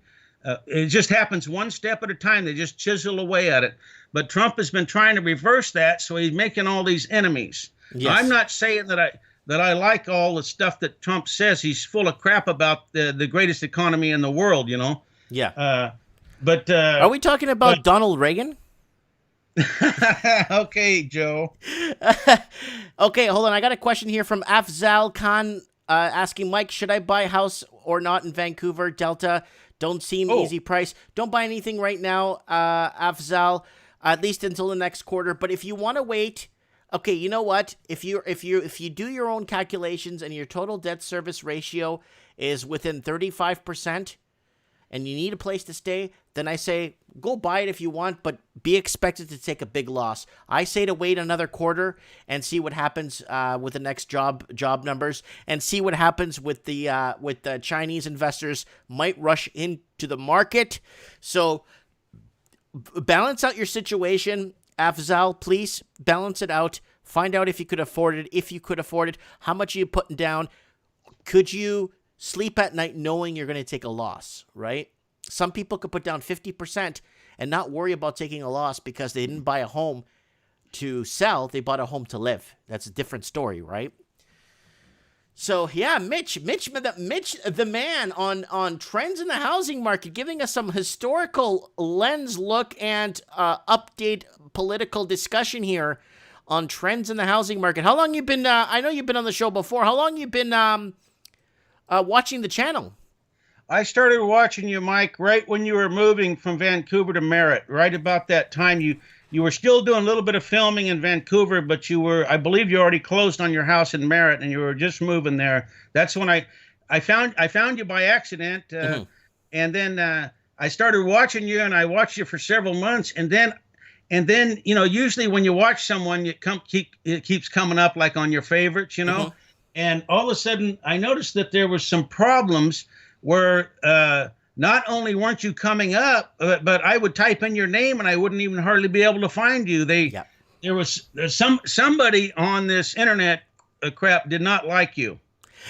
It just happens one step at a time. They just chisel away at it. But Trump has been trying to reverse that, so he's making all these enemies. Yes. I'm not saying that I like all the stuff that Trump says. He's full of crap about the greatest economy in the world, Yeah. But are we talking about Donald Reagan? Okay, Joe. Okay, hold on. I got a question here from Afzal Khan asking, Mike, should I buy a house or not in Vancouver, Delta? Don't seem easy price. Don't buy anything right now, Afzal, at least until the next quarter. But if you want to wait, okay, you know what? If you do your own calculations and your total debt service ratio is within 35%, and you need a place to stay, then I say go buy it if you want, but be expected to take a big loss. I say to wait another quarter and see what happens with the next job numbers, and see what happens with the Chinese investors might rush into the market. So balance out your situation, Afzal. Please balance it out. Find out if you could afford it. If you could afford it, how much are you putting down? Could you sleep at night knowing you're going to take a loss, right? Some people could put down 50% and not worry about taking a loss because they didn't buy a home to sell. They bought a home to live. That's a different story, right? So, yeah, Mitch, the man on trends in the housing market, giving us some historical lens look and update political discussion here on trends in the housing market. How long you been, I know you've been on the show before. How long you been watching the channel? I started watching you, Mike, right when you were moving from Vancouver to Merritt. Right about that time, you were still doing a little bit of filming in Vancouver, but I believe you already closed on your house in Merritt, and you were just moving there. That's when I found you by accident, and then I started watching you, and I watched you for several months, and then usually when you watch someone, it keeps coming up like on your favorites, And all of a sudden, I noticed that there was some problems where not only weren't you coming up, but I would type in your name and I wouldn't even hardly be able to find you. There's somebody on this internet crap did not like you.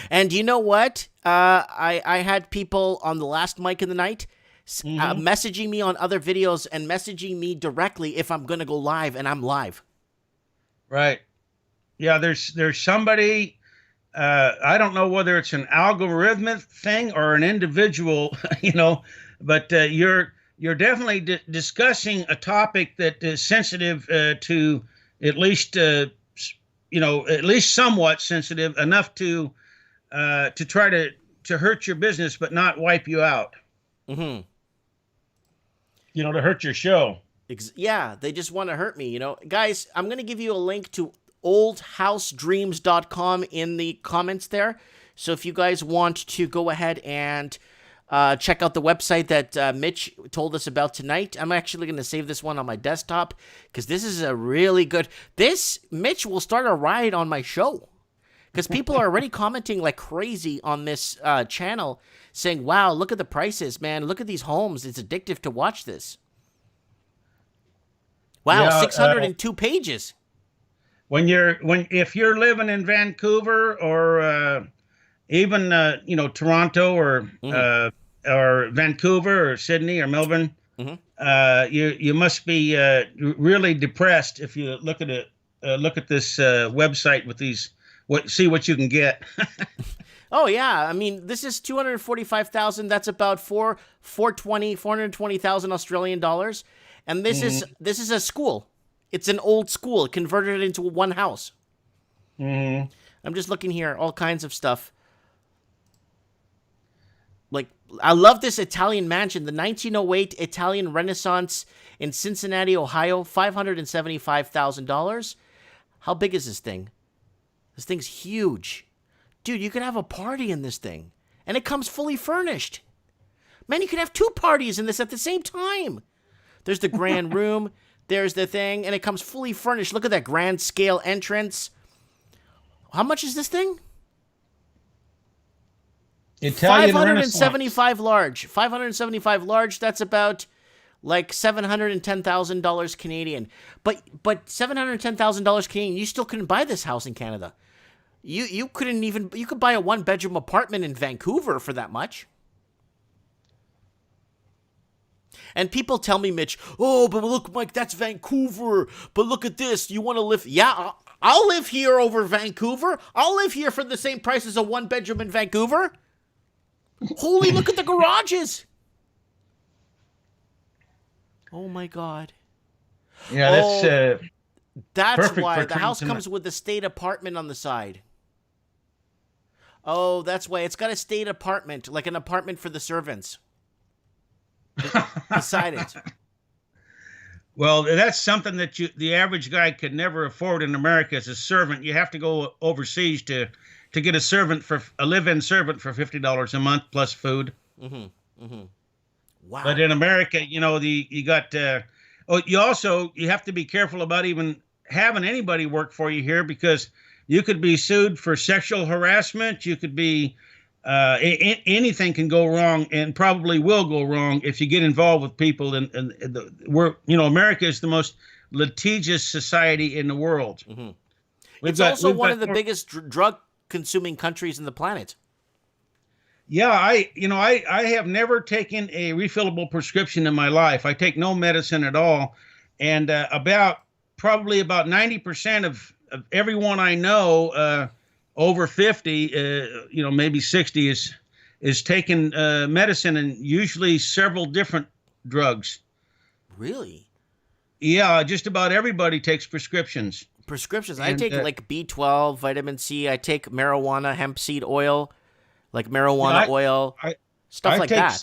And you know what? I had people on the last mic of the night messaging me on other videos and messaging me directly if I'm going to go live, and I'm live. Right. Yeah, there's somebody. I don't know whether it's an algorithmic thing or an individual, but you're definitely discussing a topic that is sensitive to at least somewhat sensitive enough to try to hurt your business, but not wipe you out. Mm-hmm. To hurt your show. Yeah, they just want to hurt me, Guys, I'm going to give you a link to oldhousedreams.com in the comments there. So if you guys want to go ahead and check out the website that Mitch told us about tonight, I'm actually going to save this one on my desktop because this is a really good... Mitch will start a riot on my show because people are already commenting like crazy on this channel saying, wow, look at the prices, man. Look at these homes. It's addictive to watch this. Wow, yeah, 602 pages. If you're living in Vancouver or even Toronto or Vancouver or Sydney or Melbourne, you must be really depressed if you look at this website with these. See what you can get. Oh yeah, I mean this is 245,000. That's about 420,000 Australian dollars, and this is a school. It's an old school. It converted it into one house. Mm-hmm. I'm just looking here, all kinds of stuff. Like, I love this Italian mansion, the 1908 Italian Renaissance in Cincinnati, Ohio, $575,000. How big is this thing? This thing's huge. Dude, you could have a party in this thing. And it comes fully furnished. Man, you could have 2 parties in this at the same time. There's the grand room. There's the thing, and it comes fully furnished. Look at that grand scale entrance. How much is this thing? Italian 575 large. 575 large. That's about like $710,000 Canadian. But $710,000 Canadian, you still couldn't buy this house in Canada. You couldn't even, you could buy a 1-bedroom apartment in Vancouver for that much. And people tell me, Mitch, oh, but look, Mike, that's Vancouver. But look at this. You want to live? Yeah, I'll live here over Vancouver. I'll live here for the same price as a 1-bedroom in Vancouver. Holy, look at the garages. Oh, my God. Yeah, that's why the house comes with a state apartment on the side. Oh, that's why. It's got a state apartment, like an apartment for the servants. Beside it. Well, that's something that the average guy could never afford in America as a servant. You have to go overseas to get a live-in servant for $50 a month plus food. Mm-hmm. Mm-hmm. Wow. But in America, you have to be careful about even having anybody work for you here, because you could be sued for sexual harassment. You could be anything can go wrong, and probably will go wrong if you get involved with people. America is the most litigious society in the world. Mm-hmm. It's also one of the biggest drug-consuming countries in the planet. Yeah, I have never taken a refillable prescription in my life. I take no medicine at all, and probably about 90% of everyone I know over 50, maybe 60 is taking medicine, and usually several different drugs. Really? Yeah, just about everybody takes prescriptions. I take like B12, vitamin C. I take marijuana, hemp seed oil, like marijuana oil, stuff like that.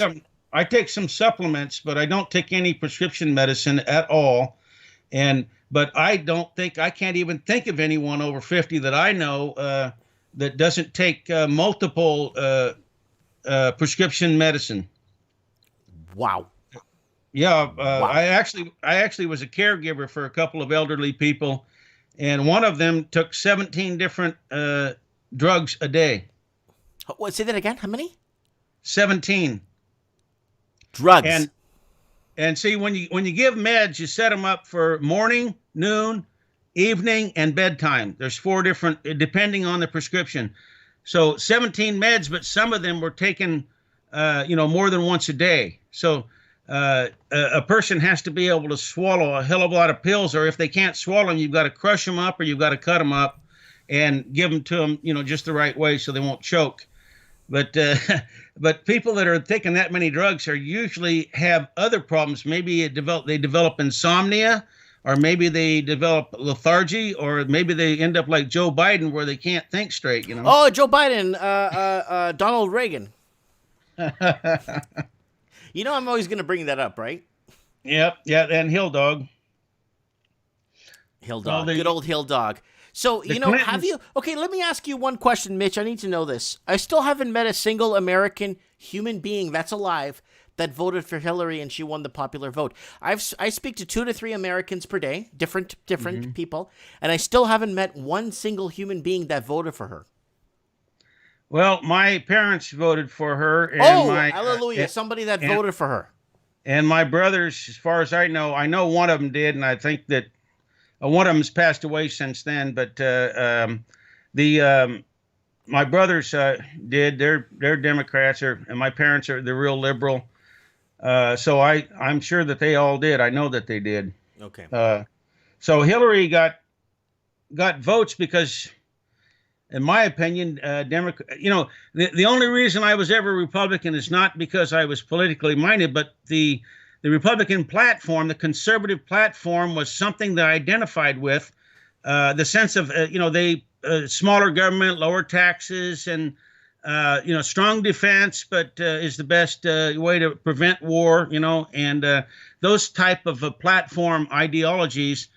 I take some supplements, but I don't take any prescription medicine at all. But I can't even think of anyone over 50 that I know that doesn't take multiple prescription medicine. Wow. Yeah, wow. I actually was a caregiver for a couple of elderly people, and one of them took 17 different drugs a day. What? Say that again. How many? 17 drugs. And see, when you give meds, you set them up for morning, noon, evening, and bedtime. There's 4 different, depending on the prescription. So 17 meds, but some of them were taken, more than once a day. So a person has to be able to swallow a hell of a lot of pills, or if they can't swallow them, you've got to crush them up, or you've got to cut them up and give them to them, just the right way so they won't choke. But people that are taking that many drugs usually have other problems. Maybe they develop insomnia, or maybe they develop lethargy, or maybe they end up like Joe Biden, where they can't think straight. Oh, Joe Biden, Donald Reagan. I'm always going to bring that up, right? Yep, yeah, and Hill Dog. Good old Hill Dog. So, have you... Okay, let me ask you one question, Mitch. I need to know this. I still haven't met a single American human being that's alive that voted for Hillary and she won the popular vote. I speak to 2 to 3 Americans per day, different mm-hmm. people, and I still haven't met one single human being that voted for her. Well, my parents voted for her. And hallelujah, somebody that voted for her. And my brothers, as far as I know one of them did, and I think that one of them's passed away since then, but my brothers did. They're Democrats, and my parents they're real liberal. So I'm sure that they all did. I know that they did. Okay. So Hillary got votes because, in my opinion, the only reason I was ever Republican is not because I was politically minded, but the Republican platform, the conservative platform, was something that I identified with. The sense of, smaller government, lower taxes, and, strong defense, but is the best way to prevent war, and those type of platform ideologies,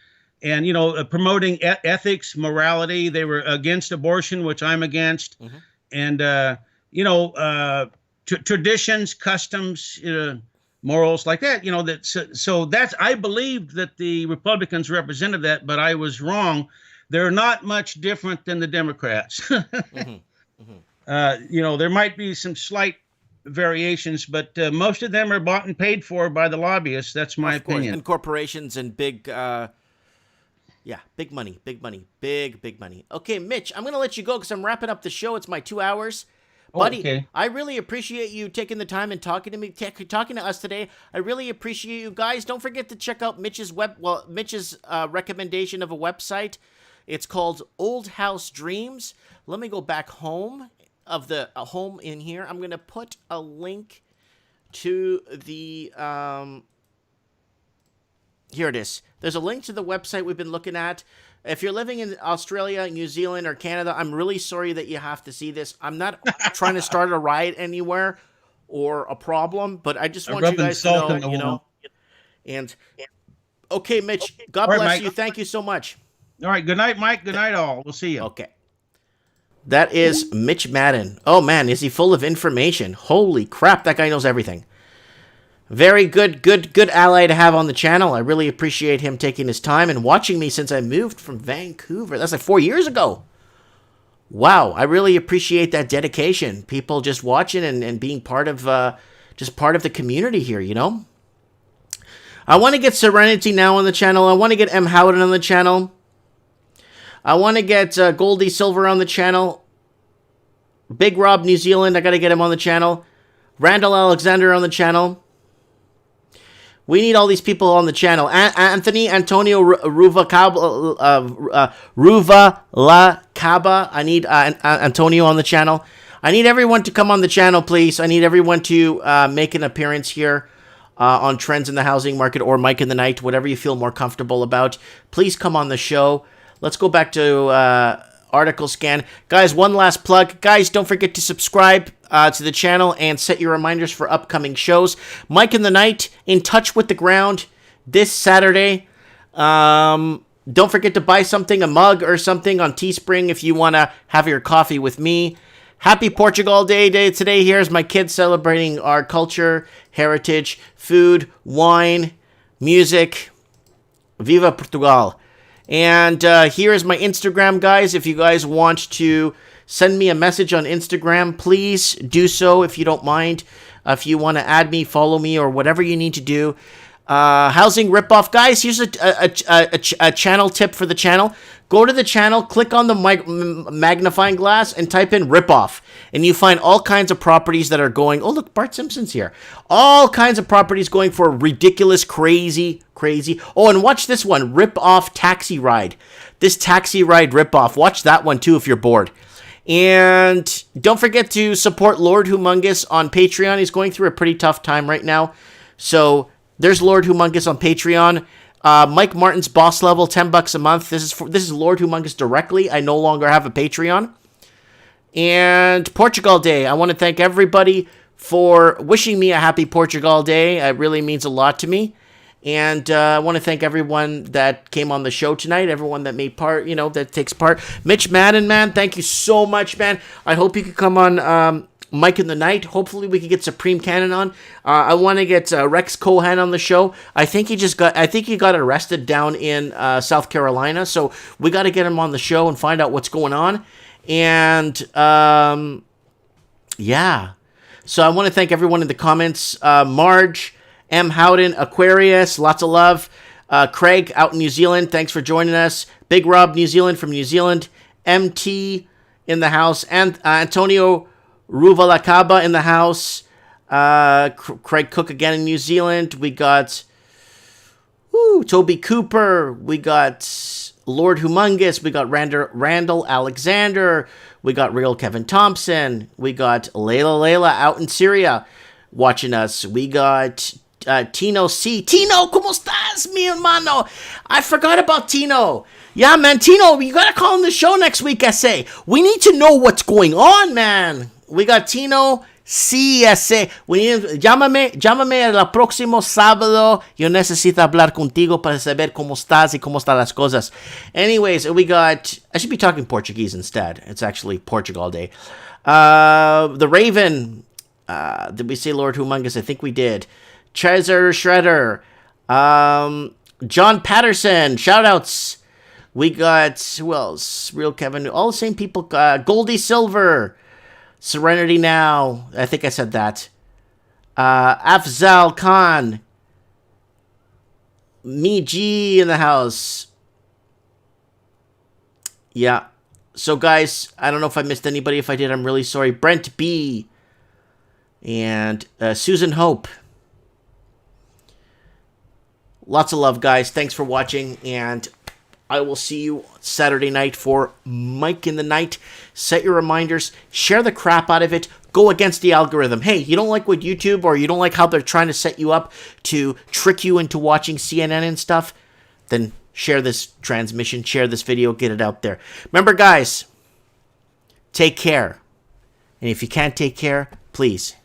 and, promoting ethics, morality. They were against abortion, which I'm against. Mm-hmm. And, traditions, customs, morals like that. So that's, I believed that the Republicans represented that, but I was wrong. They're not much different than the Democrats. There might be some slight variations, but most of them are bought and paid for by the lobbyists. That's my opinion. And corporations and big, big money. Okay, Mitch, I'm going to let you go because I'm wrapping up the show. It's my 2 hours. Buddy, okay. I really appreciate you taking the time and talking to us today. I really appreciate you guys. Don't forget to check out Mitch's recommendation of a website. It's called Old House Dreams. Let me go back home of the home in here. I'm going to put a link to the here it is. There's a link to the website we've been looking at. If you're living in Australia, New Zealand, or Canada, I'm really sorry that you have to see this. I'm not trying to start a riot anywhere or a problem, but I just want you guys to know, And okay, Mitch, God bless Mike. you. Thank you so much. All right. Good night, Mike. Good night, all. We'll see you. Okay. That is Mitch Madden. Oh, man, is he full of information? Holy crap, that guy knows everything. Very good ally to have on the channel. I really appreciate him taking his time and watching me since I moved from Vancouver. That's like 4 years ago. Wow, I really appreciate that dedication. People just watching and being part of the community here, I want to get Serenity now on the channel. I want to get M. Howden on the channel. I want to get Goldie Silver on the channel. Big Rob New Zealand, I got to get him on the channel. Randall Alexander on the channel. We need all these people on the channel. Antonio Ruva La Caba. I need Antonio on the channel. I need everyone to come on the channel, please. I need everyone to make an appearance here on Trends in the Housing Market or Mike in the Night, whatever you feel more comfortable about. Please come on the show. Let's go back to article scan. Guys, one last plug. Guys, don't forget to subscribe to the channel and set your reminders for upcoming shows. Mike in the Night, In Touch with the Ground, this Saturday. Don't forget to buy something, a mug or something on Teespring if you want to have your coffee with me. Happy Portugal Day today. Here's my kids celebrating our culture, heritage, food, wine, music. Viva Portugal. And here is my Instagram, guys. If you guys want to send me a message on Instagram, please do so if you don't mind. If you want to add me, follow me, or whatever you need to do. Housing Ripoff. Guys, here's a channel tip for the channel. Go to the channel, click on the magnifying glass, and type in Ripoff. And you find all kinds of properties that are going... Oh, look, Bart Simpson's here. All kinds of properties going for ridiculous, crazy... Oh, and watch this one, Ripoff Taxi Ride. This taxi ride ripoff. Watch that one, too, if you're bored. And don't forget to support Lord Humongous on Patreon. He's going through a pretty tough time right now. So there's Lord Humongous on Patreon. Mike Martin's boss level, $10 a month. This is Lord Humongous directly. I no longer have a Patreon. And Portugal Day. I want to thank everybody for wishing me a happy Portugal Day. It really means a lot to me. And I want to thank everyone that came on the show tonight, everyone that made part, that takes part. Mitch Madden, man, thank you so much, man. I hope you could come on Mike in the Night. Hopefully we could get Supreme Cannon on. I want to get Rex Cohan on the show. I think he got arrested down in South Carolina, so we got to get him on the show and find out what's going on. And yeah. So I want to thank everyone in the comments. Marge, M. Howden, Aquarius, lots of love. Craig out in New Zealand, thanks for joining us. Big Rob New Zealand from New Zealand. MT in the house. And Antonio Ruvalacaba in the house. Craig Cook again in New Zealand. We got Toby Cooper. We got Lord Humongous. We got Randall Alexander. We got Real Kevin Thompson. We got Layla out in Syria watching us. We got Tino C. Tino, ¿cómo estás, mi hermano? I forgot about Tino. Yeah, man, Tino, you gotta call on the show next week, SA. We need to know what's going on, man. We got Tino C. SA. Llámame el próximo sábado. Yo necesito hablar contigo para saber cómo estás y cómo están las cosas. Anyways, we got... I should be talking Portuguese instead. It's actually Portugal Day. The Raven... Did we say Lord Humongous? I think we did. Treasure Shredder. John Patterson. Shoutouts. We got, who else? Real Kevin. All the same people. Goldie Silver. Serenity Now. I think I said that. Afzal Khan. Me G in the house. Yeah. So, guys, I don't know if I missed anybody. If I did, I'm really sorry. Brent B. And Susan Hope. Lots of love, guys. Thanks for watching. And I will see you Saturday night for Mike in the Night. Set your reminders. Share the crap out of it. Go against the algorithm. Hey, you don't like what YouTube, or you don't like how they're trying to set you up to trick you into watching CNN and stuff? Then share this transmission. Share this video. Get it out there. Remember, guys, take care. And if you can't take care, please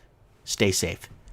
stay safe.